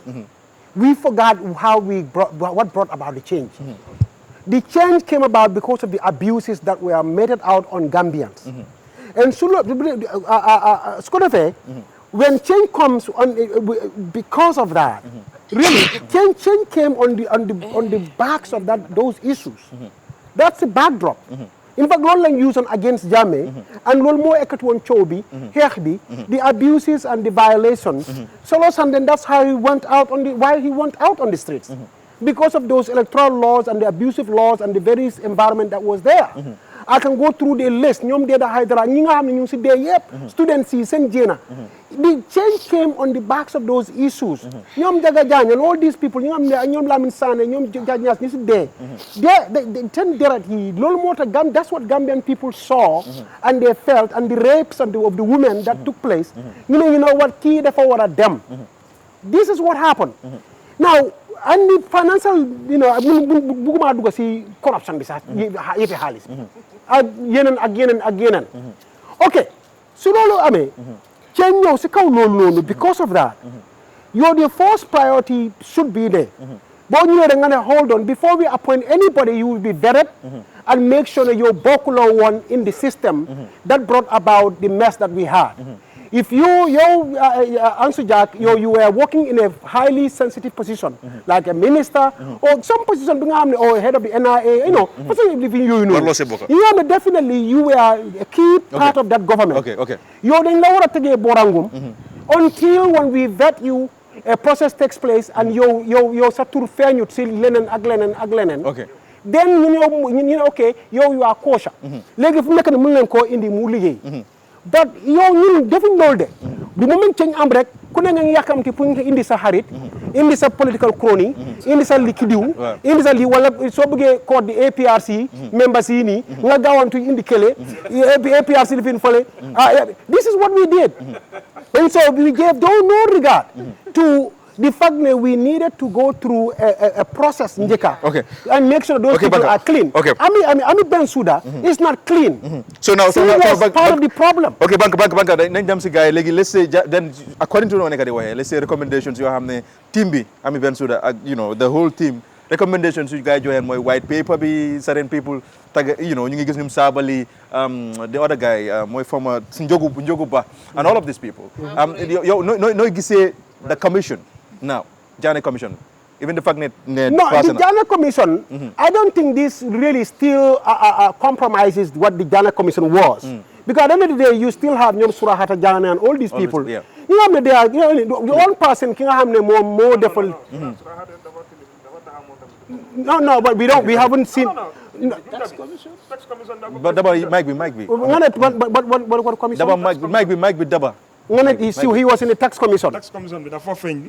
we forgot what brought about the change. The change came about because of the abuses that were meted out on Gambians. And so, when change comes because of that, really, change came on the backs of those issues. That's the backdrop. In fact, loolu lañ use against Jammeh and loolu moo ekkati woon coow bi xeex bi the abuses and the violations and then that's how he went out on the streets because of those electoral laws and the abusive laws and the very environment that was there. I can go through the list ñoom Deda Haidara ñi nga xam ne ñu ngi si dee yëpp students yi seen jéena the change came on the backs of those issues ñoom Jaga Jaañ and all these people ñi nga xam ne ñoom Lamin Sané ñoom Jaaj ñu si dee they ten deret yi loolu moo tax that's what Gambian people saw and they felt and the rapes of the women that took place ñu ne you know what kii dafa war a dem this is what happened now and the financial bugguma dugg si corruption bi sax yëfi xaalis ak yeneen ok su loolu amee change ñëw si kaw loolu noonu because of that your first priority should be there boo ñëwee da nga ne hold on before we appoint anybody you will be vetted and make sure that you're bokkuloo one in the system that brought about the mess that we had. If you Ansu Jack, you were working in a highly sensitive position, like a minister or some position, or head of the NIA, definitely you were a key part of that government. You then until when we vet you, a process takes place and you satur fair you till lenen ak lenen. Then you know okay, you are kosher. Like if make mun ko indi mu liggéey. But ñun defuñ loolu de du moment change am rek ku ne nga yàkkamti pour nga indi sa xarit indi sa political crony indi sa liquidiw indi sa lii wala soo bëggee code di APRC members yi nii nga gaawantu indi kële APRC li fin fële this is what we did and so we gave no regard to the fact that we needed to go through a process and make sure those people are clean. Ami Bensouda is not clean. So now, he was part of the problem. Okay, banka nañ dem si gars yi léegi let's say then according to the way let's say recommendations yoo xam ne team bi Ami Bensouda ak the whole team recommendations yu gars yi joxeen mooy white paper bi certain people tag ñu ngi gis ñum Sabally the other guy mooy former Njogu Ba and all of these people yow nooy gisee the commission now Janneh Commission even the fact that the Janneh Commission I don't think this really still compromises what the Janneh Commission was because at the end of the day you still have Nyom Surahata Janneh and all these people you know they are the one person ki nga xam ne moom moo defal no but we haven't seen Tax commission. But Daba mic be. What commission? Daba mic be Daba. He was in the tax commission. Tax commission bi dafa feeñ.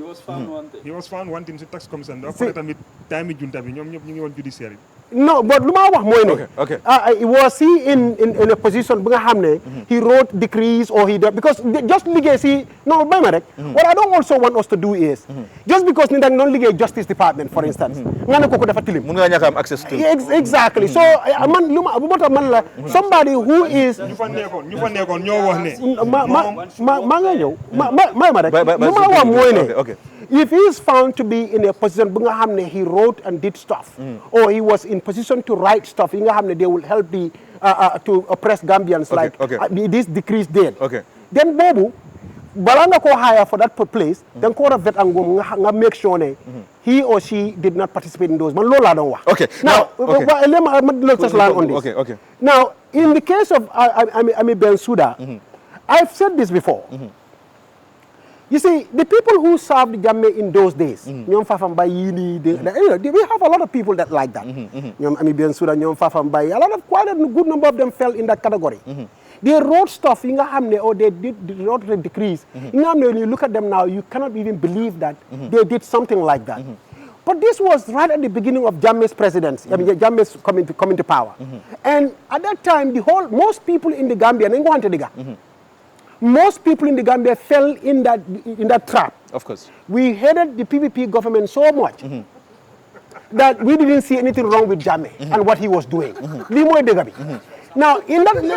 He was found wanting in tax commission. Dafa tamit time junta bi ñoom ñëpp ñu ngi woon judiciary. No, but lu ma wax mooy ne. Okay. Was he in a position bu nga xam ne he wrote decrees or because just liggéey si no may ma rek. What I don't also want us to do is just because ni dañ doon liggéey justice department for instance nga ne kooku dafa tilim. Mun nga ñàkk am access to. Exactly. So man lu ma bu moo tax man la somebody who is. ñu fa nekkoon ñoo wax ne. maa nga ñëw may ma rek lu ma wax mooy ne. If he is found to be in a position bu nga xam ne he wrote and did stuff or he was in position to write stuff yi nga xam ne they will help the to oppress Gambians like these decrees did then boobu balanga ko hire for that place then ko vet angum nga make sure ne he or she did not participate in those man lola don't wa okay now let's just land on this okay now in the case of Ami Bensouda I've said this before you see the people who served Jammeh in those days ñom Fafam Bay we have a lot of people that like that ñom Ami Bensouda ñom Fafam Bay a lot of quite a good number of them fell in that category. They wrote stuff, or they wrote the decrees. When you look at them now, you cannot even believe that they did something like that. But this was right at the beginning of Jammeh's presidency, Jammeh's coming to power. And at that time, most people in the Gambia, most people in the Gambia fell in that trap. Of course. We hated the PPP government so much that we didn't see anything wrong with Jammeh and what he was doing. Now, in that, we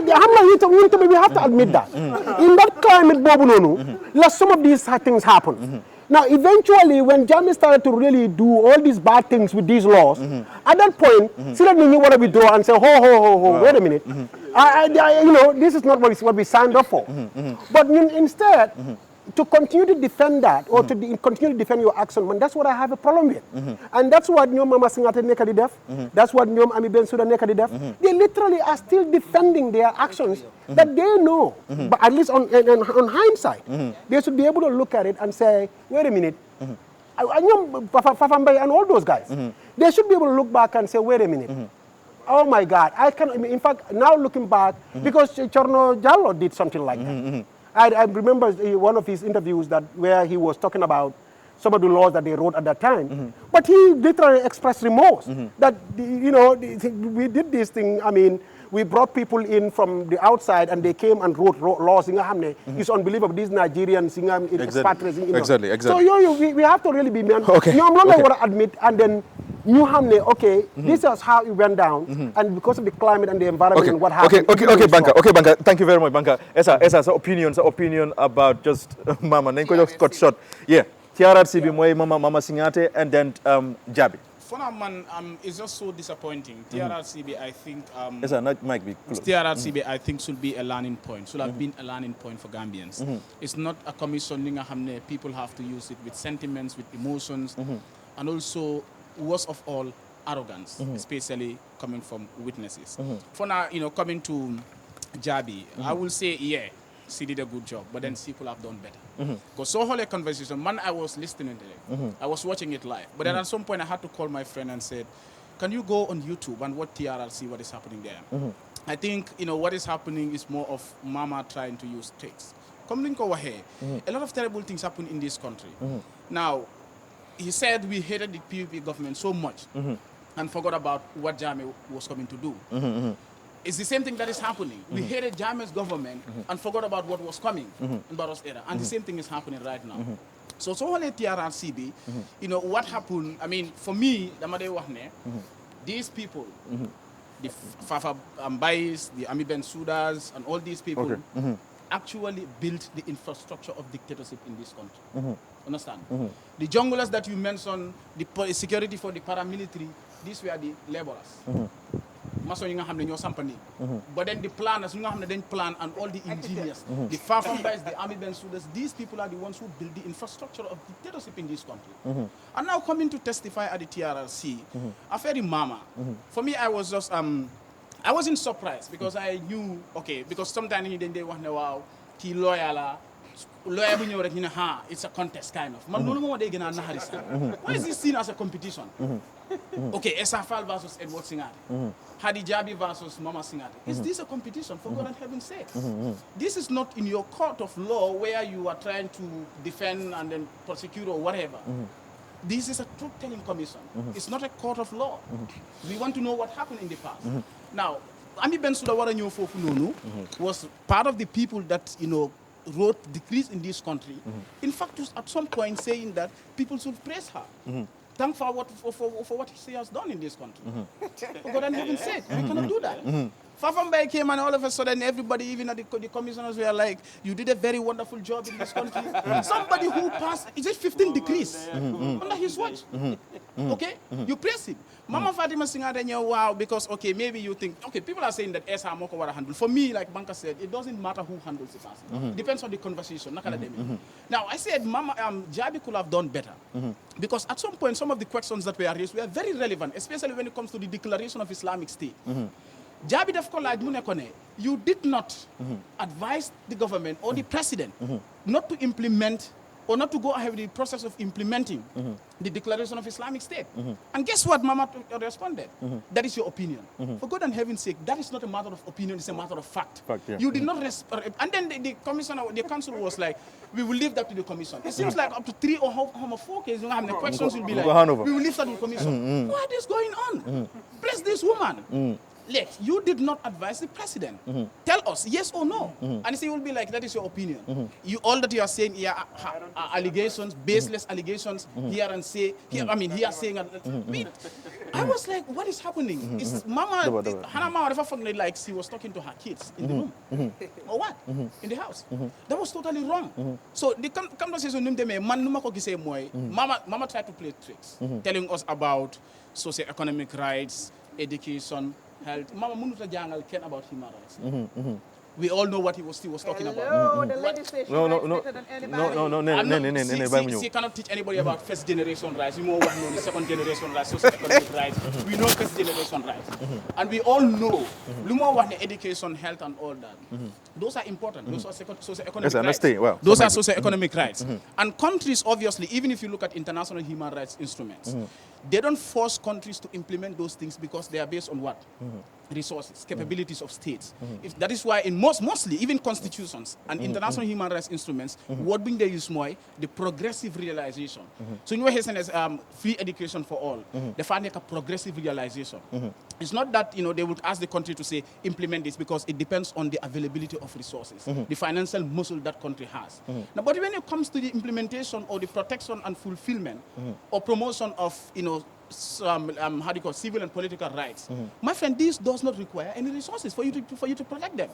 have to admit that. In that climate, some of these things happen. Now, eventually, when Jammeh started to really do all these bad things with these laws, at that point, see that we want to withdraw and say, wait a minute. This is not what we signed up for. But instead, to continue to defend that or to continue to defend your action, man, that's what I have a problem with. And that's what Nyom Mama Singate Nekadi def. That's what Nyom Ami Bensouda Nekadi def. They literally are still defending their actions that they know. But at least on hindsight, they should be able to look at it and say, wait a minute, Fafambay and all those guys, they should be able to look back and say, wait a minute. Oh my God, in fact, now looking back, because Chorno Jallo did something like that. I remember one of his interviews where he was talking about some of the laws that they wrote at that time. But he literally expressed remorse that, we did this thing. I mean, we brought people in from the outside and they came and wrote laws. It's unbelievable. These Nigerians, expatriates. Exactly. So we have to really be man. Okay. I'm not going to admit and then this is how it went down, and because of the climate and the environment and what happened. Okay, Banka. Thank you very much, Banka. Esa opinion about just Mama. Nenko just cut short. Yeah, TRRC moy Mama Singate and then Jabi. For now, man, it's just so disappointing. TRRCB, I think. Might be close. TRRCB, I think, should be a learning point. Should have been a learning point for Gambians. It's not a commission. People have to use it with sentiments, with emotions, and also, worst of all, arrogance, especially coming from witnesses. For now, coming to Jabi, I will say, yeah, she did a good job, but then she could have done better. Because so whole conversation, man, I was listening to it. I was watching it live. But then at some point, I had to call my friend and said, can you go on YouTube and watch TRRC, what is happening there? I think, what is happening is more of Mama trying to use tricks. Coming over here, a lot of terrible things happen in this country. Now, he said we hated the PPP government so much and forgot about what Jammeh was coming to do. It's the same thing that is happening. We hated Jammeh's government and forgot about what was coming in Barrow's era. And the same thing is happening right now. So only TRRCB, what happened, I mean, for me, these people, the Fafa Mbais, the Ami Bensoudas, and all these people actually built the infrastructure of dictatorship in this country. Understand? The junglers that you mentioned, the security for the paramilitary, these were the laborers. But then the planners, plan and all the engineers, the Fafam guys, the Army Bensoudas, these people are the ones who build the infrastructure of dictatorship in this country. And now coming to testify at the TRRC, Aferi Mama, for me, I was just, I wasn't surprised because I knew, because sometimes they want to wow, ki lawyer it's a contest kind of. Why is this seen as a competition? Esafal versus Edward Singate. Hadi Jabi versus Mama Singate. Is this a competition, for God and heaven's sake? This is not in your court of law where you are trying to defend and then prosecute or whatever. This is a truth-telling commission. It's not a court of law. We want to know what happened in the past. Now, Ami Bensouda Waranyo Fofununu was part of the people that, wrote decrees in this country. In fact, at some point saying that people should praise her. Thank for what she has done in this country. For God and heaven's sake, I cannot do that. Fafambai came and all of a sudden everybody, even at the commissioners, were like, you did a very wonderful job in this country. Somebody who passed, is it 15 degrees under his watch? Okay? You praise him. Mama Fatima Singate, wow, because, okay, maybe you think, okay, people are saying that Esa Moko were handled. For me, like Banka said, it doesn't matter who handles the person. It depends on the conversation, not academic. Now, I said, Mama, Jabi could have done better. Because at some point, some of the questions that were raised were very relevant, especially when it comes to the declaration of Islamic State. Jabi def ko laaj mu ne ko ne you did not advise the government or the president not to implement or not to go ahead with the process of implementing the declaration of Islamic State. And guess what Mama responded? That is your opinion. For God and heaven's sake, that is not a matter of opinion, it's a matter of fact. You did not and then the commissioner, the council was like, we will leave that to the commission. It seems like up to 3 or 4 cases, the questions will be like, we will leave that to the commission. What is going on? Bless this woman. Lex, you did not advise the president. Tell us, yes or no. And he will be like, that is your opinion. All that you are saying here are allegations, baseless allegations, here and say, here are saying, I was like, what is happening? Is Mama, Hannah Mama never forgot like she was talking to her kids in the room. Or what? In the house. That was totally wrong. So the conversation, Mama tried to play tricks, telling us about socio-economic rights, education, health. Mama Munuta Jangal cared about human rights. We all know what he was talking about. The legislation She cannot teach anybody about first generation rights. We know what know the second generation rights, socio-economic rights. We know first generation rights. And we all know education, health and all that. Those are important. Those are socio-economic rights. Those are socio-economic rights. And countries, obviously, even if you look at international human rights instruments, they don't force countries to implement those things because they are based on what? Resources, capabilities of states. If that is why in mostly, even constitutions and international human rights instruments, what being they use more, the progressive realization. So in what as free education for all, they find like a progressive realization. It's not that they would ask the country to say implement this because it depends on the availability of resources, the financial muscle that country has. Now, but when it comes to the implementation or the protection and fulfillment or promotion of civil and political rights. My friend, this does not require any resources for you to protect them.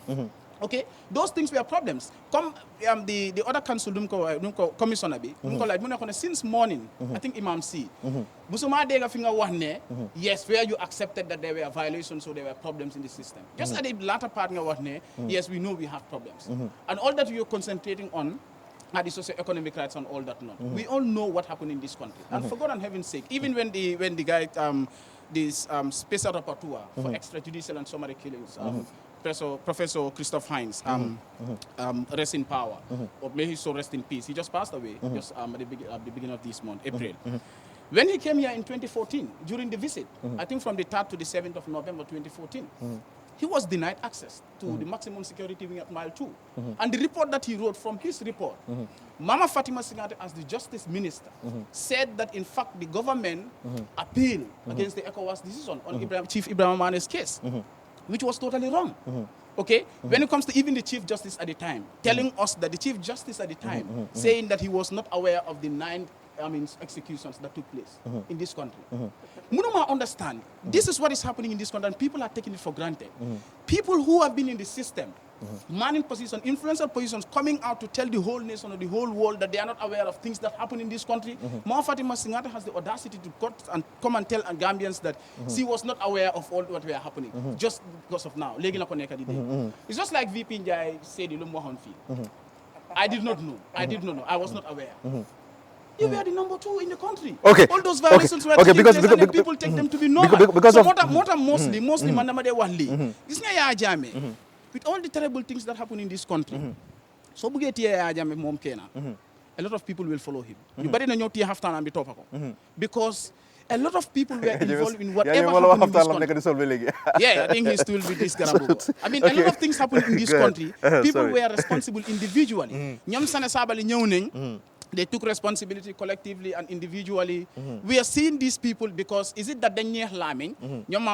Okay, those things were problems. Come, the other council, commissioner, since morning, I think Imam C. Yes, where you accepted that there were violations, so there were problems in the system. Just at the latter part, yes, we know we have problems, and all that you're concentrating on are the socio-economic rights and all that not. We all know what happened in this country. And for God and heaven's sake, even when the guy, this special rapporteur for extrajudicial and summary killings, Professor Christoph Heinz, rest in power, or may he so rest in peace. He just passed away just at the beginning of this month, April. When he came here in 2014, during the visit, I think from the 3rd to the 7th of November 2014, he was denied access to the maximum security wing at Mile 2. And the report that he wrote, from his report, Mama Fatima Singate, as the justice minister, said that in fact the government appealed against the ECOWAS decision on Chief Ibrahim Mane's case, which was totally wrong. Okay? When it comes to even the Chief Justice at the time, telling us that the Chief Justice at the time, saying that he was not aware of the 9 executions that took place in this country. Munuma understand, this is what is happening in this country and people are taking it for granted. People who have been in the system, manning positions, influential positions, coming out to tell the whole nation or the whole world that they are not aware of things that happen in this country. Mama Fatima Singate has the audacity to come and tell Gambians that she was not aware of all what were happening just because of now. It's just like VP Njai said in Lumwahanfi. I did not know. I was not aware. You were the number 2 in the country. Okay. All those violations were taking place and people take them to be normal. Because mostly Mandamade Wali. This is with all the terrible things that happen in this country. So a lot of people will follow him. You better not have time and be top because a lot of people were involved in whatever happened in this country. I think he still with this Garabugo. I mean, a lot of things happen in this country. People were responsible individually. They took responsibility collectively and individually. We are seeing these people because is it that they're laming?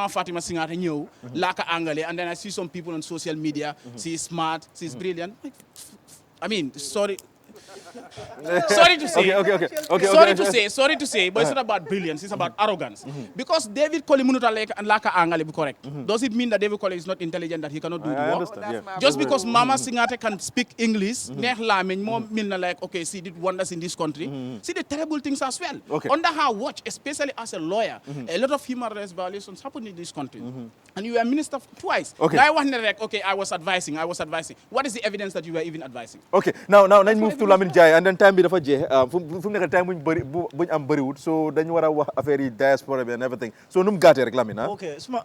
Fatima Singate knew, Laka Angale, and then I see some people on social media. She's smart, she's brilliant. I mean, sorry. Sorry to say. Okay. Sorry to say, but it's not about brilliance, it's about arrogance. Because David Colley Munuta Laka Angali be correct. Does it mean that David Colley is not intelligent, that he cannot do the work? Understand, yeah. Just because Mama Singate can speak English, neex làmmiñ moo mel na like, okay, see the wonders in this country. See the terrible things as well. Okay. Under her watch, especially as a lawyer, a lot of human rights violations happen in this country. And you were minister twice. Okay. Now I want to like, okay, I was advising. What is the evidence that you were even advising? Okay, now let's move to Lamin Jai, and then time bi dafa jeex fu mu nekk time buñ am bëriwut, so dañu war a wax affaire yi diaspora bi and everything. So nu mu gàttee rek Lamin, Okay, nu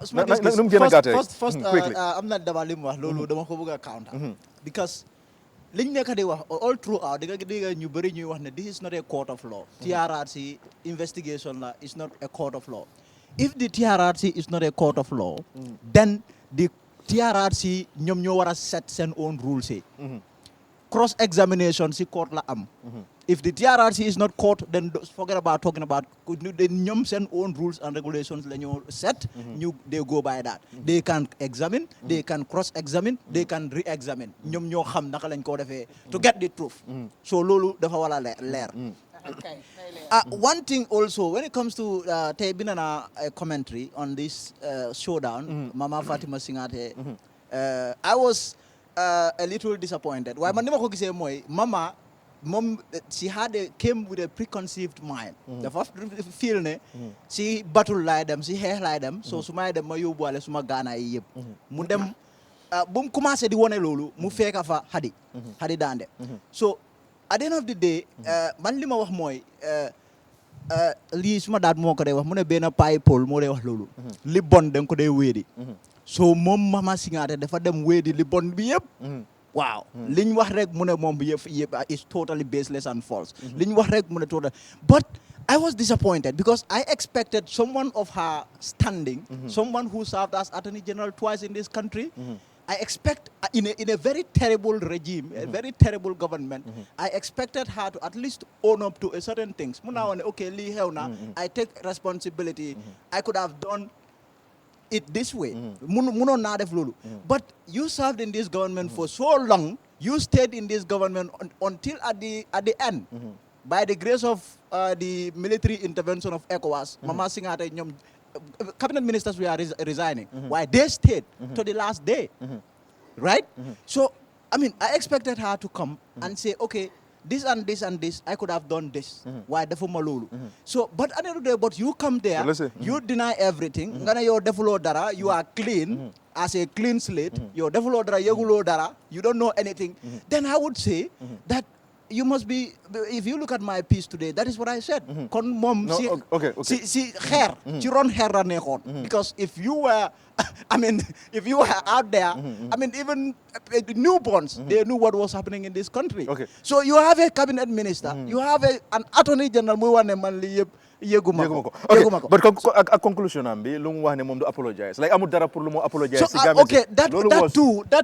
mu gën a gàttee rek. first Quickly. am na daba li mu wax loolu dama ko bëgg a counter because liñ nekk di wax all throughout di nga dégg ñu bëri ñuy wax ne this is not a court of law. TRRC investigation la is not a court of law. If the TRRC is not a court of law, then the TRRC ñoom ñoo war a set seen own rules yi. Cross examination si court la am. If the TRRC is not court, then forget about talking about ñoom seen own rules and regulations la ñoo set. They go by that. They can examine, they can cross examine, they can re-examine. ñoom ñoo xam naka lañ ko defee to get the truth. So loolu dafa war a leer. Okay. One thing also, when it comes to Binana commentary on this showdown, Mama Fatima Singate, I was a little disappointed. Why man ko gisee mooy Mama mom she came with a preconceived mind. Dafa feel ne si battle lay dem, si xeex lay dem, so su may dem ma yóbbuwaale suma gaana yi yëpp. Mu dem bu mu commencé di wone loolu mu fekk fa Hadi Dande. So at the end of the day, man li ma wax mooy lii suma daat moo ko dee wax mu ne benn payi Paul moo dee wax loolu. Li bon da nga ko dee wéedi. So moom Mama Singate dafa dem wéedi li bon bi yëpp. Wow. Liñ wax rek mu ne moom bi yëpp is totally baseless and false. Liñ wax rek mu ne total. But I was disappointed because I expected someone of her standing, someone who served as Attorney General twice in this country. I expect in a very terrible regime, a very terrible government, I expected her to at least own up to a certain things. Okay, Lee Helna, I take responsibility. I could have done it this way. But you served in this government for so long, you stayed in this government until at the end. By the grace of the military intervention of ECOWAS, Mama Singate, cabinet ministers were resigning. Why? They stayed to the last day. Right? So, I mean, I expected her to come and say, okay, this and this and this, I could have done this. Why? So, but at the end of the day, but you come there, you deny everything. You are clean, as a clean slate. You don't know anything. Then I would say that you must be, if you look at my piece today, that is what I said. Hair, because if you were, if you were out there, even newborns, they knew what was happening in this country. So you have a cabinet minister, you have an attorney general, Okay, but a conclusion ambi lu mu wax ne moom du apologize, like amul dara pour lu mu apologize si Gambia. Okay, that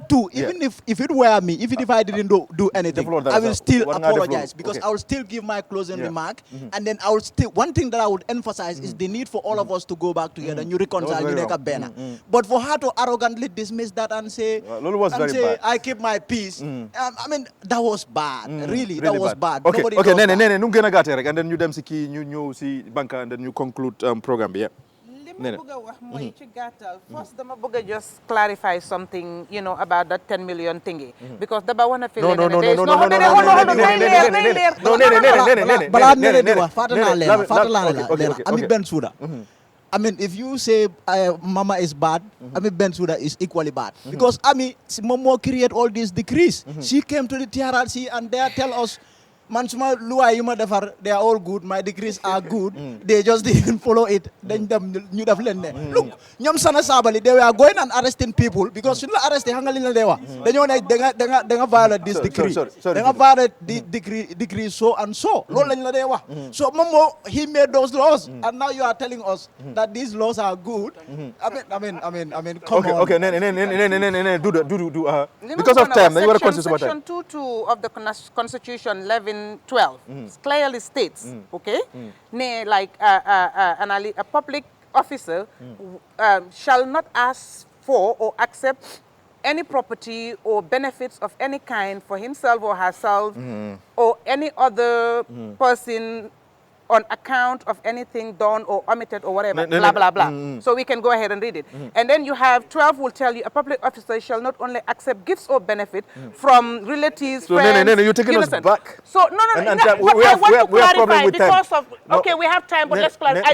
too even if it were me, if I didn't do anything, I will still apologize because I will still give my closing remark, and then I will still, one thing that I would emphasize is the need for all of us to go back together and you reconcile, you make a banner. But for her to arrogantly dismiss that and say I keep my peace, that was bad. Really that was bad. Okay, nene nu gën a gàtte rek, and then ñu dem si kii ñu ñëw si banka, and then you conclude program bi. First, dama bëgg a just clarify something, about that 10 million thingy. Because daba wanna feel if you say Mama is bad, Bensouda is equally bad. Because Momo create all these decrees. She came to the TRRC and they tell us, Mansuma Lua Yuma Defar, they are all good, my decrees are good. They just didn't follow it. Then you have learned. Look, Nyam Sana Sabali, they were going and arresting people because you know arrest the Hangalina Dewa. Then you violate this decree. They violate the decree so and so. So Momo, he made those laws, and now you are telling us that these laws are good. Come on. Okay, do because of time, you are conscious about Section 2.2 of the Constitution 11:12 clearly states, a public officer shall not ask for or accept any property or benefits of any kind for himself or herself or any other person on account of anything done or omitted or whatever, blah, blah, blah. So we can go ahead and read it. And then you have 12 will tell you a public officer shall not only accept gifts or benefit from relatives, So, friends. no, you're taking us back. So, no, And but we I have- want to we have problem clarify with time. because of, No. okay, we have time, but let's clarify.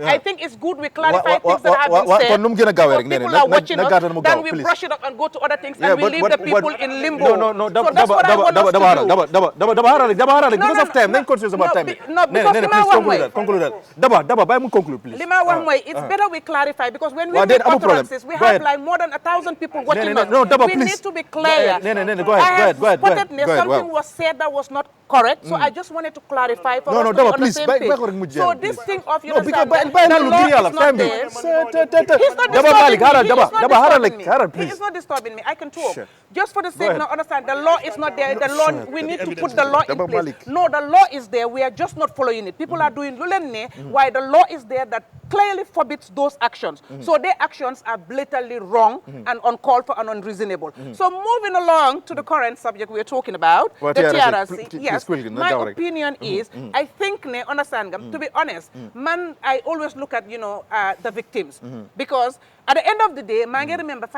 I think it's good we clarify Wa- wa- things that have wa- been wa- said. kon num gëna gaawee rek, So nee people na- are na- watching na us, gaatal mu then gaaw, we please. brush it up and go to other things Yeah, and we leave the people in limbo. No, So that's what I want us to do. Daba, because No, of time, no, then conscious about no, time. no, because Please Lima wax conclude that. Daba, bàyyi mu conclude, please. Lima wax mooy, it's better we clarify because when we Well, then, make no problem. utterances, we Go have ahead. like more than 1,000 people watching no, us. no, Daba, we please. need to be clear. No, go ahead, I have spotted go ahead, something wow. was said that was not correct, so I just wanted to clarify for No, us no, to be Daba, on please, the same bàyyi page. ko rek mu So jeex, this please. thing of, you No, because understand, bàyyi the loolu law ngir yàlla, is not time bi. there. Daba He's not disturbing Malik, me. xaaral, He is not Daba, xaaral disturbing me. xaaral, He please. is not disturbing me. I can talk. Sure. Just for the sake, ahead. now understand, the law is not there. The law, we need to put the law in Daba place. Malik. No, the law is there. We are just not following it. People are doing lulenne, why the law is there that clearly forbids those actions. So their actions are blatantly wrong and uncalled for and unreasonable. So moving along to the current subject we're talking about, Well, the TRRC, TRRC. Yes, quickly, my direct. opinion is, I think, understand, to be honest, man, I always look at, the victims. Because at the end of the day, I remember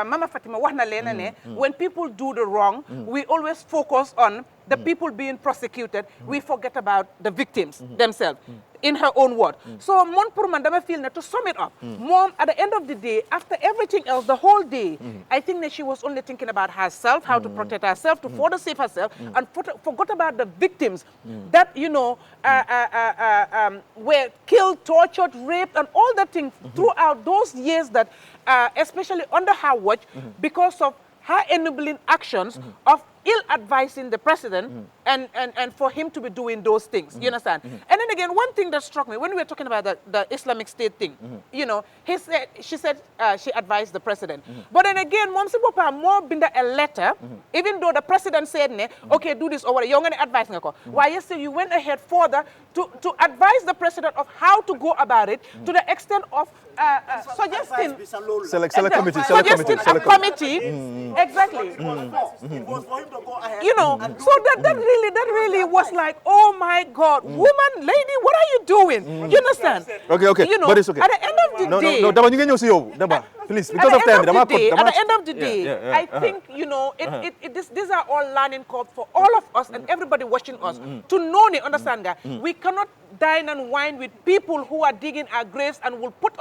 Mama Fatima Wahna Lena, when people do the wrong, we always focus on the people being prosecuted. We forget about the victims themselves. In her own word. So, mon pour man dama feel to sum it up, Mom, at the end of the day, after everything else, the whole day, I think that she was only thinking about herself, how to protect herself, to further save herself, and forgot about the victims that, were killed, tortured, raped, and all that thing throughout those years that, especially under her watch, because of her enabling actions of ill-advising the president and for him to be doing those things, you understand? And then again, one thing that struck me, when we were talking about the Islamic State thing, she said she advised the president. But then again, Mom Sibopa more been a letter, even though the president said, okay, do this or whatever, you're going to advise me. Why yesterday you went ahead further to advise the president of how to go about it to the extent of suggesting Select committee. a committee, exactly. So that really was like, oh my God, woman, lady, what are you doing? You understand? Okay, but it's okay. At the end of the day, No, Daba, ñu ngi ñëw si yow, Daba, please, because of time. at the end of the day, I think, these are all learning curves for all of us and everybody watching us to know, understand that we cannot dine and wine with people who are digging our graves and will put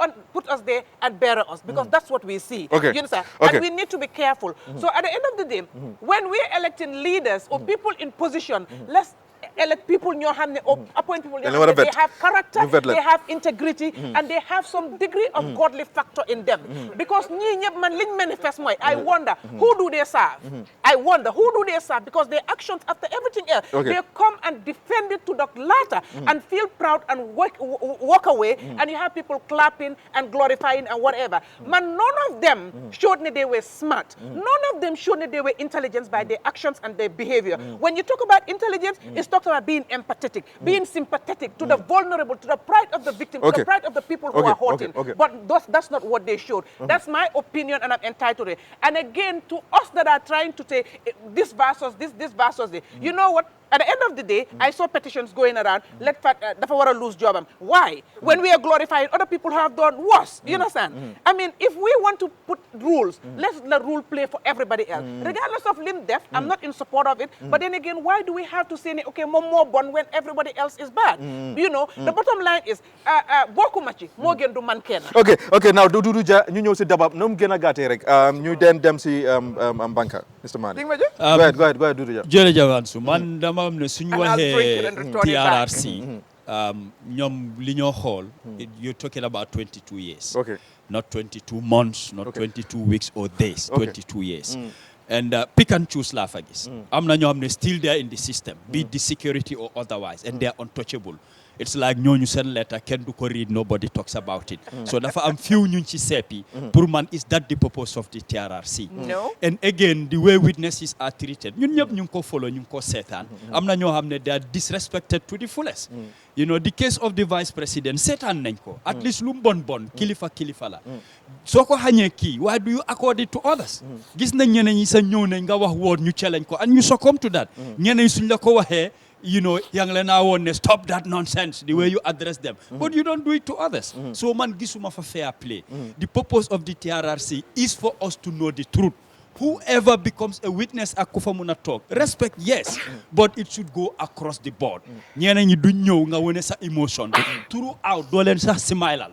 us there and bury us, because that's what we see. Okay. You understand? Okay. And we need to be careful. So at the end of the day, when we're electing leaders or people in position, let's elect people or appoint people they have character, they have integrity, and they have some degree of godly factor in them. Because I wonder who do they serve? I wonder who do they serve, because their actions after everything else, they come and defend it to the latter and feel proud and walk away, and you have people clapping and glorifying and whatever. Man, none of them showed me they were smart. None of them showed me they were intelligent by their actions and their behavior. When you talk about intelligence, it's talking about being empathetic, being sympathetic to the vulnerable, to the pride of the victim, to the pride of the people who are hurting. But that's not what they showed. That's my opinion, and I'm entitled to it. And again, to us that are trying to say this versus this versus this, you know what? At the end of the day, I saw petitions going around, let Dafawara lose job. Why? When we are glorifying other people who have done worse. You understand? I mean, if we want to put rules, let the rule play for everybody else. Regardless of limb death, I'm not in support of it. But then again, why do we have to say, okay, more born when everybody else is bad? The bottom line is, bokumachi, more gen do man ken. Okay, now do ja ñu ñëw si Daba nu mu gën a gàttee rek ñu dem si banka Mr. Mani. Go ahead Dudu Ja. Jërëjëf Ansu, man dama am ne suñu waxee TRRC ñoom li ñoo xool, you're talking about 22 years. Not 22 months, not 22 weeks or days, 22 years. And pick and choose la fa gis. Am na ñoo xam ne still there in the system, be it the security or otherwise, and they are untouchable. It's like ñooñu seen letter kenn du ko read, nobody talks about it. So dafa am few ñuñ ci seppi. Pour man, is that the purpose of the TRRC? No. And again, the way witnesses are treated, ñun ñëpp ñu ngi ko follow, ñu ngi ko seetaan. Am na ñoo xam ne they are disrespected to the fullest. You know, the case of the vice president, setan nañ ko. At least lu bon kilifa la. Soko hanye ki, why do you accord it to others? Gis nañ ñeneen ñi sa ñëw nañ nga wax word ñu challenge ko and you succumb to that. Ñeneen suñ la ko waxee, you know, yang lena won stop that nonsense, the way you address them. But you don't do it to others. So man gisuma for fair play. The purpose of the TRRC is for us to know the truth. Whoever becomes a witness at Kufamuna talk, respect, yes, but it should go across the board. Ñeneen ñi duñ ñëw nga wone sa emotion. Throughout, doo leen sax smile.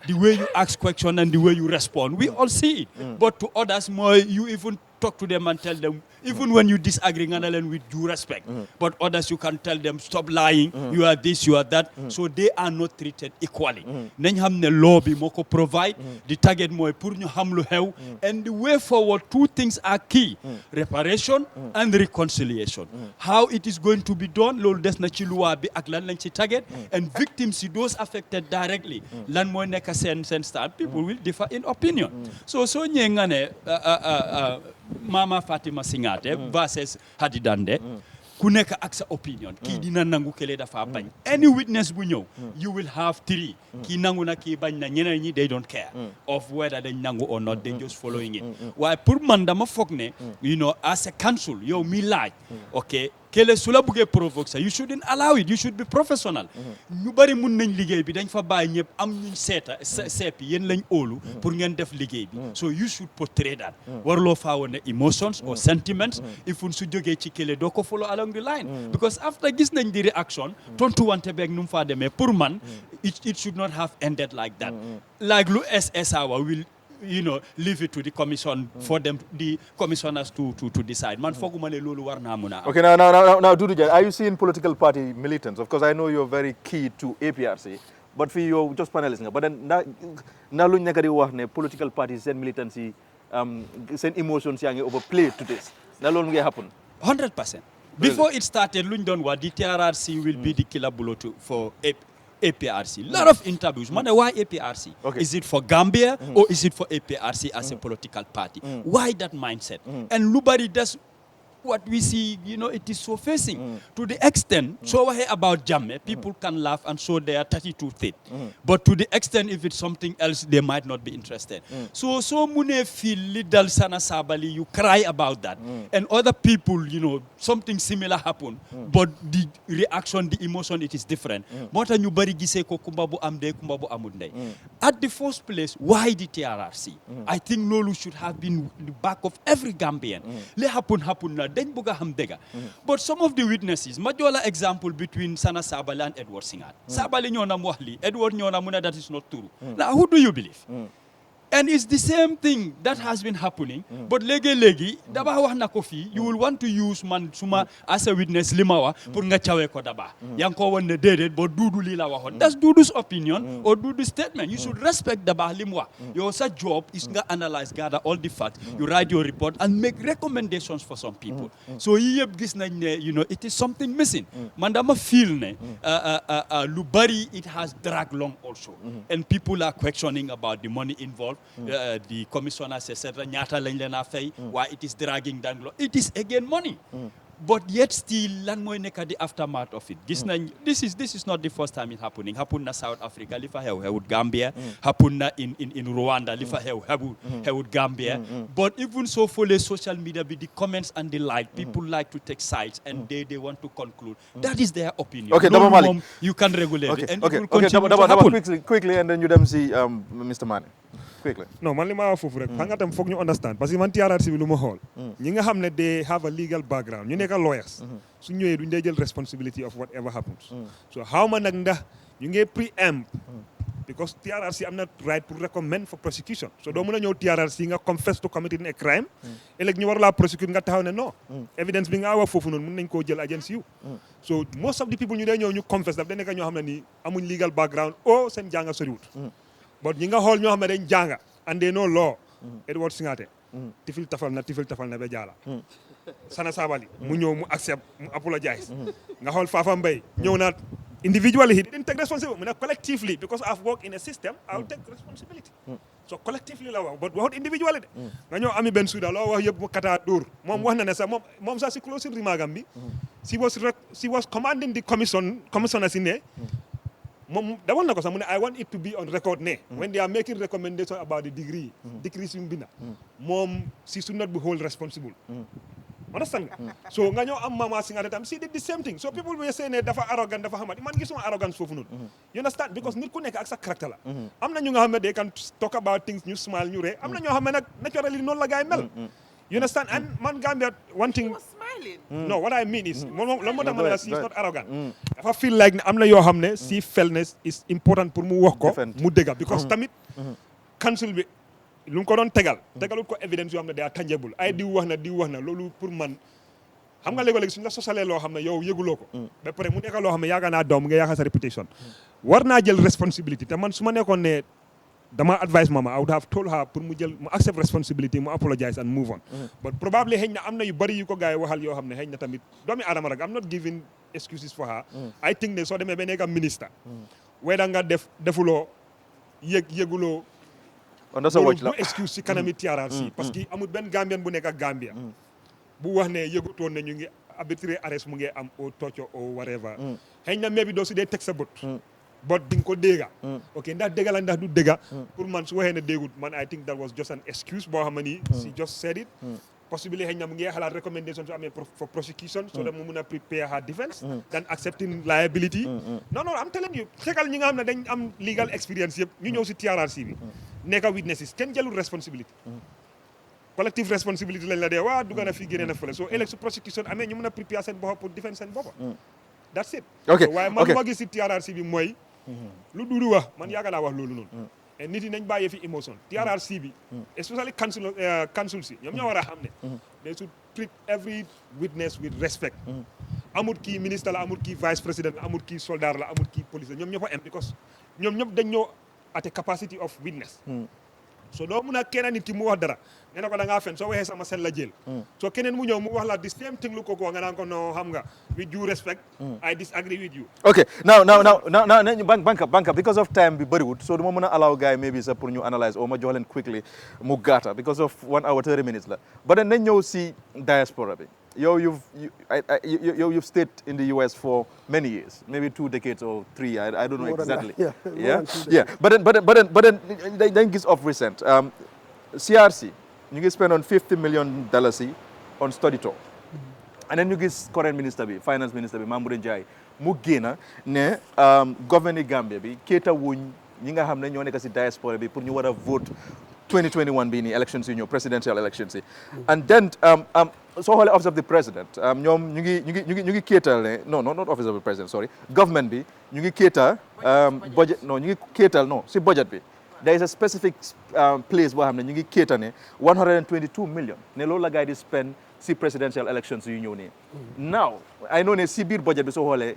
The way you ask question and the way you respond, we all see it. But to others, more you even talk to them and tell them, even when you disagree, with due respect. But others, you can tell them, stop lying, you are this, you are that. So they are not treated equally. Nañ xam ne law bi moo ko provide, the target mooy pour ñu xam lu xew, and the way forward, two things are key, reparation and reconciliation. How it is going to be done, loolu des na ci loi bi ak lan lañ ci target, and victims, those affected directly, lan mooy nekk seen stand, people will differ in opinion. So ñee nga ne Mama Fatima Singate versus Hadi Dande, ku nekk ak sa opinion. Kii dina nangu kele dafa bañ. Any witness bu ñëw, you will have three. Kii nangu na kii bañ na, ñeneen ñi they don't care of whether they nangu or not, they just following it. Waaye pour man dama foog ne, you know, as a council, yow mi laaj, okay, kele su la buggee provoke sa, you shouldn't allow it, you should be professional. Ñu bari mun nañ liggéey bi dañ fa bàyyi ñëpp am ñu seepi yéen lañ óolu pour ngeen def liggéey bi. So you should portray that. Warloo faa woon emotions or sentiments, if su jógee ci kele doo ko follow along the line. Because after gis nañ di reaction, tontu wante beeg nu mu faa demee, pour man, it should not have ended like that. Like lu SSAwa will, you know, leave it to the commission for them, the commissioners to decide. Man, foguma ne lolu war na muna. Okay, now, Dudu Jai, are you seeing political party militants? Of course, I know you're very key to APRC, but for you, just panelists. But then, na lu ñaka di wax ne political parties send militancy, send emotions yang overplayed to this. Na lolu ngay happen. 100%. Before it started, luñ don wa the TRRC will be the killer blow for APRC. A lot of interviews. Why APRC? Okay. Is it for Gambia or is it for APRC as a political party? Why that mindset? And nobody does what we see, you know, it is so facing. To the extent, so about Jammeh, people can laugh and show their 32 teeth. But to the extent, if it's something else, they might not be interested. So mune feel little sana sabali, you cry about that. And other people, you know, something similar happen, but the reaction, the emotion, it is different. Mota ñu bari gisee ko kumbabu amde, kumbabu amudne. At the first place, why the TRRC? I think Lolu should have been the back of every Gambian. Le happen na. But some of the witnesses, majola example between Sana Sabali and Edward Singat. Sabali nyona muahli, Edward nyona muna, that is not true. Now, who do you believe? And it's the same thing that has been happening. But legi, daba wax na ko fi, you will want to use man suma as a witness limawa pour nga chawe ko daba. Yang ko won ne dedet but Dudu li la waxon. That's Dudu's opinion or Dudu's statement. You should respect daba limwa. Your job is nga analyze, gather all the facts. You write your report and make recommendations for some people. So yeb gis nañ ne, you know, it is something missing. Man dama feel ne Lubari, it has dragged long also. And people are questioning about the money involved. The commissioner said why it is dragging down. It is again money. But yet still, lan moy nekk the aftermath of it. This is not the first time it happening. Happen na South Africa, li fa xew Gambia. Happen na in Rwanda, li fa xew Gambia. But even so for the social media, with the comments and the like, people like to take sides and they want to conclude. That is their opinion. Okay, no Malik. You can regulate it. And it will continue to happen. Quickly, and then you them see Mr. Mane. Quickly. No, man li ma wax fofu rek xam nga tam foog ñu understand parce que man TRRC bi lu ma xool ñi nga xam ne they have a legal background ñu nekk lawyers su ñëwee duñ dee jël responsibility of whatever happens so how ma nag ndax ñu ngi preempt because TRRC am na right pour recommend for prosecution so doo mën a ñëw TRRC nga confess to committing a crime ëllëg ñu war laa prosecute nga taxaw ne non evidence bi nga wax foofu noonu mën nañ koo jël against you so most of the people ñu dee ñëw ñu confess daf da nekk ñoo xam ne nii amuñ legal background o seen jànga soriwut but ñi nga xool ñoo xam ne dañ jànga and they know law Edward Singate tifil tafal na be jaala Sana Sabali mu ñëw mu accept mu apologize nga xool Fafa Mbay ñëw na individually he didn't take responsibility mu ne collectively because I've worked in a system I'll take responsibility so collectively la wax but waxut individually de nga ñëw Ami Ben Souda loo wax yëpp mu kata dóor moom wax na ne sax moom sax si closing remark am bi she was commanding the commissioner si ne dawal na ko sax mu ne I want it to be on record ne when they are making recommendation about the degree decrease yu binda moom si should not be hold responsible understand nga so nga ñëw am mama si nga tam si did the same thing so people will say ne dafa arrogant dafa xamati man gisuma arrogance foofu noonu you understand because nit ku nekk ak sa caractère la am na ñu nga xam ne they can talk about things ñu smile ñu ree am na ñoo xam ne nag naturally noonu la gaay mel you understand and man Gambia one thing no what I mean is la moo tax ma ne la si is not arrogant dafa feel like ne am na yoo xam ne si fairness is important pour mu wax ko mu dëgga because tamit council bi lu mu ko doon tegalut ko évidence yoo xam ne day tangible ay diw wax na loolu pour man xam nga léegi suñu la sosalee loo xam ne yow yëguloo ko ba pare mu nekk loo xam ne yaakaar naa doom nga yaakaar sa réputation war naa jël responsibility te man su ma nekkoon ne dama advice mama I would have told her pour mu accept responsibility mu apologize and move on but probably xëy na am na yu bari yu ko gars yi waxal yoo xam ne xëy na tamit doomi aadama rek I'm not giving excuses for her I think ne soo demee ba nekk ministre weda nga defuloo yëguloo loolu du excuse si kanami TRRC parce que amul benn Gambien bu nekk ak Gambia bu wax ne yëgutoon ne ñu ngi arbitrary arrest mu ngi am au torture or whatever xëy na maybe doo si dee teg sa bët but di nga ko dégga ok ndax dégga la ndax du dégga pour man su waxee ne déggut man I think that was just an excuse boo xam ne nii she just said it possibly xëy na mu ngi xalaat recommendation su amee for prosecution so that mu mun a prepare her defense than accepting liability non I'm telling you xekal ñi nga xam ne dañ am legal experience yëpp ñu ñëw si TRRC bi nekka witnesses kenn jëlul responsibility collective responsibility lañ la dee waa dugga na fii génne na fële so ëllëg su prosecution amee ñu mun a prepare seen bopp pour defense seen bopp that's it waaye man ma gis si TRRC bi mooy lu duudu wax man yaaga naa wax loolu noonu et nit yi nañ bàyyee fi émotion TRRC bi especially council si ñoom ñoo war a xam ne they should treat every witness with respect amul kii ministre la amul kii vice président la amul kii soldat la amul kii police la ñoom ñëpp a am because ñoom ñëpp dañ ñoo at a capacity of witness so doo mun a kenn nit ki mu wax dara nga ne ko da ngaa fen soo waxee sama sel la jël so keneen mu ñëw mu wax la the same thing lu ko ko nga naan ko no xam nga with due respect I disagree with you okay now banka because of time bi bëriwut so duma mën a allow gars yi maybe sax pour ñu analyse o ma jox leen quickly mu gàtta because of 1 hour 30 minutes la but then nañ ñëw si diaspora bi yow you've stayed in the US for many years, maybe 2 decades or 3. I don't know exactly. Yeah. But then Giss of recent. CRC, you spend on $50 million on study tour, and then you get current minister, finance minister, Mamoudou Ndiaye, mu génna ne gouverneur Gambia bi kéeta wuñ ñi nga xam ne ñoo nekk si diaspora bi pour ñu war a vote 2021 bii nii elections yi ñëw presidential elections yi and then soo xoolee office of the president ñoom ñu ngi kéetal ne non not office of the president sorry government bi ñu ngi kéeta budget non ñu ngi kéetal non si budget bi there is a specific place boo xam ne ñu ngi kéeta ne 122 million ne loolu la gars yi di spend si presidential elections yu ñëw nii now I know ne si biir budget bi soo xoolee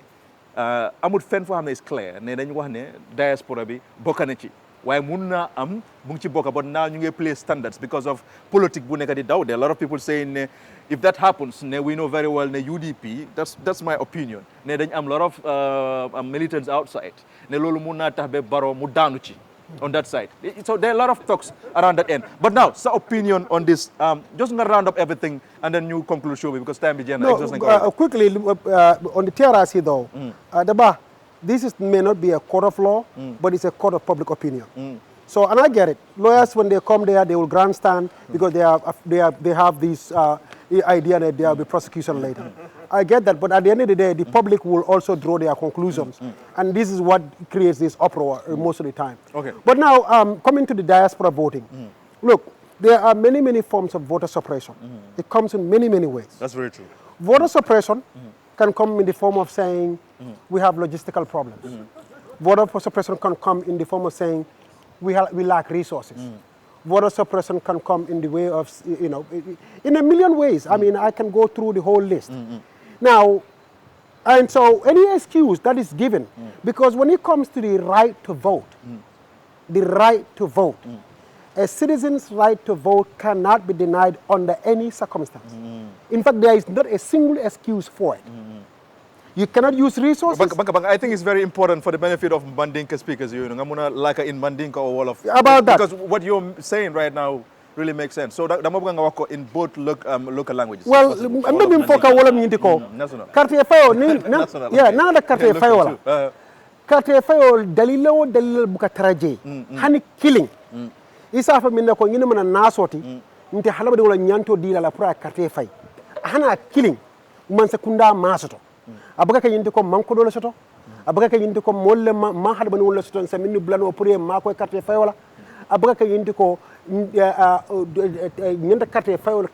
amul fenn foo xam ne is clear ne dañu wax ne diaspora bi bokk na ci waaye mun naa am mu ngi ci bokk but now ñu ngi play standards because of politique bu nekk di daw there a lot of people saying ne if that happens ne we know very well ne UDP that's my opinion ne dañ am lot of militants outside ne loolu mun naa tax ba Barrow mu daanu ci on that side. So there are a lot of talks around that end. But now, so opinion on this, just gonna round up everything and then you conclude show because time is exhausting. Quickly, on the TRRC though, this may not be a court of law, but it's a court of public opinion. So, and I get it. Lawyers, when they come there, they will grandstand because they have this idea that there will be prosecution later. I get that, but at the end of the day, the public will also draw their conclusions. And this is what creates this uproar most of the time. Okay. But now, coming to the diaspora voting, look, there are many, many forms of voter suppression. It comes in many, many ways. That's very true. Voter suppression can come in the form of saying we have logistical problems. Voter suppression can come in the form of saying we lack resources. Voter suppression can come in the way of, in a million ways. I mean, I can go through the whole list. Now, and so any excuse that is given, because when it comes to the right to vote, a citizen's right to vote cannot be denied under any circumstance. In fact, there is not a single excuse for it. You cannot use resources. I think it's very important for the benefit of Mandinka speakers. I'm gonna like in Mandinka or all of about that because what you're saying right now really makes sense. So that work in both local languages. Well, I'm not being focused on what I'm going to call. Quartier fayo, yeah, nada quartier fayo la. karte fayo dalilo dalil buka taraje hani killing isa fa minna ko ngina mana nasoti nte halaba de wala nyanto dila la pour karte fay hana killing man sakunda masoto abaga ka yindi ko manko do la soto abaga ka yindi ko molle ma hada ban wala soto sa minni blano pour ma ko karte fay wala abaga ka yindi ko ñanda karte fay wala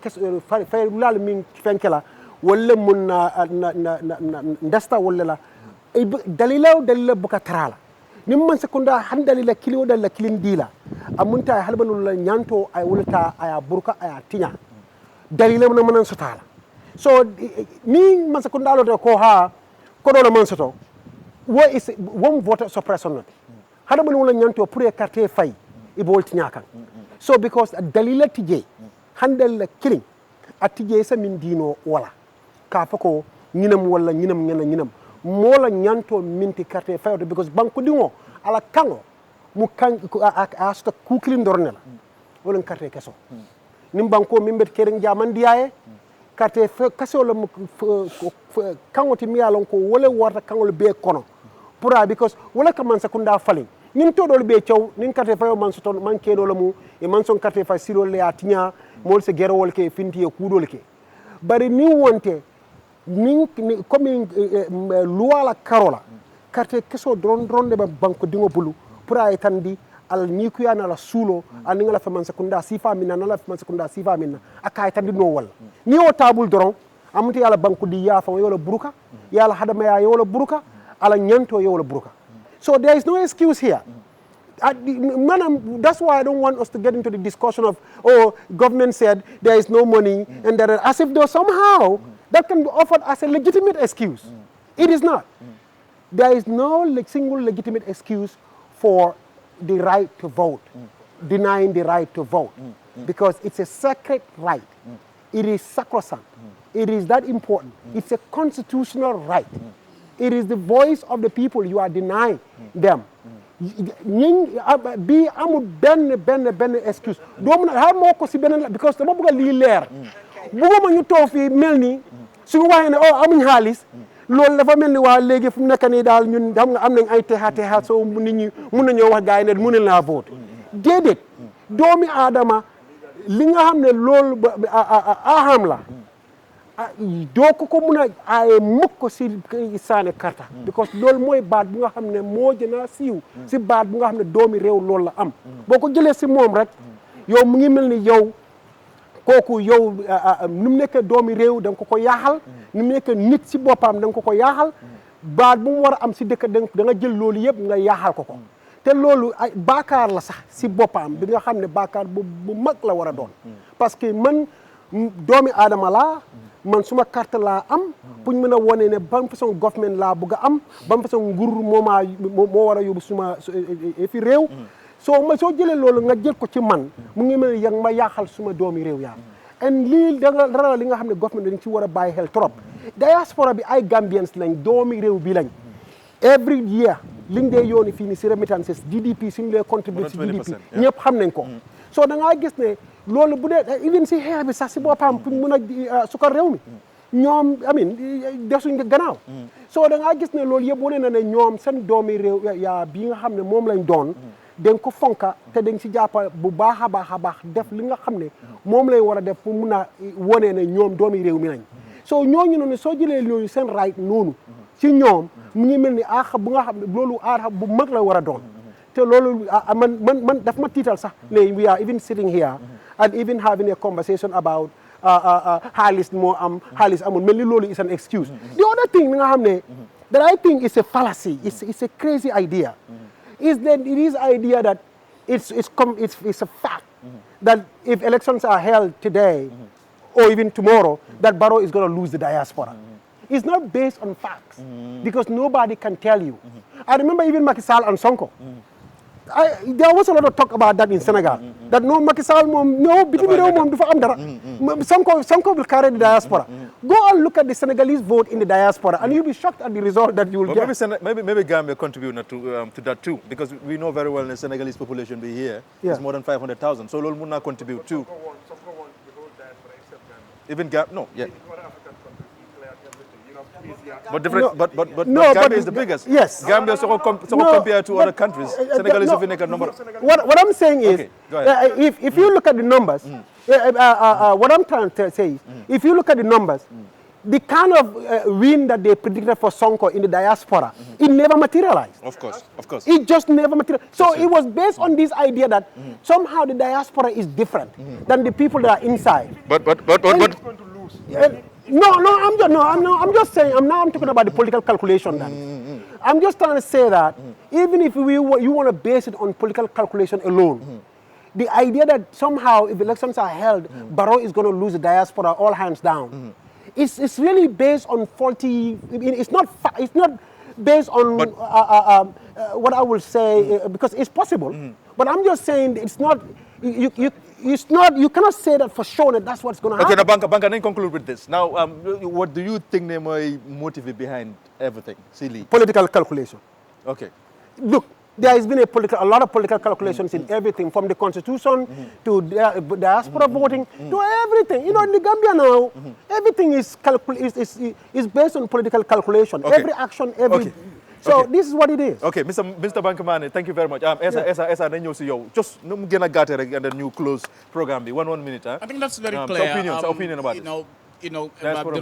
fay lal min fenkela wala mun na ndasta wala la dalila buka tarala nim man sekunda han dalila kilo dalla kilin dila amunta halbanul la nyanto ay wulata aya burka aya tinya dalila mun manan sotala so ni man sekunda lo ko ha ko do man soto won vote suppression not halbanul la nyanto pour carte fay ibol tinya kan so because dalila tije han dalila kilin atije sa min dino wala ka fako ñinam wala ñinam mola nyanto minti carte fayode because banko dingo ala kango mu kan asta kuklim dornela wala carte keso nim banko mimbet kering jaman diaye carte keso la kango ti miyalon ko wala warta kango be kono pura because wala ka man sakunda falling nin to dol be ciow nin carte fayo man so ton man kedo la mu e man son carte fay siro le atinya mol se gero wol ke finti e kudol ke bari ni wonte comme loi la carola carte keso dron de banko dingo bulu pour ay tandi al ni ku yana la sulo an ngala fa man sekunda sifa minna na la fa man sekunda sifa minna akay tandi no wal ni o tabul dron amuti yala banko di ya fa yola buruka yala hadama ya yola buruka ala nyanto yola buruka so there is no excuse here that's why I don't want us to get into the discussion of government said there is no money and that as if though somehow that can be offered as a legitimate excuse. It is not. There is no single legitimate excuse for the right to vote, denying the right to vote, because it's a sacred right. It is sacrosanct. It is that important. It's a constitutional right. It is the voice of the people you are denying them. Be amul ben excuse. Do mun ha moko ci benen because dama bëgg li leer. Bëgguma ñu toog fi melni suñu waxee ne amuñ xaalis loolu dafa mel ni waa léegi fu mu nekk nii daal ñun xam nga am nañ ay texa soo nit ñi mun nañoo wax gars yi ne mun nañ laa vote déedéet doomi aadama li nga xam ne loolu aham la doo ko mun a aaye mukk ko si saane karta because loolu mooy baat bu nga xam ne moo gën a siiw si baat bu nga xam ne doomi réew loolu la am boo ko jëlee si moom rek yow mu ngi mel ni yow kooku yow nu mu nekk doomi réew da nga ko yaaxal nu mu nekk nit si boppam da nga ko yaaxal baat bu mu war a am si dëkk da nga jël loolu yëpp nga yaaxal ko te loolu ay baakaar la sax si boppam bi nga xam ne baakaar bu mag la war a doon parce que man doomi aadama laa man suma carte laa am pour ñu mën a wone ne ban façon government laa bëgg a am ban façon nguur moo war a yóbbu suma fi réew soo jëlee loolu nga jël ko ci man mu ngi mel yang ma yaaxal suma doomi réew yaa and lii dara li nga xam ne government dañ ci war a bàyyi xel trop diaspora bi ay Gambians lañ doomi réew bi lañ every year liñ dee yooni fii ni si remittances GDP suñu lee contribute si GDP ñëpp xam nañ ko so da ngaa gis ne loolu bu dee even si xeex bi sax si boppam pour mun a sukar réew mi ñoom amin desuñ gannaaw so da ngaa gis ne loolu yëpp wane na ne ñoom seen doomi réew yaa bi nga xam ne moom lañ doon dañ ko fonka te dañ si jàppa bu baax a baax def li nga xam ne moom lay war a def pour mun a wone ne ñoom doomi réew mi lañ so ñooñu noonu soo jëlee loolu seen right noonu ci ñoom mu ngi mel ni bu nga xam ne loolu bu mag la war a doon te loolu man daf ma tiital sax ne we are even sitting here and even having a conversation about xaalis moo am xaalis amul mel ni loolu is an excuse the other thing nga xam ne that I think is a fallacy it's a crazy idea is that it is idea that it's a fact that if elections are held today or even tomorrow that Barrow is going to lose the diaspora. It's not based on facts because nobody can tell you. I remember even Macky Sall and Sonko. There was a lot of talk about that in Senegal. That no Macky Sall Sonko will carry the diaspora. Go and look at the Senegalese vote in the diaspora, and you'll be shocked at the result that you will get. Maybe Gambia contribute to that too, because we know very well the Senegalese population be here is more than 500,000. So Lol Muna contribute too. Even Gambia, no, yeah. But different, but No, Gambia but- is the biggest. yes. Gambia so compared to other countries. Senegal is even a number. What I'm saying is, Okay, go ahead. if you look at the numbers, what I'm trying to say is, if you look at the numbers, the kind of win that they predicted for Sonko in the diaspora, it never materialized. Of course, of course. It just never materialized. So it was based on this idea that somehow the diaspora is different than the people that are inside. But I'm just saying. I'm talking about the political calculation. Then I'm just trying to say that even if you want to base it on political calculation alone, the idea that somehow if elections are held, Barrow is going to lose the diaspora all hands down. It's really based on faulty. It's not based on what I will say because it's possible. But I'm just saying it's not. You cannot say that for sure that that's what's going to happen. Okay, now Banka, then conclude with this. Now, what do you think the motive behind everything? Silly. Political calculation. Okay. Look, there has been a lot of political calculations in everything, from the constitution to diaspora voting to everything. You know, in the Gambia now, everything is based on political calculation. Okay. Every action, So this is what it is. Okay, Mr. Bankamane, thank you very much. Esa dañ ñëw si yow. Just nu mu gën a gàtte rek and then you close programme bi. One minute. I think that's very clear. Sa opinion about it. The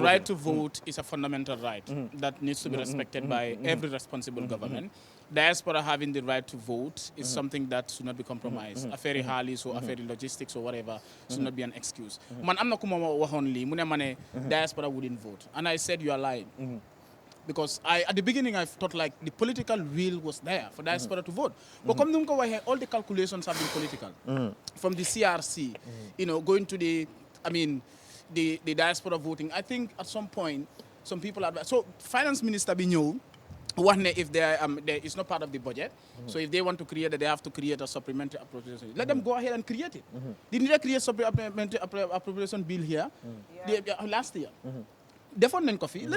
right to vote is a fundamental right that needs to be respected by every responsible government. Diaspora having the right to vote is something that should not be compromised. Affaire halis or affaire logistics or whatever should not be an excuse. Man, I'm not kuma wahon li. Mune mane diaspora wouldn't vote, and I said you are lying. Because at the beginning I thought like the political will was there for diaspora to vote. But come to all the calculations have been political. From the CRC, going to the diaspora voting. I think at some point, some people are... So finance minister Binyo, if it's not part of the budget, so if they want to create it, they have to create a supplementary appropriation. Let them go ahead and create it. Didn't they create supplementary appropriation bill here last year? Let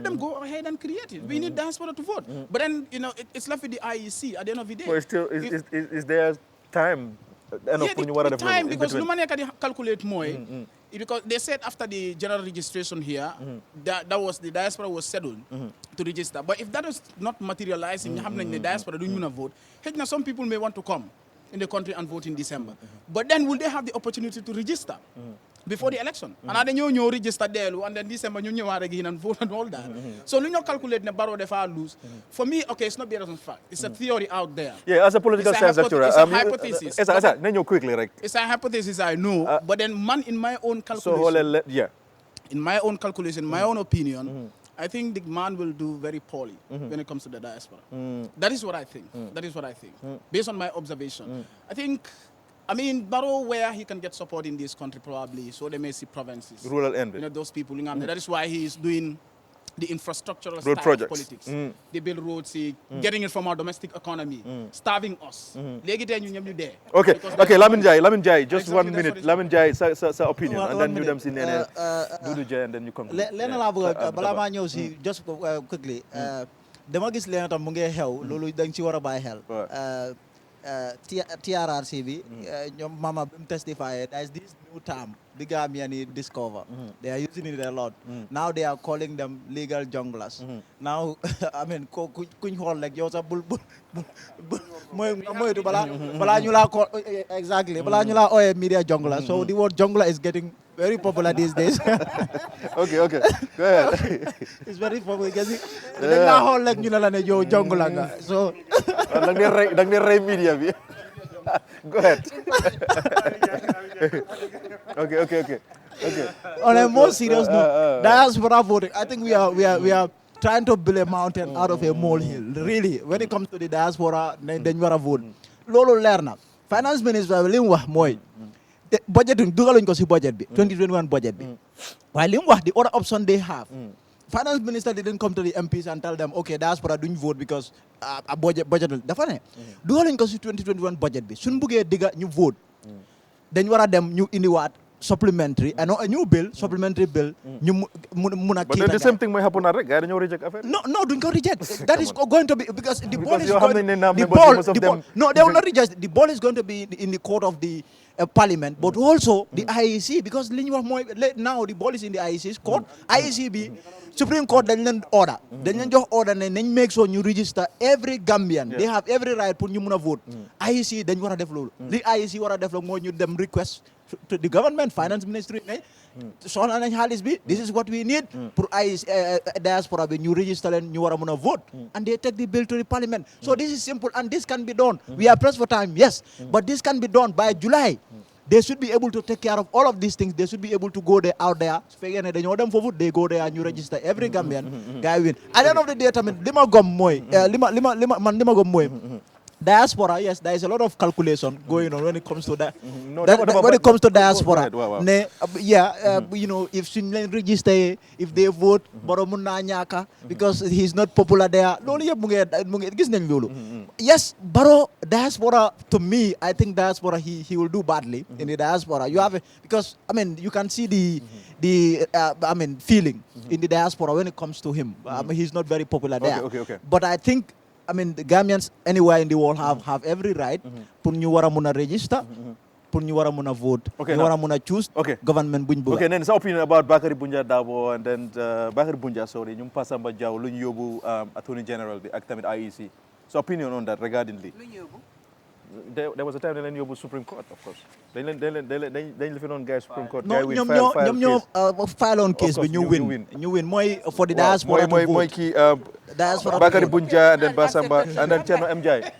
them go ahead and create it. We need diaspora to vote. But then, it's left with the IEC at the end of the day. So is there time enough for you to time, because no money can calculate more. Because they said after the general registration here, that was the diaspora was scheduled to register. But if that is not materializing, happening the diaspora don't vote, some people may want to come in the country and vote in December. But then will they have the opportunity to register before the election? And then you register there, and then December you again and vote and all that. So when you calculate the Barrow they lose, for me, okay, it's not based on fact. It's a theory out there. Yeah, as a political science lecturer. It's a hypothesis. Quickly, right? It's a hypothesis, I know. But then in my own calculation, in my own calculation, my own opinion, I think the man will do very poorly when it comes to the diaspora. That is what I think. That is what I think. Based on my observation. I mean, Barrow, where he can get support in this country probably, so they may see provinces. Rural envy. Those people. That is why he is doing the infrastructural road style of politics. They build roads, getting it from our domestic economy, starving us. Okay, Lamin Jai, just exactly 1 minute. Lamin Jai, sa opinion, and then you them see Nene, Dudu Jai, and then you come. Lena la bëgg bala ma ñëw si just quickly. Dama gis Lena tam mu ngi xew loolu dañ ci wara bàyyi xel. TRRC bi ñoom mama bi mu testify there's this new term the Gambian discover. They are using it a lot. Now they are calling them legal junglers. Now I mean kuñ xool rek yow sax bul moytu bala ñu la ko exactly bala ñu la ooyee media jungler. So the word jungler is getting very popular these days. Okay, go ahead. It's very popular because dañ la xool rek ñu la ne yow jungler nga. So dag ne rey media bi. Go ahead. Okay. On a more serious note, diaspora voting. I think we are trying to build a mountain out of a molehill. Really, when it comes to the diaspora, then you are vote. Lolo learna. Finance minister li mu wax mooy budget dugaluñ ko si budget bi 2021 budget bi. Waaye li mu wax the other option they have. Finance minister didn't come to the MPs and tell them, okay, diaspora duñ vote because a budget dafa ne dugaluñ ko si 2021 budget bi suñ buggee digga ñu vote dañ war a dem ñu indiwaat supplementary and a new bill supplementary bill ñu mun a but the same thing may happen rek gars dañoo reject affaire no duñ ko reject that is going to be because the ball is going no they will not reject the ball is going to be in the court of the parliament, but also the IEC, because now the ball is in the IEC's court. IEC be Supreme Court dañ leen order. Dañ leen jox order ne nañ make sure you register every Gambian. They have every right pour ñu mëna vote. IEC dañ wara def lolu. Li IEC wara def la moy ñu dem request to the government, finance ministry ne soxla nañ xaalis bi, this is what we need pour diaspora bi ñu register leen ñu wara mëna vote, and they take the bill to the parliament. So this is simple, and this can be done. We are pressed for time, yes, but this can be done by July. They should be able to take care of all of these things. They should be able to go there, out there. They go there and you register every Gambian guy win. At the end of the day, lima gom moy. Diaspora, yes, there is a lot of calculation going on when it comes to that. When it comes to diaspora, you know, if she register, if they vote, because he's not popular there. Yes, Baro diaspora, to me, I think diaspora he will do badly in the diaspora. You have because I mean you can see the feeling in the diaspora when it comes to him. He's not very popular there. Okay. But I think the Gambians anywhere in the world have every right pour ñu wara mëna register, pour ñu wara mëna vote, ñu wara mëna choose government buñ bëgg. Okay, then sa opinion about Bakary Bunja Dabo and then Bakary Bunja, sorry, ñum Passamba Diaw lu ñu yóbbu Attorney General bi ak tamit IEC. So opinion on that regardingly. There was a time they went to Supreme Court, of course. They live on guys Supreme Court. No, file on case, but you win. More for the diaspora to vote. Bakary Bunja and then Basamba and then Cherno MJ.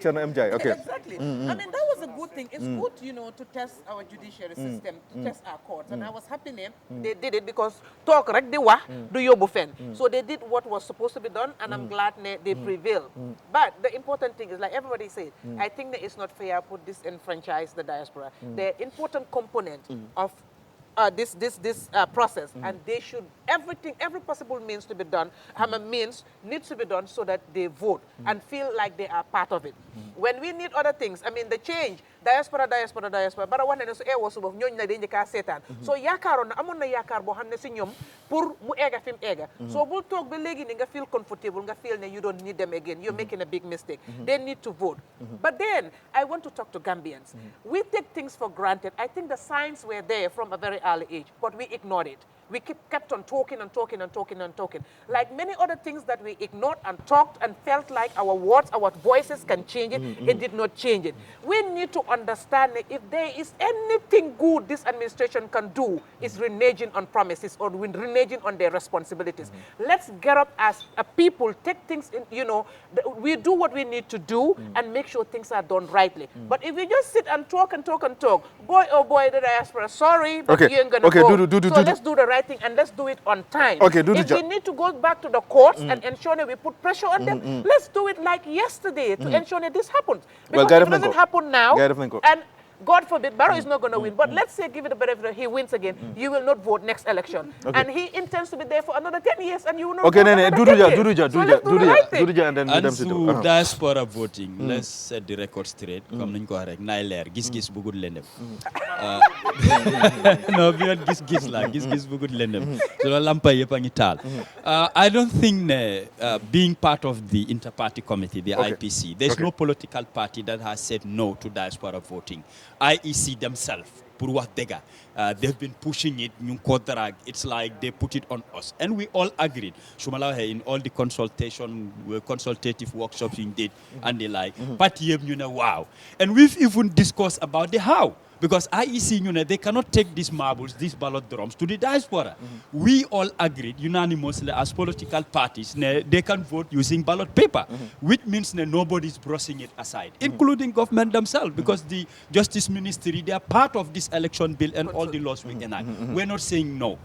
Cherno MJ, okay. Exactly. I mean, that was a good thing. It's good, you know, to test our judiciary system, to test our courts. And I was happy they did it because talk right they were do your buffen. So they did what was supposed to be done, and I'm glad they prevailed. But the important thing is, like everybody said, I think that it's not fair to disenfranchise the diaspora. They're important component of this process, and they should every possible means to be done. Means needs to be done so that they vote and feel like they are part of it. When we need other things, I mean the change diaspora. But I want to say was of ñoñ na dañ ka sétan. So yaakaaroon na amoon na yaakaar boo xam ne si ñoom pour mu ega fi mu ega. So bul toog ba léegi ni nga feel comfortable, nga feel ne you don't need them again. You're making a big mistake. They need to vote. But then I want to talk to Gambians. We take things for granted. I think the signs were there from a very early age, but we ignored it. We kept on talking. Like many other things that we ignored and talked and felt like our words, our voices can change it. It did not change it. We need to understand that if there is anything good this administration can do, is reneging on promises or reneging on their responsibilities. Let's get up as a people, take things in, you know, we do what we need to do and make sure things are done rightly. But if we just sit and talk, boy, oh boy, the diaspora, sorry, but you ain't gonna go. So let's do the right thing and let's do it on time. Okay, if we need to go back to the courts and ensure that we put pressure on them, let's do it like yesterday to ensure that this happens. Because if it doesn't happen now, and God forbid, Barrow is not going to win. But let's say, give it a benefit, he wins again. You will not vote next election. And he intends to be there for another 10 years, and you will not vote another 10 years. And then Ansu diaspora voting, let's set the record straight. Comme nañ ko wax rek, nay leer, gis-gis bu gud lendem. No, beyond gis-gis la, gis-gis bu gud lendem. So lampa yëpp a ngi taal. I don't think being part of the inter-party committee, the IPC, there's no political party that has said no to diaspora voting. IEC themselves, they've been pushing it. It's like they put it on us, and we all agreed. In all the consultative workshops we did, and the like. But wow, and we've even discussed about the how. Because IEC, they cannot take these marbles, these ballot drums to the diaspora. We all agreed unanimously as political parties, they can vote using ballot paper, which means nobody's brushing it aside, including government themselves, because the Justice Ministry, they are part of this election bill and all the laws we enact. We're not saying no.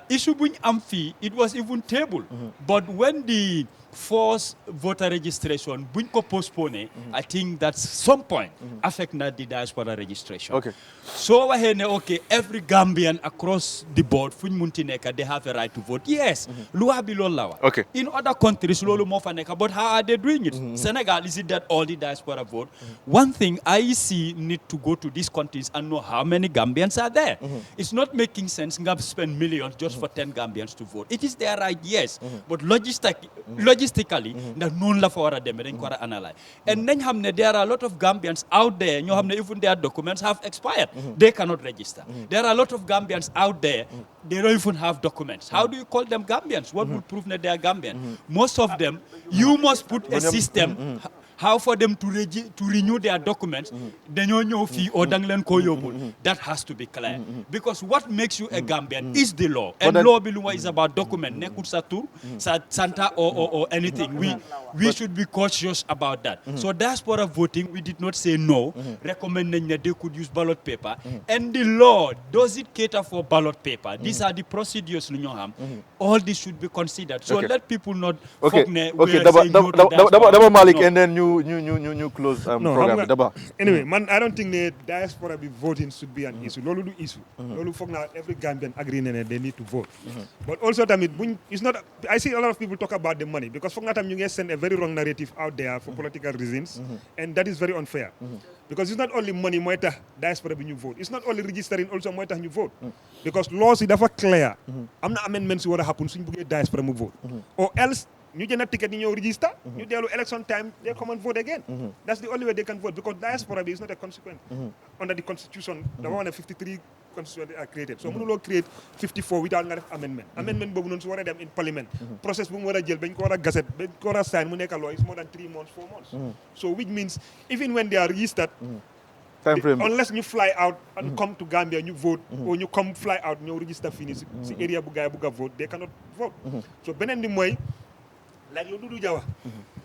Issue being amphi, it was even tabled. But when the forced voter registration, buñ ko postpone, I think that's some point affect na the diaspora registration. Okay. So every Gambian across the board, fuñ munti neka, they have a right to vote. Yes, loi bi lol la wax. Okay. In other countries, lolu mo fa neka, but how are they doing it? Senegal, is it that all the diaspora vote? One thing, IEC need to go to these countries and know how many Gambians are there. It's not making sense to spend millions just for 10 Gambians to vote. It is their right, yes, but logistically logistically ndax noonu la fa war a demee dañ ko war a analyse and nañ xam ne there are a lot of Gambians out there ñoo xam ne even their documents have expired they cannot register there are a lot of Gambians out there they don't even have documents how do you call them Gambians what will prove that they are Gambian most of them you must put a system how for them to renew their documents dañoo ñëw fii o dang leen koo yóbbul that has to be clear because what makes you a Gambian is the law and law bi lu is about document nekkul sa tur sa santa or anything we should be cautious about that so diaspora voting we did not say no recommend nañ ne they could use ballot paper and the law does it cater for ballot paper these are the procedures lu ñoo xam all this should be considered so let people not foog ne Daba Malik and then you close program Daba anyway man I don't think the diaspora be voting should be an issue lolu du issue lolu foog na every Gambian agree ne they need to vote but also tamit buñ it's not I see a lot of people talk about the money because foog na tam ñu ngi send a very wrong narrative out there for political reasons and that is very unfair because it's not only money mooy tax diaspora bi ñu vote it's not only registering also mooy tax ñu vote because laws yi dafa clear am na amendments yu war a happen suñ bëggee diaspora mu vote or else ñu jënd ticket ñu ñëw register ñu dellu election time they come and vote again that's the only way they can vote because diaspora bi is not a consequence under the constitution dafa wax ne 53 constitution are created so mënuloo create 54 without nga def amendment boobu noonu su war a dem in parliament process bu mu war a jël bañ ko war a gazette bañ ko war a sign mu nekk law is more than 3 months 4 months so which means even when they are registered time frame unless ñu fly out and come to Gambia ñu vote or ñu come fly out ñëw register fii nii si area bu gaay bugg a vote they cannot vote so beneen bi mooy like lu Dudu Jawa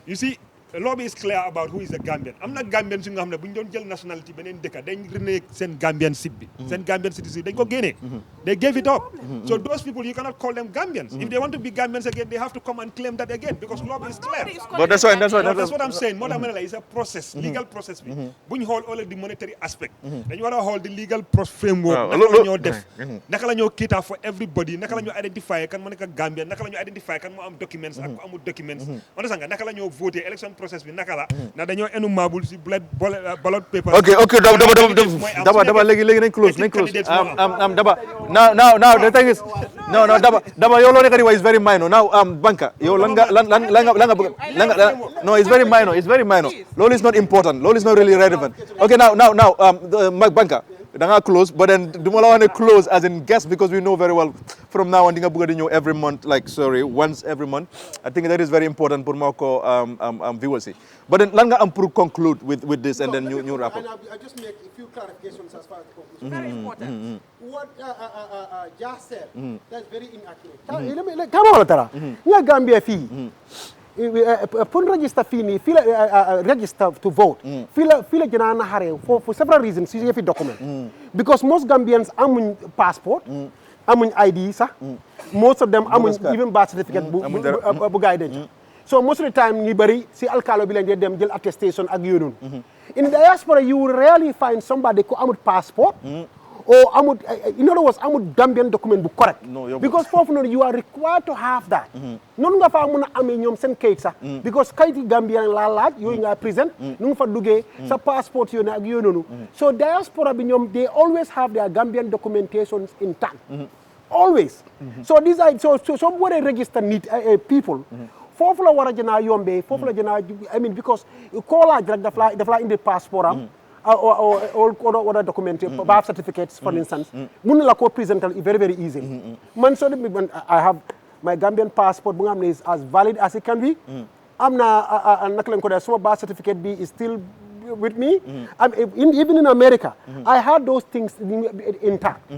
you see the law is clear about who is a Gambian am na Gambian si nga xam ne bu ñu doon jël nationality beneen dëkk dañ renee seen Gambian sip bi seen Gambian citizen dañ ko génnee they gave it up so those people you cannot call them Gambians if they want to be Gambians again they have to come and claim that again because law is clear but that's what I'm saying moo tax ma ne la it's a process legal process bi bu ñu xool all of the monetary aspect dañu war a xool the legal framework naka la ñoo def naka la ñoo cater for everybody naka la ñoo identify kan moo nekk Gambian naka la ñoo identify kan moo am documents ak ku amul documents on nga naka la ñoo voter election process bi naka la na dañoo enu mabul si ballot paper okay daba léegi nañ close daba now the thing is no daba yow loo nekk di wax is very minor now banka yow lan nga no it's very minor loolu is not important loolu is not really relevant okay now banka da nga close but then du ma la wax ne close as in guest because we know very well from now on di nga bëgg di ñëw every month once every month I think that is very important pour moo ko viewers yi but then lan nga am pour conclude with this and then ñu wrap up I just make a few clarifications as far as the conclusion very important what Jah said that's very inaccurate kama wala tara nga Gambia fii pour register fii nii fii la register to vote fii la jëna na xare for several reasons si fi document because most Gambians amuñ passport amuñ ID sax most of them amuñ even birth certificate bu gaay denc so most of the time ñu bari si alkalo bi lañ dem jël attestation ak yooyu noonu in the diaspora you will rarely find somebody ko amul passport or amul in other words amul Gambian document bu correct because foofu noonu you are required to have that noonu nga faa mun a amee ñoom seen kayit sax because kayiti Gambian laa laaj yooyu nga present nu nga fa duggee sa passport yooyu ak yooyu noonu so diaspora bi ñoom they always have their Gambian documentations intact always so these are so bu waree register nit people foofu la war a jënaa yombee foofu la jënaa I mean because koo laaj rek daf laa indi passport am or other documents, birth certificates, for instance, mun la ko present very, very easily. Man, so I have my Gambian passport, is as valid as it can be. I'm na so birth certificate is still with me. Even in America, I had those things intact.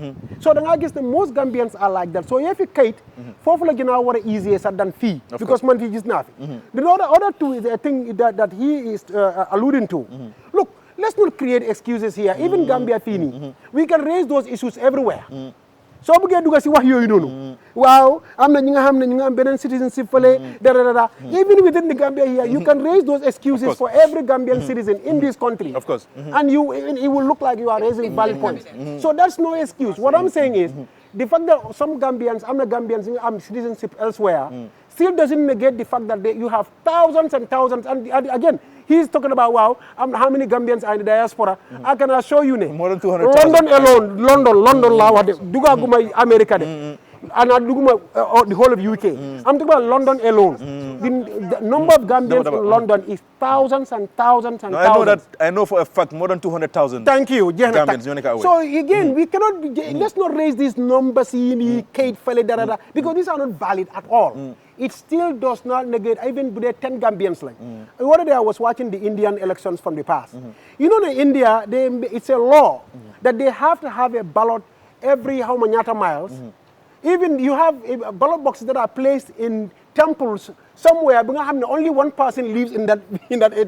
So then I guess the most Gambians are like that. So if you Kate, for gina were easier than fee because man is nothing. The other two is a thing that he is alluding to. Look. Let's not create excuses here. Even Gambia Fini, we can raise those issues everywhere. So we get to see what you know. Wow, I'm not Benin citizenship for Even within the Gambia here, you can raise those excuses for every Gambian citizen in this country. Of course. And it will look like you are raising valid points. So that's no excuse. What I'm saying is, the fact that some Gambians, citizenship elsewhere, still doesn't negate the fact that you have thousands and thousands. And again, he's talking about, wow, how many Gambians are in the diaspora. I can assure you, more than 200,000. London alone, London, Duga Guma, America. and the whole of UK. I'm talking about London alone. The number of Gambians in London is thousands and thousands and thousands. I know for a fact more than 200,000. Thank you. Gambians. So again, we cannot. Let's not raise these numbers in Kate Fele, because these are not valid at all. It still does not negate even with the 10 Gambians. The other day I was watching the Indian elections from the past. You know, in India, it's a law that they have to have a ballot every how many miles. Even you have ballot boxes that are placed in temples somewhere, but only one person lives in that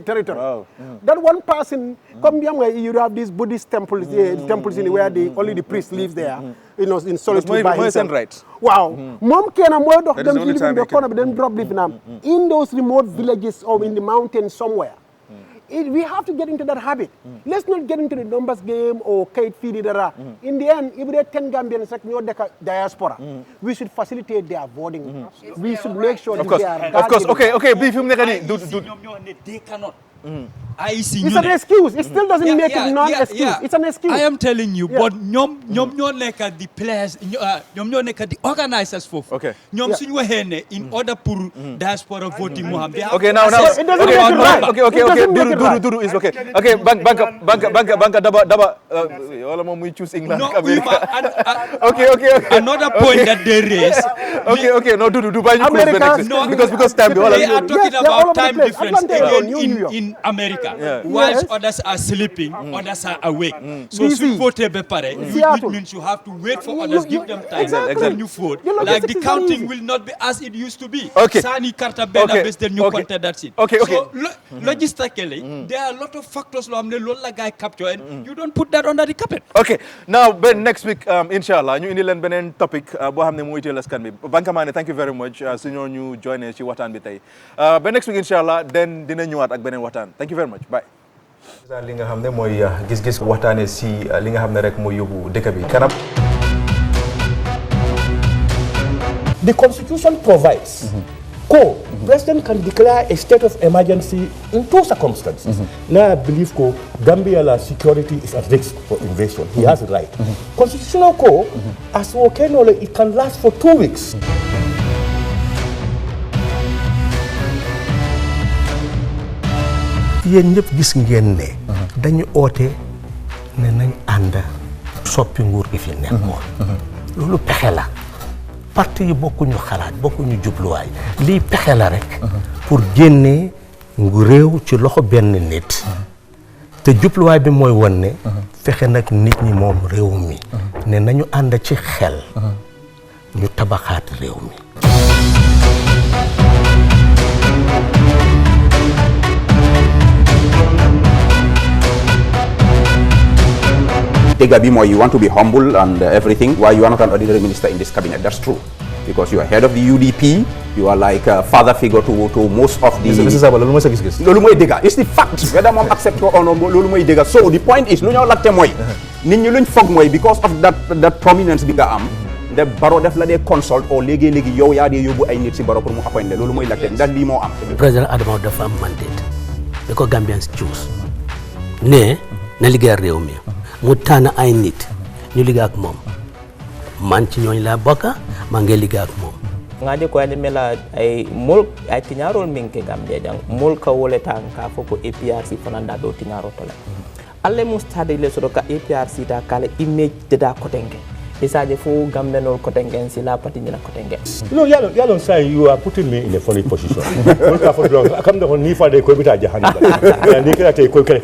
territory. Wow. That one person, you have these Buddhist temples, temples in where only the priest lives there, you know, in solitude by himself. Right. Wow. Mom can avoid them to live in the corner, but then drop live in those remote villages or in the mountains somewhere. We have to get into that habit. Let's not get into the numbers game or Kate feed. In the end, if there are 10 Gambians like the diaspora, we should facilitate their voting. We should make sure that they are. Of course. Okay. They cannot. It's an excuse. It still doesn't make it non-excuse. It's an excuse. I am telling you, but ñom ñoo nekk the players, ñom ñoo nekk the organizers foofu. Okay. ñom suñu waxee in order pour diaspora voting mu am. Okay, now. It doesn't make it right. Okay. Dudu is okay. Okay, banka daba. Wala mo muy choose England. Okay. Another point that they raise. Okay. No, Dudu, because time. They are talking about time difference again in America. Whilst others are sleeping, others are awake. So if vote bepare, it means you have to wait for others, give them time. Then you vote. Like the counting will not be as it used to be. Okay. Sani karta bena best then you counted that it. Okay. So logistically, there are a lot of factors lola guy capture and you don't put that under the carpet. Okay. Now, Ben, next week, inshallah, ñu indi leen beneen topic boo xam ne mu itteel askan bi. Bankamane, thank you very much. Suñu ñu join ci waxtaan bi tey. Ba next week, inshallah, then dina ñëwaat ak beneen waxtaan. Thank you very much. Bye. Li nga xam ne mooy gis-gis waxtaane si li nga xam ne rek mooy yóbbu dëkk bi kanam. The Constitution provides President can declare a state of emergency in two circumstances. Now I believe Gambia security is at risk for invasion. He has a right. Constitutional as it can last for 2 weeks. yéen ñëpp gis ngeen ne dañu oote ne nañ ànd soppi nguur gi fi nekkoon loolu pexe la parti yi bokkuñu xalaat bokkuñu jubluwaay lii pexe la rek pour génnee ngu réew ci loxo benn nit te jubluwaay bi mooy won ne fexe nag nit ñi moom réew mi ne nañu ànd ci xel ñu tabaxaat réew mi Tegabimo, you want to be humble and everything. Why you are not an ordinary minister in this cabinet? That's true. Because you are head of the UDP, you are like a father figure to most of the... It's the fact. Whether mom accept or not, so the point is, because of that prominence the baro def la consult or legi yow ya de yobu ay nit ci baro pour mu appoint lolu moy lacté dal li mo am President Adama dafa am mandate because Gambians choose ne na liggéey réew mi mu tànn ay nit ñu liggéey ak moom man ci ñooñ la bokka ma ngi liggéey ak moom ngaje ko ade mela ay mul ay tiñarol minke Gambia jang mul ka wole tan ka foko APRC fananda do tiñaro to la alle mu stade le so ka APRC ta kala image de da kotenge isaje fu Gambenol kotenge si la pati ni la kotenge no yalo say you are putting me in a funny position. Come the ni fa de ko bita jahannam. Ya ni kala te ko kala